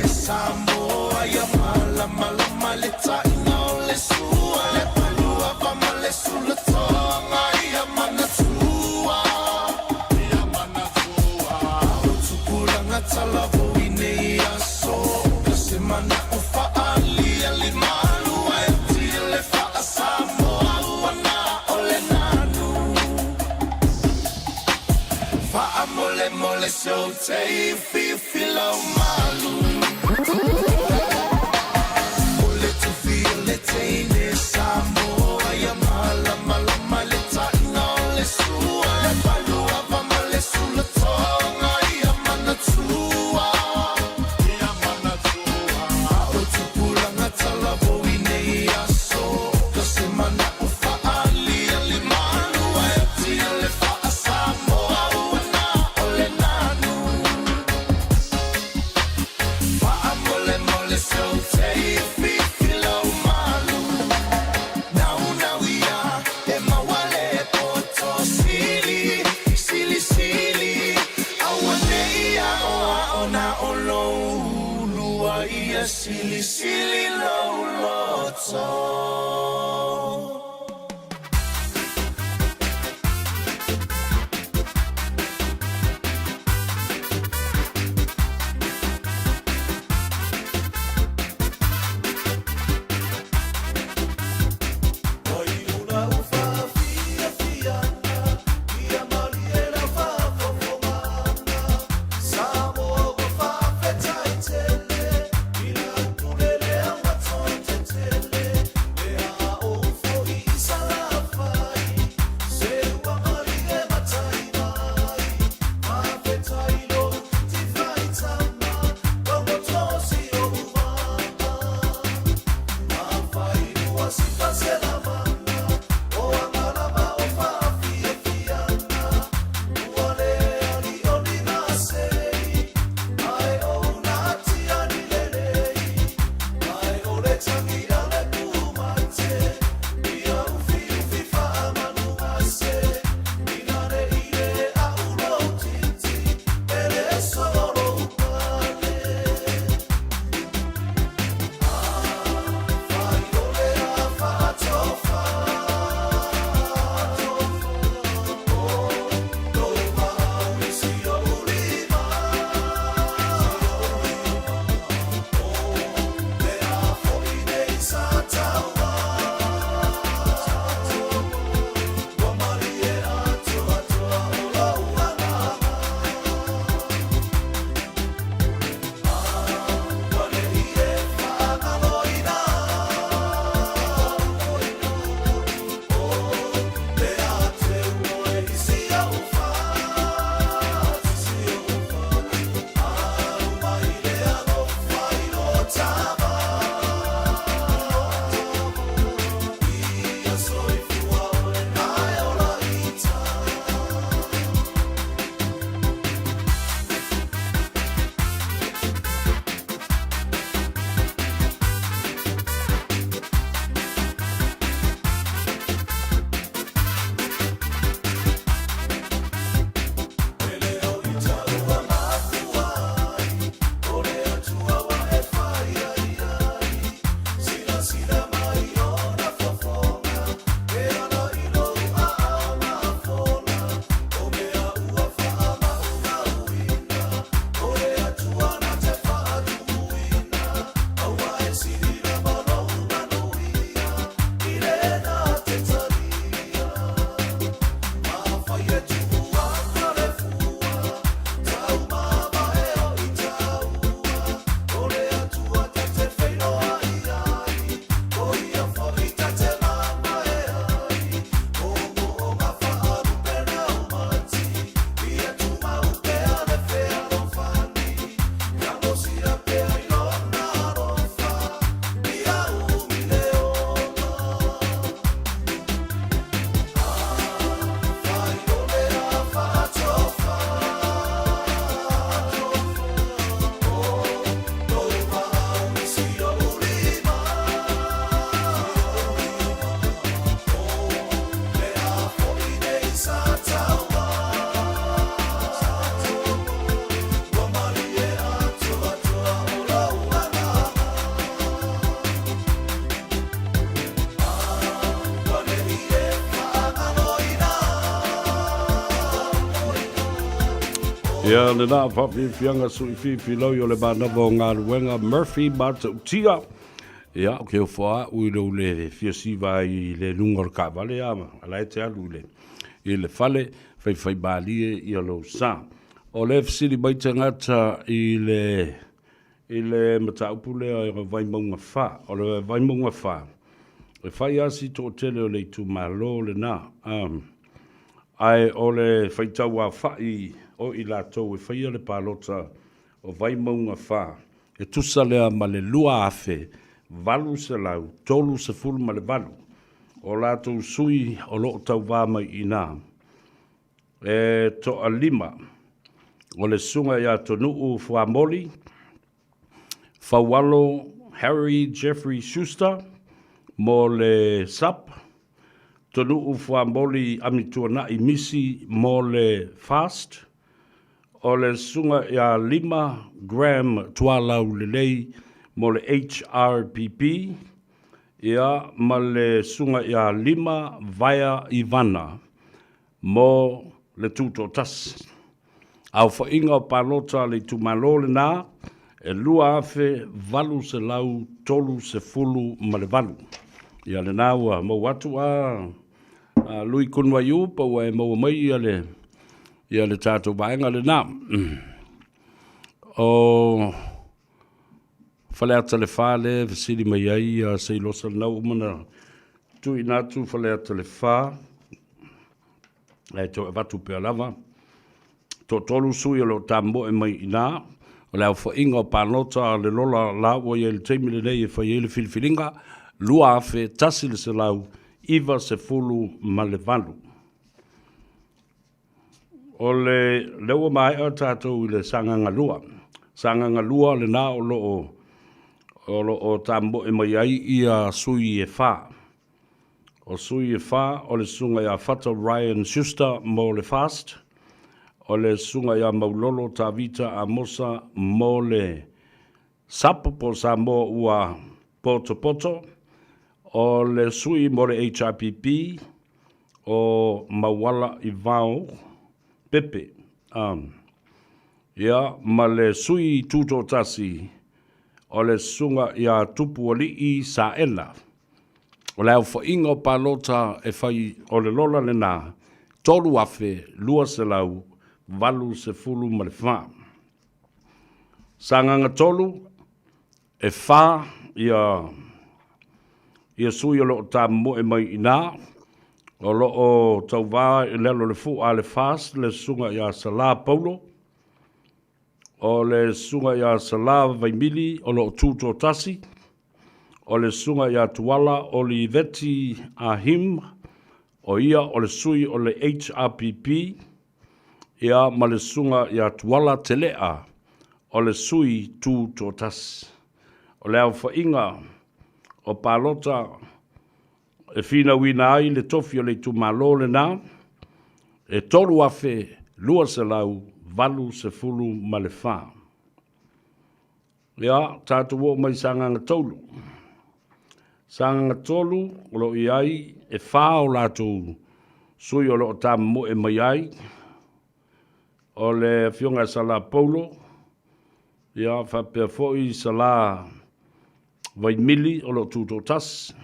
Samoa ya mala mala maleta ina le sua le palua va male sulla tonga ya mana tua utukula ngatala voine ya so semana ufa ali alimalu eti le fa Samoa wana ole nanu fa amole mole so te fi filo malu Samoa ya mala mala maleta ina le sua le palua va male sulla tonga ya mana tua utupula ngatala voine ya so kasemana ufa ali alimanu eti le fa Samoa wana ole nanu fa amole mole so te fi filo malu Silly, silly, low, low, Ia le na whawhiwhianga sui whiwhilau o le mānawa o ngā ruenga Murphy Matautia. Ia, o keo whaa ui rau le whiasiwa i le lunga ka vale ama. Alai te alu le. I le whale, whai bālie i alo sā. O le fsiri baita ngata i le mataupu lea i vai maunga wha. O le vai maunga wha. E whai asi tō tele o le tu malo le nā. Ai o le whaitau a whai o i lātou e whaia le pālota o vai maunga wha. E tusa lea ma le lua afe, valu se lau, tolu se fulu ma le valu. O lātou sui o loo tau wāmai i nā. E to a lima, o le sunga ia tonuu Fuamoli, Fawalo Harry Jeffrey Schuster, mo le SAP, tonuu Fuamoli amituana i misi mo le FAST, o le sunga ia 5 gram tualau lelei mo le HRPP, ia ma le sunga ia 5 vaya ivana mo le tuto tas. Au whainga o palota le tumalo le nā, e lua afe valu se lau tolu se fulu ma le valu. Ia le nāua mo watu a lui kunwa iu pa wa e maua mai ia le tātou vaenga le nā. O whale ata le whale, visiri mai ai, se ilosa nau umana tu inatu whale ata le wha, e to e watu pia lava, to tolu sui o lo tambo e mai ina, o leo whainga o pānota le lola lawa i le teimi le nei e whai ele filifilinga, lua afe tasi le se lau, iwa se fulu ma le valu. O le lewa mai o tātou i le sanganga lua. Sanganga lua le nā o lo tambo e mai ai ia sui e wha. O sui e wha o le sunga ia Fata Ryan Schuster mo le FAST. O le sunga ia Maulolo Tavita a Mosa mo le SAP po sa mo ua Poto Poto. O le sui mo le HRPP o Mawala Ivao Pepe. Ia, ma le sui tuto tasi o le sunga ia tupu o lii sa ela. O le au whainga o palota e whai o le lola le nā, tolu afe, lua se lau, valu se fulu ma le wha. Sanganga tolu e wha ia sui o lo ta mo e mai ina, o lo o tau wā e lelo le fu a le fast, le sunga ia Sala Paulo, o le sunga ia Sala Vaimili, o lo tuto tasi, o le sunga ia Tuala, o le Veti Ahim, o ia o le sui o le HRPP, ia ma le sunga ia Tuala Telea, o le sui tuto tasi. O le au whainga, o palota, e fina wina ai le tofi o le tumalo le nā, e toru afe, lua se lau, valu se fulu ma le wha. Ia, tātou o mai sanganga tolu. Sanganga tolu, o lo i ai, e wha o lātou sui o lo o tā mo e mai ai, o le fionga Sala Paulo, ia, whapea foi Sala Vaimili, o lo tuto tas,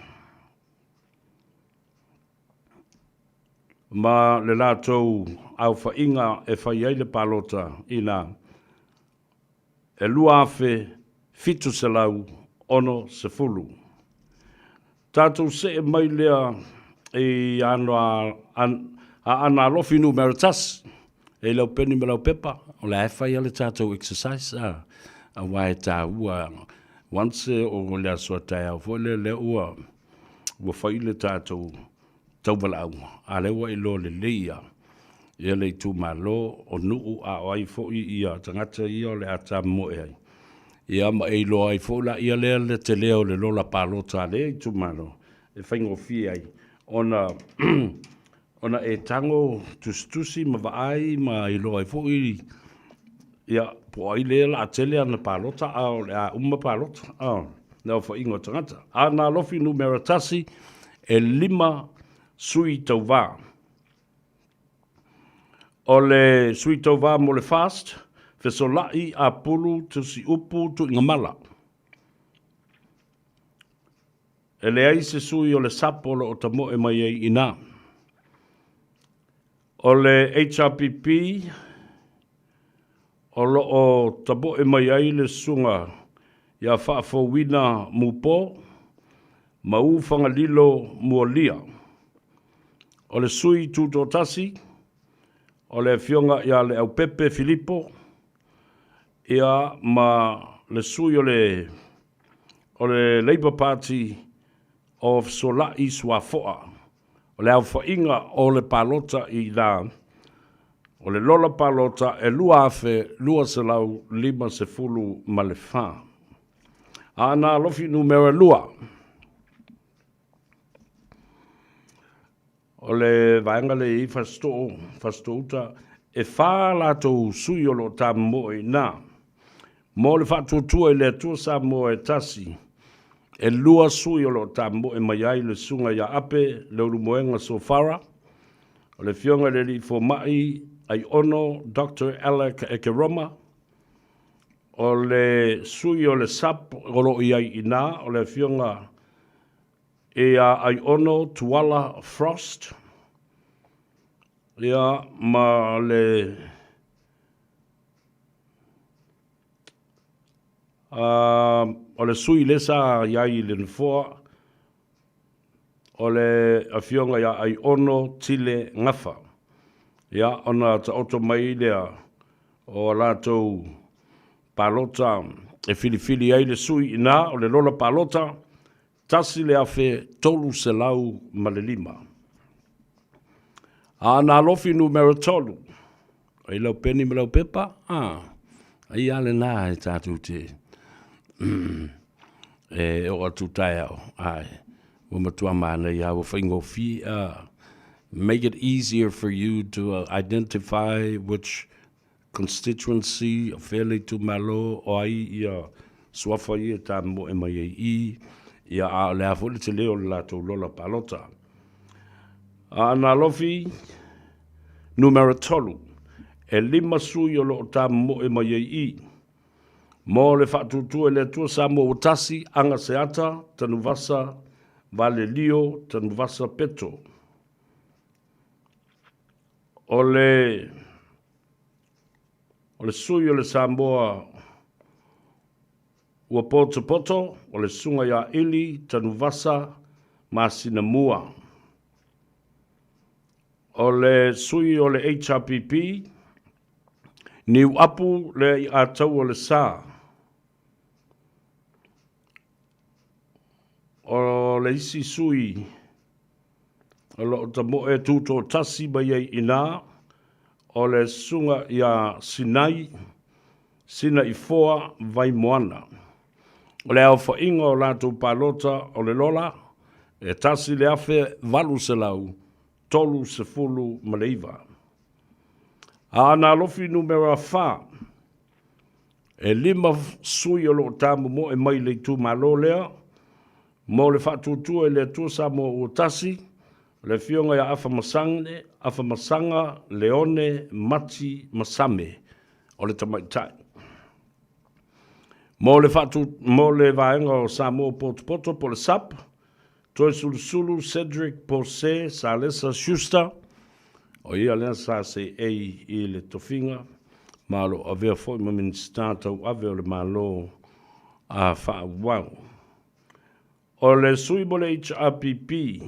ma le lātou au whainga e whai ai le palota ina e lua afe fitu se lau ono se fulu. Tātou se e mai lea e ana lofi numero tas e lau peni me lau pepa o le e whai ale tātou exercise a wae tā ua once o le asua tai au fo le ua whai le tātou tauwala au, a lewa i lo le leia, ia le tu malo o nuu a o ai fo ia, tangata ia o le ata mo e ai. Ia ma e lo ai fo la ia le te leo le lola palota le tu malo, e whaingo fi ai. Ona e tango tustusi ma vaai ma i lo ai fo ia po ai le la atele ana palota a le uma palota, nao fo ingo tangata. Ana lofi numero tasi e 5 sui tau wā. o le sui tau wā mo le fast, fesolai a pulu tusi upu tu inga mala. E le ai se sui o le sapo o ta moe mai ei ina. O le HRPP, o lo o ta moe mai ei le sunga ia whaafowina mupo, ma ufanga lilo muolia. O le sui tuto tasi, o le fionga ia le au Pepe Filippo, ia ma le sui o le Labour Party of Solai Swafoa, o le au whainga o le palota i la, o le lola palota e lua afe, lua se lau 5 ma le wha. Ana lofi numero lua. O le vaenga le i fastouta e wha lato sui o lo ta moe na. Mo le whatutua i le atua sa moe tasi. E lua sui o lo ta moe mai ai le sunga ia ape le uru moenga sofara. O le fionga le li fo mai ai ono Dr. Alec Ekeroma. O le sui o le sap o lo iai ina o le fionga ia ai ono Tuala Frost. Ia ma le o le sui lesa iai le nfoa. O le afionga ia ai ono Tile Ngafa. Ia ona ta oto mai lea o latou palota e filifili ai le sui ina o le lola palota. Tasi le afe tolu se lau ma le 5. Ana lofi numero 3. Ai lau peni ma lau pepa? Ai ale nā e tātou te. E o atu tai au. Ai. Umatua mana ia wa whaingo fi. Make it easier for you to identify which constituency fairly to malo o ai ia suafa ia tā mo e mai i. Ia a le afole te leo la tau lola palota. Ana lofi, numero 3. E 5 sui o lo ta mo e mai i. Mo le whatutu e le tua sa mo utasi, anga seata, tanu vasa, vale lio, tanu vasa peto. O le sui o le Samoa ua poto, o le sunga ia ili, tanu vasa, masina mua. O le sui o le HRPP, ni apu le a tau o le sa. O le isi sui, o lo ta mo e tuto tasi mai ei ina, o le sunga ia Sinai, sina i foa vai moana. O le au whainga o lātou palota o le lola, e tasi le afe valu se lau, tolu se fulu maleiva. Ana lofi numero 4, e 5 sui o lo tamu mo e mai le tu malo lea, mo le whatutua e le tuasa mo o tasi, le fionga ya afa masanga, leone, mati, masame, o le tamaitai. Mo le vaenga o Samoa poto po le sap, toi sulu Cedric Pose, Salesa Schuster, o ia lea sa se ei i le tofinga, malo a vea foi ma minister tau ave o le malo a whauau. O le sui mo le HRPP,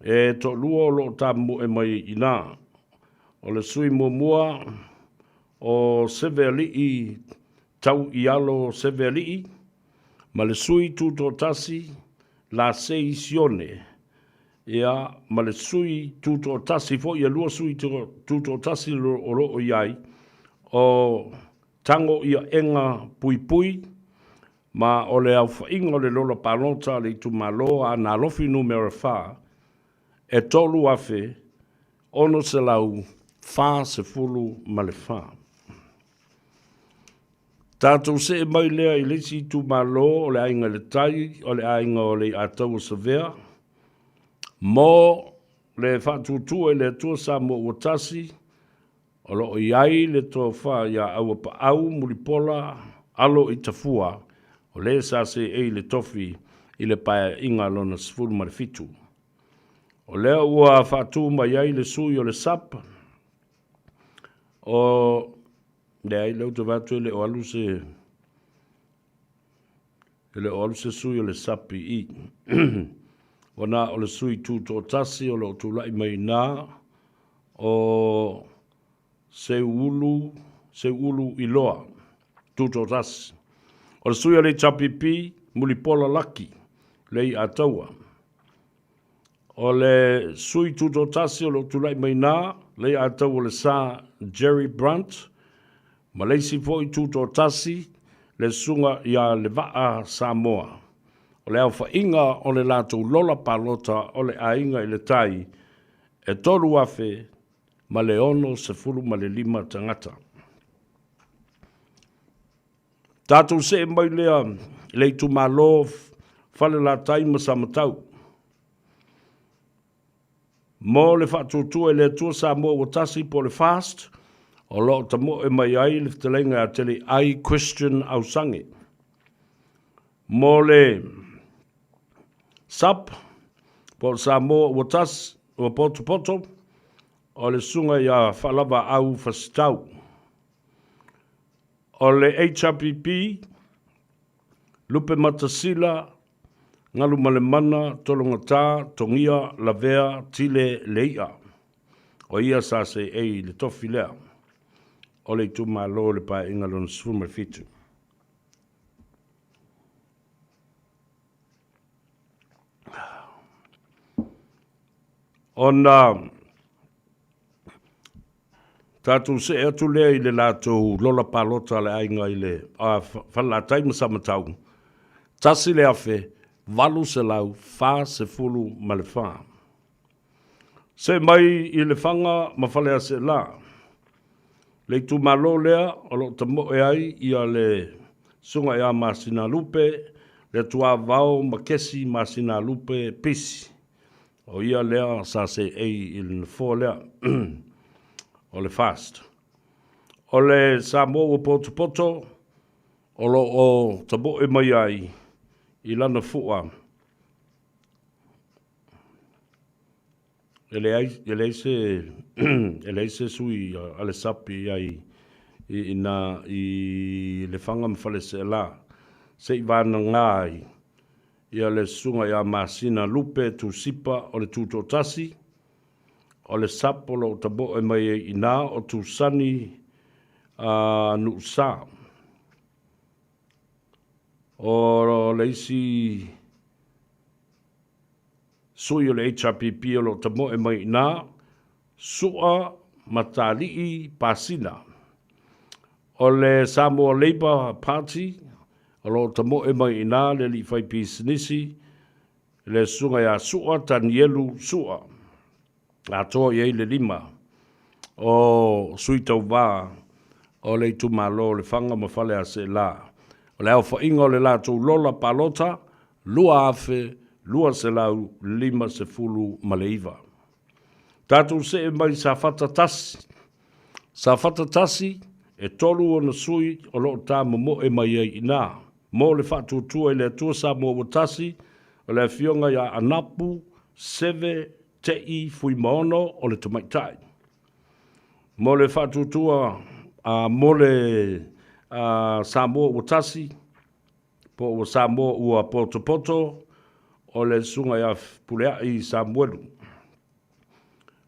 e to lua o lo tamu e mai ina, o le sui mua o seveli i tau i alo seveli, ma le sui tuto tasi la seisione, ia ma le sui tuto tasi fo ia lua sui tuto tasi o lo o iai, o tango ia enga pui, ma o le au whainga o le lola palota le tu malo a na lofi numero 4, e tolu afe, ono se lau wha se fulu ma le wha. Tātou se e mai lea i lesi tu malo o le ainga le tai, o le ainga o le atau o savea, mo le whātutua i le atua Samoa ua tasi, o lo iai le tō wha ia aua pa au muripola alo i tafua, o le sa se ei le tofi i le pae inga lona sifuru marifitu. O lea ua whātu mai ai le sui o le sapa, o le ai leu te vātu le o alu se sui o le sapi i. O na o le sui tū tō tasi o le o tūlai mai nā, o se ulu i loa, tū tō tasi. O le sui o le tapipi, mulipola laki, lei a taua. O le sui tū tō tasi o le o tūlai mai nā, lei a taua le sa Jerry Brunt, ma leisi fo i tū tō tasi, le sunga ia le vaa Samoa. O le au inga o le lātou lola palota o le ainga i le tai, e toru afe ma le ono se furu ma le 5 tangata. Tātou se mai lea le tu malo fale la tai ma samatau. Mo le whatutua e le tua Samoa o tasi po le fast, o lo tamo e mai ai le telenga a tele ai Christian au sangi. Mo le sap, po Samoa o tas, o poto, o le sunga ia whalava au fastau. O le HRPP, lupe matasila, ngalu malemana, tolongata, tongia, lavea, tile, leia. O ia sa se ei le tofi lea. O le tu malo le pa ingalon suma fitu. Ona tatu se atu lea i le lato lola palota le ainga i le whala taima samatau. Tasi le afe, valu se lau, fa se fulu ma le fa. Se mai i le fanga ma whalea se la. Le tu malo lea, o lo tamo e ai, ia le sunga ea masina lupe, le tua vau makesi masina lupe pisi. O ia lea sa se ei il nefo lea, o le fast. O le Samoa o poto, o lo o tamo e mai ai, i lana fua. Ele se sui ale sapi ai i le fanga mfale se la. Se i vana ngai i ale sunga ia masina lupe tu sipa o le tuto tasi. O le sapo lo tabo e mai i nā o tu sani nu sa. O le isi sui o le HRPP o lo tamo e mai nā, sua matalii pasina. O le Samoa Labour Party, o lo tamo e mai nā le li fai pisinisi, le sunga ya sua tanielu sua. A toa iei le 5. O sui tau wā, o le tumalo le fanga ma fale a se la. O le au fa inga o le la tau lola palota, lua afe, lua se lau 5 se fulu maleiva. Tātou se e mai sa fata tasi. Sa fata tasi e tolu o na sui o lo tā mo e mai e ina. Mo le fatu tua i le tua sa mo o tasi o le fionga ya anapu, seve, te i fui maono o le tamaitai. Mo le fatu tua mo le Samoa o tasi, po o Samoa ua poto, o le sunga ia pulea i Samuelu.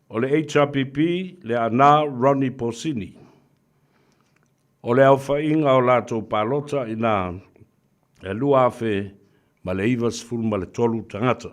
O le HRPP le ana Ronnie Posini. O le au whainga o lato palota i nā e lua afe ma le ivas fulu ma le tolu tangata.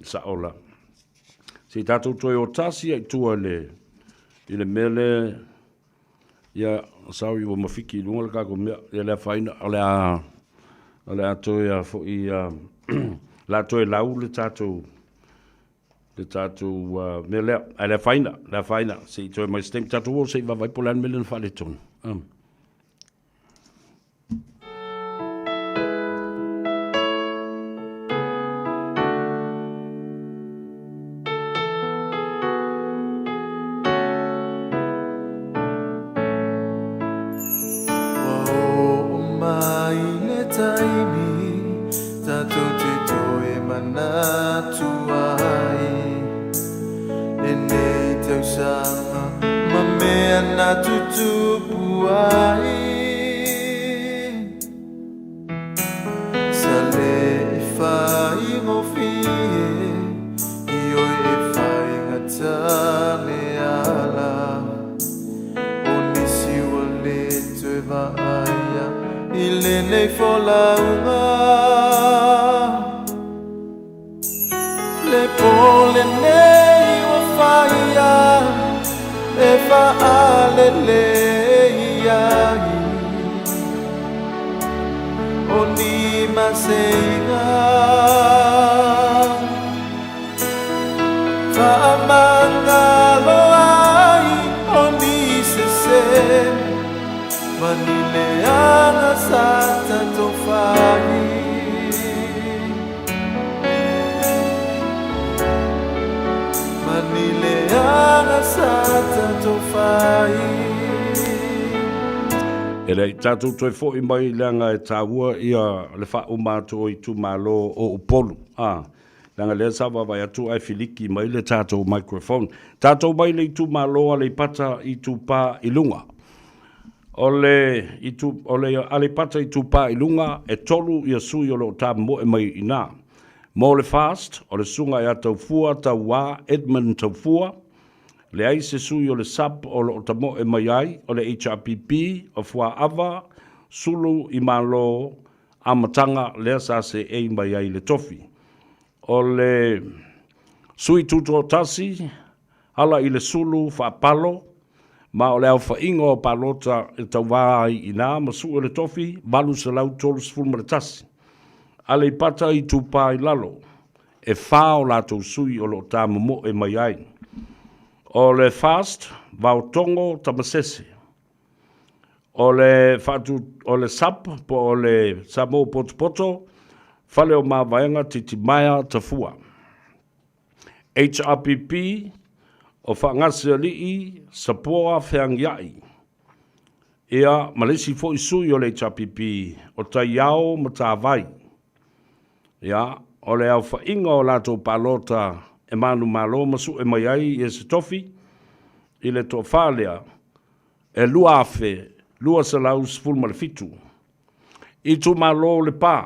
sa ola. Se tātou toi o tasi ai tua i le mele ia sau i o mawhiki lunga le kako mea ia lea whaina ale a toi a fo i la toi lau le tātou me lea whaina se i toi mai stem tātou o se i wawai polan mele na whale tonu. Tātou toi fo I mai leanga e tāua ia le wha o mātou I tu mālo o upolu. Leanga lea sawa vai atu ai filiki mai le tātou microphone. Tātou mai le I tu mālo a le pata I tu pā I lunga. O le ale pata I tu pā I lunga e tolu ia sui o lo tā mo e mai ina. Mo le fast o le sunga ia tau fua tau wā Edmund tau fua. Le ai se sui o le sap o lo tamo e mai ai, o le HRPP, o fua awa, sulu I malo amatanga lea sa se e mai ai le tofi. O le sui tuto tasi, ala I le sulu fa palo, ma o le au fa ingo o palota e tau wāi ina, ma su o le tofi, balu se lau tolu sfulma le tasi. Ale I pata I tupa I lalo, e wha o lato sui o lo tā mo e mai ai. O le fast, vau tongo tamasese. O le sap, po o le samo poto, fale o mawaenga titi maia tafua. HRPP, o whangasi alii, sapoa whiangiai. Ea, malesi fo isui o le HRPP, o tai au ma tā vai. Ea, o le au whainga o lato palota, e manu malo masu e mai ai e se tofi I le to whalea e lua afe lua sa lau sful ma le fitu I tu malo le pā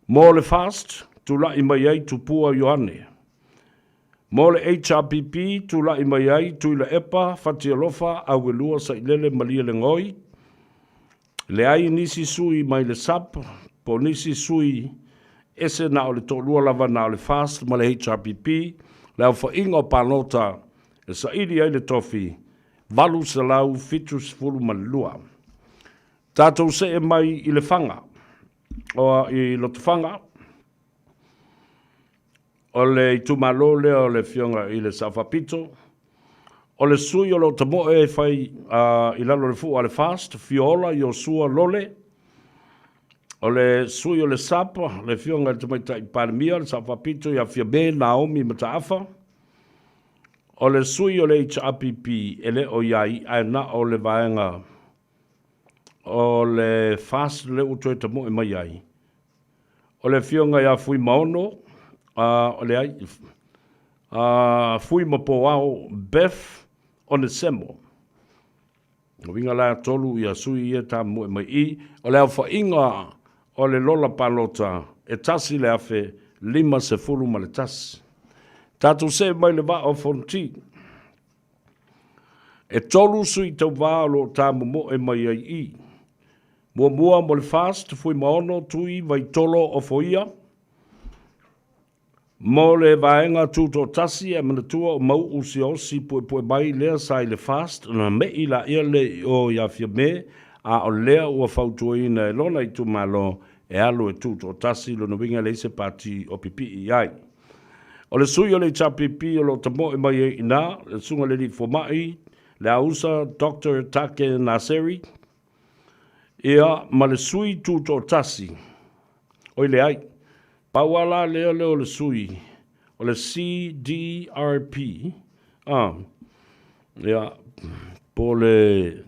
mo le fast tu la I mai ai tu pua Ioane mo le HRPP tu la I mai ai tu I le epa fatia lofa au e lua sa ilele malia le ngoi le ai nisi sui mai le sap po nisi sui ese na o le tōlua lava na o le fast ma le HRPP, le au whainga o pānota e sa iri ai le tofi, valu se lau fitu sifuru ma le lua. Tātou se e mai I le whanga, o I lotu whanga, o le I tumalole o le fionga I le sawhapito, o le sui o lo tamo e whai I lalo le fu o le fast, fiola I o sua lole, o le sui o le sapa, le fionga te mai tai paramia, le sapa pito ia fia be Naomi Mataafa. O le sui o le HRPP, ele o iai, aina o le vaenga, o le fast le utoe tamo e mai ai. O le fionga ia fui maono, o le ai, fui mapo au Beth o le semo. O winga la tolu ia sui ia tamo e mai I, o le au whainga, o le lola palota e tasi le afe 5 ma le tasi. Tātou se mai le wa o fonti. E tolu sui tau wā lo tā mo e mai ai I. Mua mo le fast fui maono tui vai tolo o foia. Mo le vaenga tuto tasi e manatua o mau usi osi pue mai lea sai le fast na me i la ia le o ia fia me a o lea ua fautuina e lona i tu malo e alu e tuto tasi lo winga le se pati o pipi i ai. O le sui o le chapipi o lo tamo e mai e ina, le sunga le li fomai, le ausa Dr. Take Naseri, ia ma le sui tuto tasi. Oi le ai, pauala leo leo le sui, o le CDRP, ia, po le,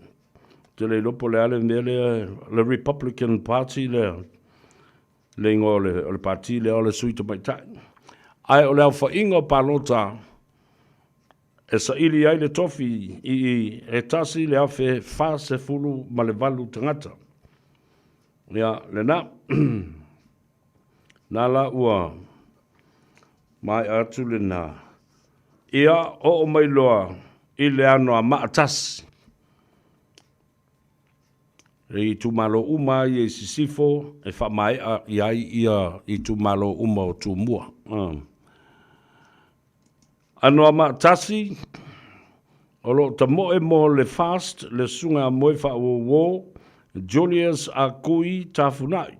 te le lopo le ale me le Republican Party le ingo le parti le o le sui to maitai. Ai o le au whainga palota, e sa ili ai le tofi i e tasi le awhe wha se fulu ma le valu tangata. Ia, le na, nā la ua mai atu le nā. Ia o mai loa i le ano a maatasi. I tu malo uma i e sisifo e wha mai a iai ia i tu malo uma o tu mua. Ano a maatasi, o lo ta moe mo le fast, le sunga moe wha o Julius a kui tafunai.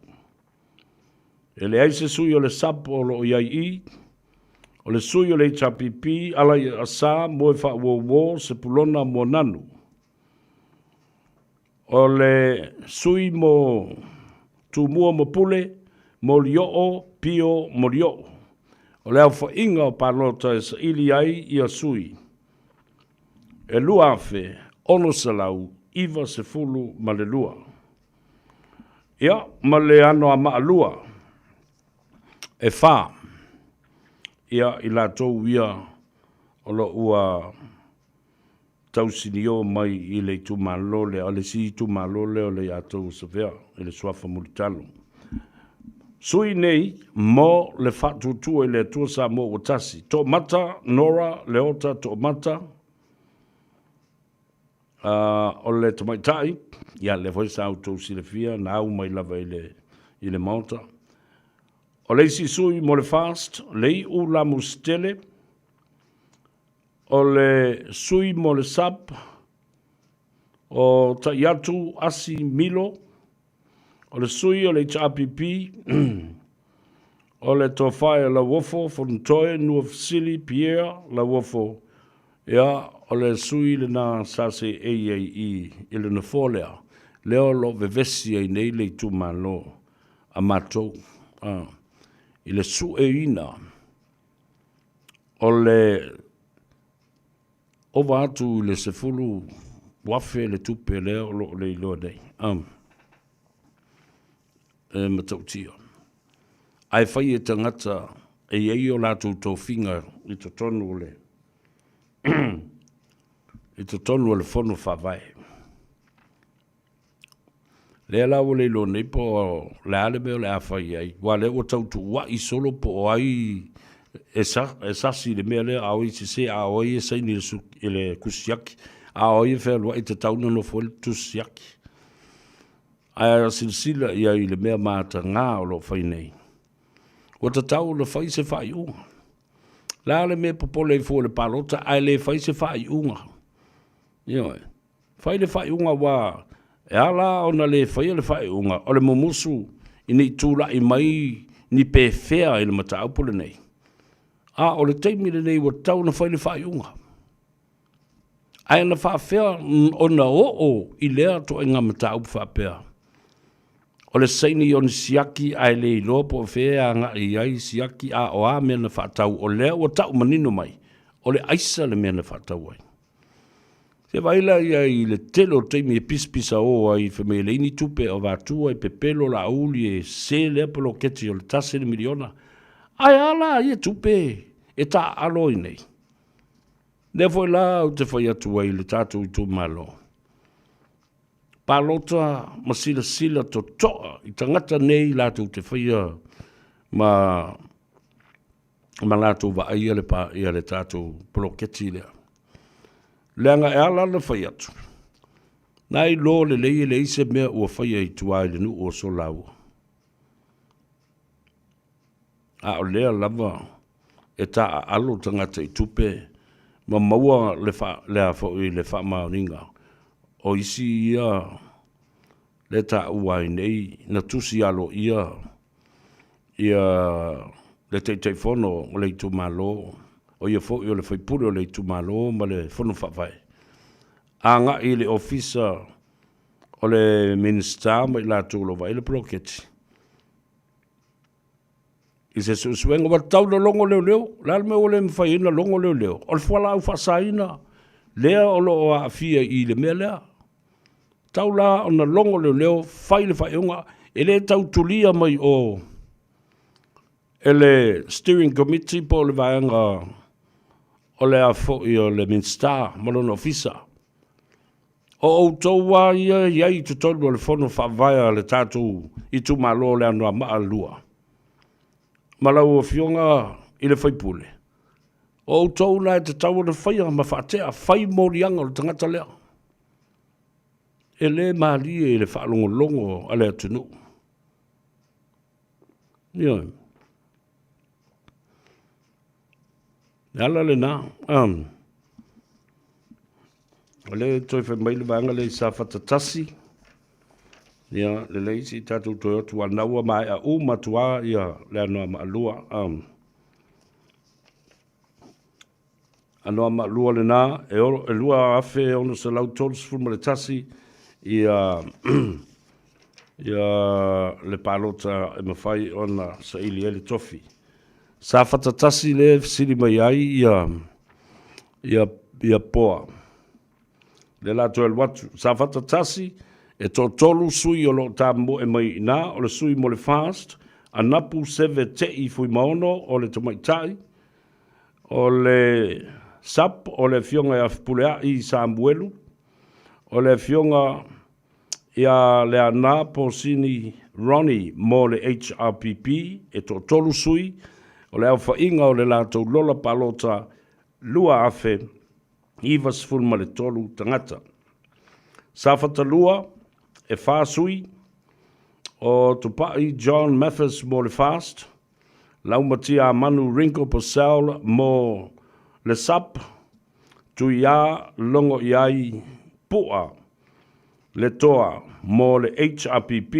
E le aise sui o le sap o lo iai i, o le sui o le chapipi, ala i asa moe wha o se pulona mo nanu. O le sui mo tu mua mo pule, mo lio pio mo lio. O le au whainga o palota e sa ili ai i a sui. E lua afe, ono salau, iwa se fulu ma le lua. Ia, ma le ano a maa lua. E wha. Ia, i la tau ia, o lo ua tausinio mai i le tumalole, o le si tumalole o le atou sawea, i le suafa mulitalo. Sui nei, mo le whatutua i le atua sa mo o tasi. Tō mata, Nora, Leota, tō mata, o le tamaitai, ia le foi sa autou silefia, na au mai lava i le mauta. O le si sui mo le fast, lei u la mustele, o le sui mo le sap, o ta iatu asi milo, o le sui o le chapipi, o le tofai la wofo, fontoe, nuafsili, Pierre, la wofo, ia, o le sui le na sase i le na folea, leo lo vevesi ai nei le tu malo, a matou, i le su ina, o le ova atu le sefulu wafe le tupe leo lo le iloa nei, matautia. Ai whai e tangata e iei o lātou tō whinga i to tonu le. I to tonu le whono whawai. Le ala o le ilo nei po le ale meo le awhai ai. Wa le o tautu wa i solo po ai e sasi le mea le au i se a oi e saini le kusiaki. A oi e whea i te tauna no fo le tusiaki. Ai a silsila ia i le mea maata ngā o lo whai nei. O ta tau le whai se whai unga. La le mea popole i fo le palota, ai le whai se whai unga. Ioi. Whai le whai unga wa, e ala o na le whai le whai unga, o le momusu i ni tūla i mai ni pe whea i le mata aupule nei. A o le teimi le nei wa tau na whai le whai unga. Ai na wha whea o na o i lea to e ngā mata aupu wha pēa. O le saini o ni siaki ai le ilopo whea ngā i ai siaki a o a mea na whatau o lea o tau manino mai. O le aisa le mea na whatau ai. Se waila ia i le telo teimi e pispisa o ai whame le ini tupe o wātua i pepelo la auli e se lea polo keti o le tase le miliona. Ai ala i e tupe e ta aloi nei. Ne foi la o te whai atu ai le tātou i tō malo. Palota ma sila to toa i tangata nei lātou te whaia ma lātou wa ai ale pa i ale tātou poloketi lea. Leanga e ala le whai atu. Nai lo le lei le ise mea ua whaia i tuai le nu o so lau. A o lea lava e ta alo tangata I tupe ma maua le a fo I le wha maoninga o isi ia le ta uai nei na tusi alo ia le te fono o le tu malo o ia fo o le fai pure o le tu malo ma le fono whawhai anga I le ofisa o le minister ma I la tūlo vai le proketi I se suenga wa tau na longo leo la me o le mwhai ina longo leo o le fuala au whasaina lea o lo o a fia I le mea lea tau la o na longo leo whai le whai unga e le tau tulia mai o ele steering committee po le vaenga o le afo I o le minister malona ofisa o tau wa ia I tu tolu le fono whawaya le tatu I tu malo le anua maa lua malau o fionga I le whaipule o tau la te tau le whaia ma whaatea whai morianga le tangata lea e le maali e le whaalongo longo a le atunu ia ala le na o le toi whai mai le vanga le sa whatatasi ia le leisi tatu toi otu anaua mai a matua ia le anoa maalua anoa maalua le na e lua afe ono sa lau tolu sfuma le tasi ia le palota e mawhai ona sa ili ele tofi sa whatatasi le siri mai ai ia poa le la toel watu sa whatatasi e tolu sui o lo tambo e mai ina o le sui mo le fast a napu seve te I fui maono o le tomaitai o le sap o le fionga ia pulea I Samuelu o le fionga ia le ana po sini Ronnie mo le HRPP e tolu sui o le alfa inga o le lato lola palota lua afe iwa sfulma le tolu tangata safata lua e whāsui o tupai John Mathis mo le fast laumatia manu rinko po saul mo le sap tu ia longo iai pua le toa mo le HRPP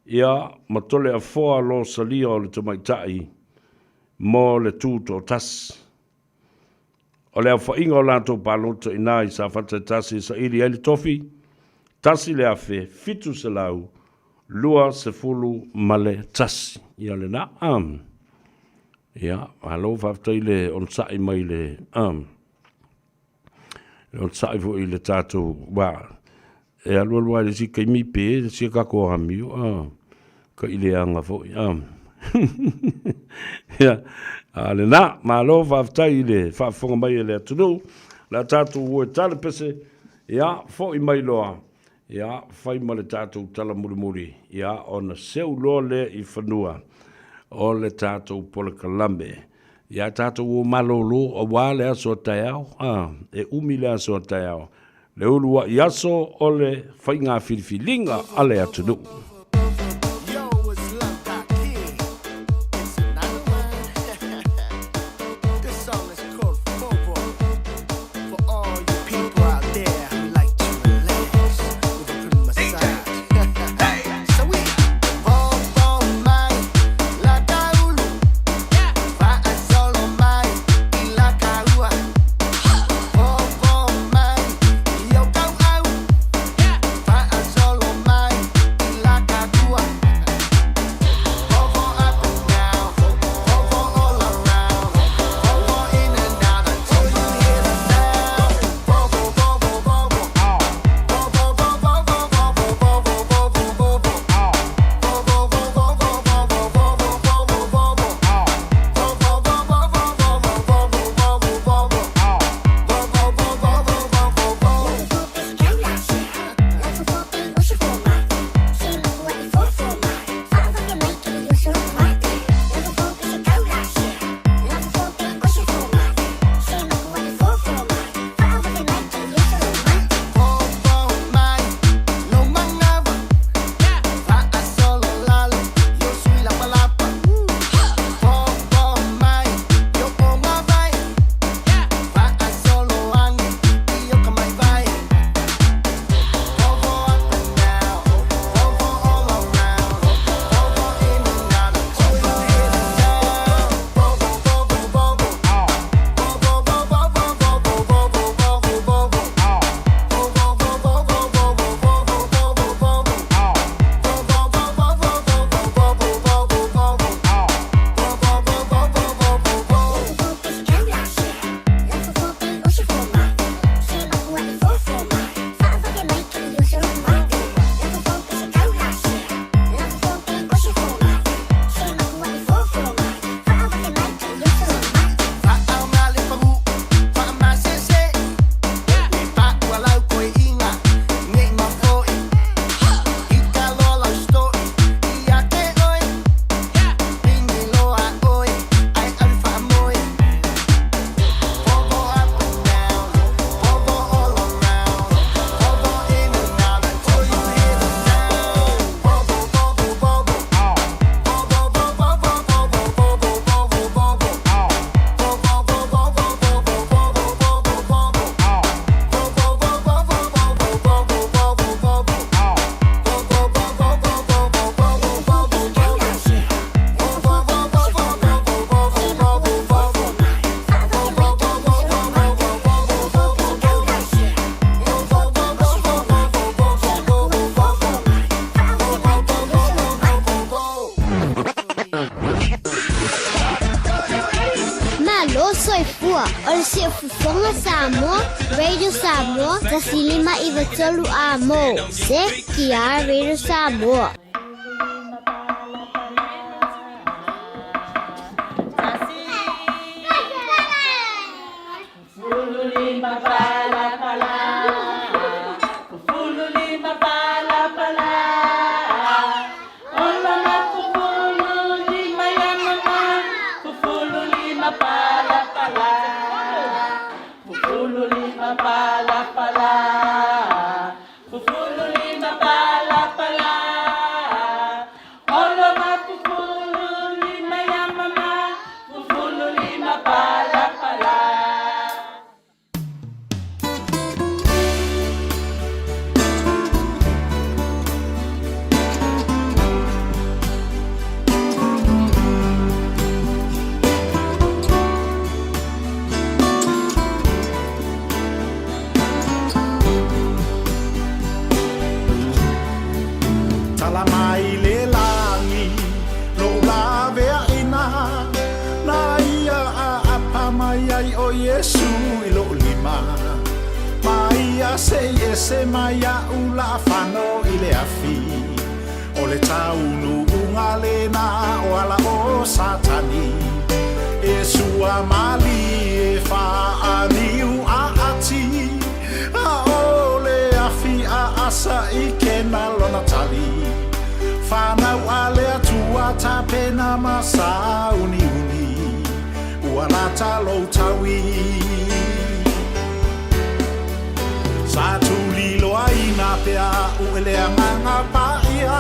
ia matole a foa lo salia o le tamaitai mo le tūto tas o le awhainga o lato palota ina I sa whatatasi sa ili ele tofi tasi le afe fitu se lau lua se fulu male tasi ia le na ia alo whaftai le on sai mai le on sai vo I le tato wa e alua le si kai mi pe si kako hamiu ka ile anga vo ia ale na malo whaftai le whafonga mai le atunu la tato ue tale pese ia fo I mai loa ia fai ma le tato tala muri ia ona seu loa le I whanua o le tato pole kalambe ia tato o malolo o wale aso taiao e umi le aso taiao le ulua iaso o le fai ngā filifilinga ale atunu like Fonga Samoa, Radio Samoa, Tasilima Ivatolu Amo, Se Kia Radio Samoa. Se maya ula fano ile afi ole taunu ungalena wala o satani esua mali e fa aniu a ati a ole afi a asa ikena lona tali fana wale atua tapena masa uni wala talo tawi Satuli loa ina pea uele anganga paia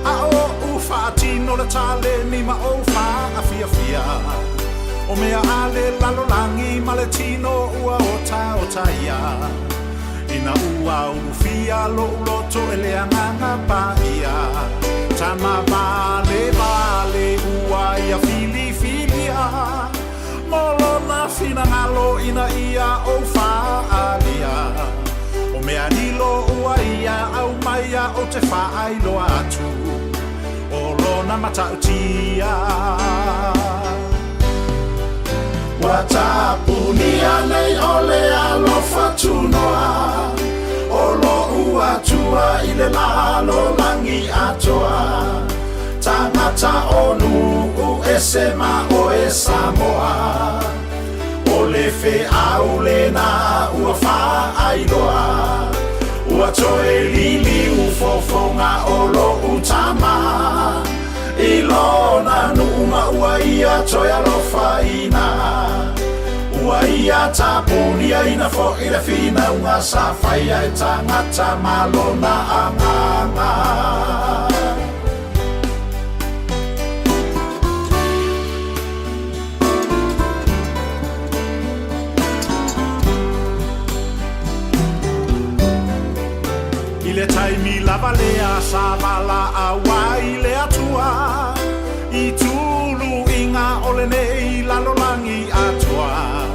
A o ufati no le tale ni ma o fa afia fia O mea ale lalo langi maletino ua o taia Ina ua ufia lo uloto ele anganga paia Tama vale ua ia filia Molona fina ngalo ina ia o fa alia O mea nilo ua ia au maia o te fa ailo atu O lona matautia Watapunia nei ole alo fatunoa O lo ua tua ile lalo langi atoa Tangata onu u esema o Samoa O le fe aulena ua fa ailoa Ua toe lili u fofonga o lo utama Ilona numa ua ia toe alofa ina Ua ia tapunia ina fo ina fina unga safaya e tangata malona anganga Ile taimi lava lea savala awai lea tua I tulu inga ole nei lalolangi atua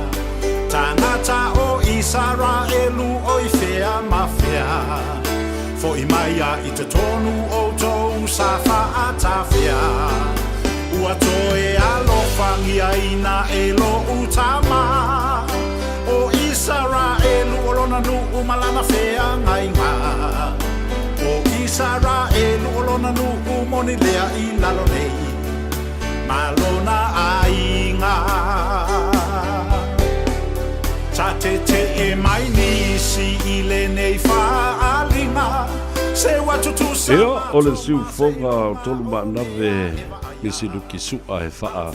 Tangata o Israelu o I fea mafea Fo I maia I te tonu o tou safa atafea Ua toe alofangia ina elo utama O Israelu o lona nu umalana fea ngainga O Israelu o lona nu umoni lea I lalo nei Malona ainga Ta te e mai nisi I le nei whaalinga Se watutu sa Eo, o le siu fonga o tolu maanave Misi luki sua he whaa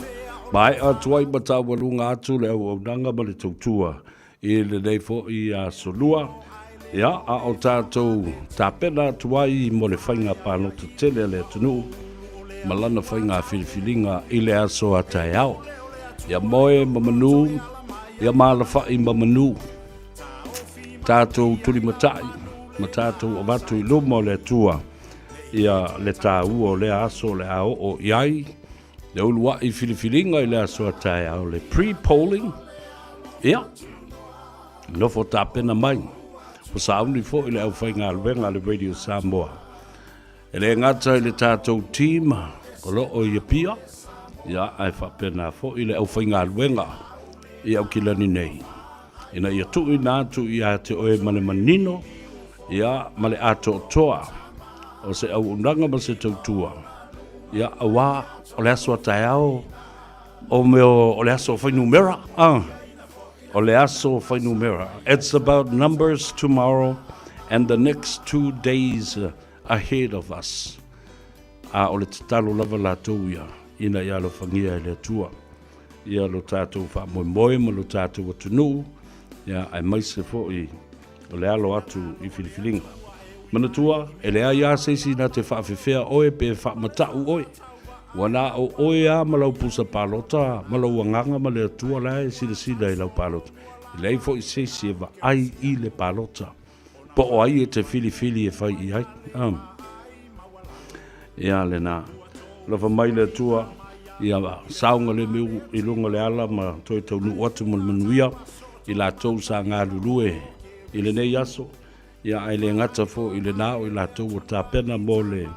Mai atuai matawalunga atu le au nanga ma le tautua I le nei fo I a solua Ia a o tātou tāpena atuai mo le whainga pānota tele le tunu Malana whainga whiliwhilinga I le aso a tai au Ia moe mamanu Ia malafa I mamanu Tātou tuli matai Ma tātou o watu I luma o le tua Ia le tāu o le aso le ao o iai Le ulua I whiliwhilinga I le aso a tai au Le pre-polling Ia Nofo tāpena mai O sauni fo I le au whainga alwenga le Radio Samoa E le ngata I le tātou tīma O lo o ia pia Ia ai whapena fo I le au whainga alwenga I au kilani nei. Ina ia tui nā atu ia te oe male manino, ia male ato toa, o se au unanga ma se tautua. Ia awa o le aso atai ao, o meo o le aso whainu mera. O le aso whainu mera. It's about numbers tomorrow and the next 2 days ahead of us. O le tatalo lava la tau ia, ina ia lo whangia le tua. Ia lo tātou wha moe ma lo tātou atunu, ia ai maise fo i o le alo atu i Filifilinga. Manatua, e lea ia seisi na te whaafewhea oe pe whaamatau oe. Wana o oe a malau pusa palota, malau anganga ma le atua lai sida i lau palota. I lei fo i seisi e wa ai i le palota. Po o ai e te Filifili e whai i ai. Ia le nā. Lawa mai le atua, ia saunga le meu i lunga le ala ma toi tau nu atu ma manuia i la tau sa ngā lulue i le nei aso ia ai le ngata fo i le nao i la tau o tā pena mo le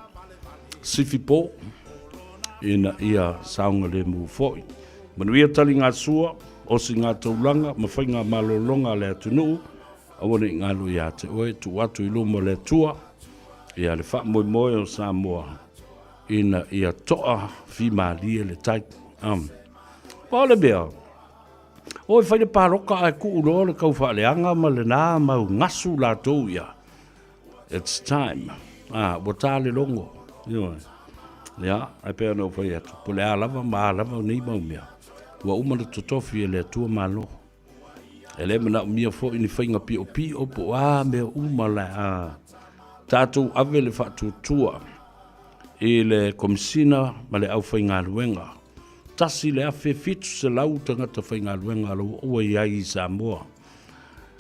sifipo ina ia saunga le mu foi manuia tali ngā sua o si ngā taulanga ma whai ngā malolonga le atunu awane ngā lu ia te oe tu atu i luma le tua ia le wha moi moi o Samoa ina ia toa fi malia le tai. Pole bea. Oi whai le paroka ai ku ulo le kau whaaleanga ma le nā mau ngasu la tau ia. It's time. Wata le longo. Ia, ai pēr no whai atu. Po le alava ma alava nei mau mea. Wa umana totofi e le atua malo. E le mana umia fo ini whainga pio pio po mea umala. Tātou ave le whatutua. I le komisina ma le au whainga luenga. Tasi le awhi fitu se lau tangata whainga luenga alo ua iai i Samoa.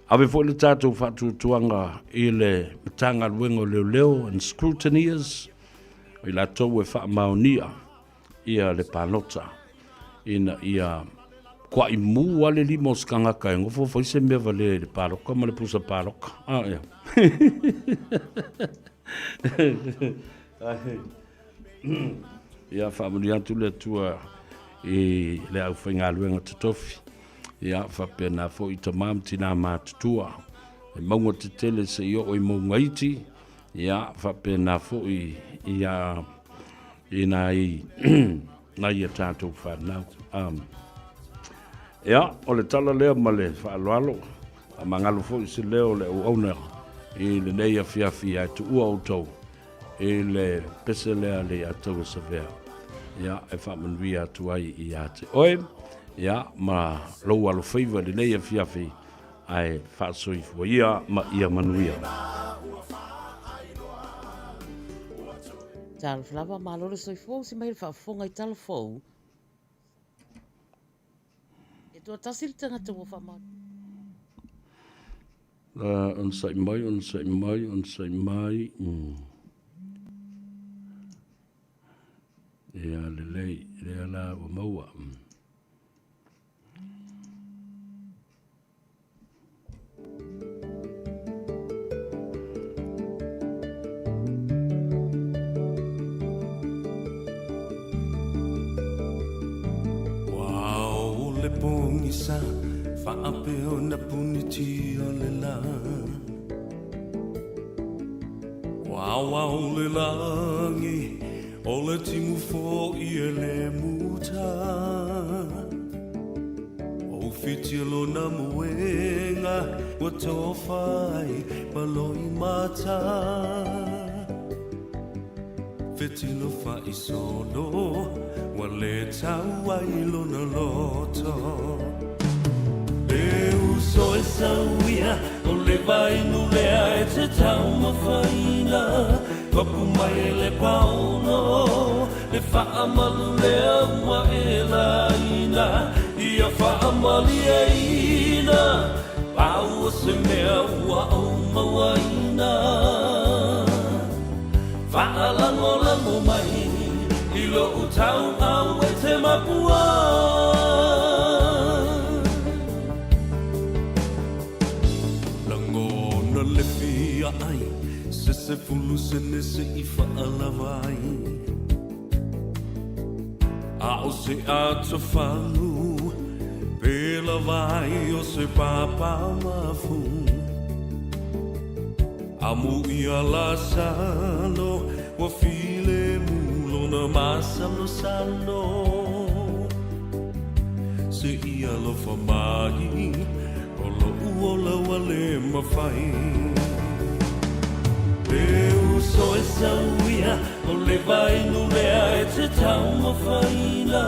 Awe fo le tātou whatutuanga i le matanga luenga leo leo and scrutineers. I la tau e wha maonia ia le panota. Ina ia kwa i mu ale li moskanga kai ngofo whaise mea vale le paroka ma le pusa paroka. Ia. Ia whaamuri atu le tua i le au whainga luenga tatofi. Ia whapena fo i tamam tina mātutua. E maunga te tele se i o i maunga iti. Ia whapena fo i nai i a tātou whanau. Ia, o le tala lea ma le whaaloalo. A mangalo fo i se leo le au auna. I le nei a fiafi a tu ua o tau. E le pese lea le atau e savea. Ia, e whamanui atu ai i ate. Oe, ia, ma lau alo whaiva le nei a fiafi ai whaasoifua ia ma ia manuia. Tala flawa malore soifua si mai le whaafonga i tala fau. E tua tasiri tangata ua whamau. Onsai mai. Ia lelei, lea la ua maua. Wow, le pongisa, whaapeo na puniti o le la. Wow, le langi, o le tingu fo i e le muta. O fitilo na muenga, wa tofai, paloi mata. Fitilo fa i solo, wa le taua i lona loto. E uso e sauia, o le vai nulea e te tau mawhaina. Papu mai e le pauno, le whaamalu lea ua e la ina. Ia whaamali e ina, pau o se mea ua au mawaina. Whaalango mai, i lo utau au e te mapua. Langona le fia ai, se fulu se nese i whaalawai. A o se ato whalu, Pela vai o se papa mafu Amu ia la salo Wa file mulo na masalo salo Se ia lo famai Olo uola wale mawhai Peu so e sauia O le vai nulea e te tau mawhaina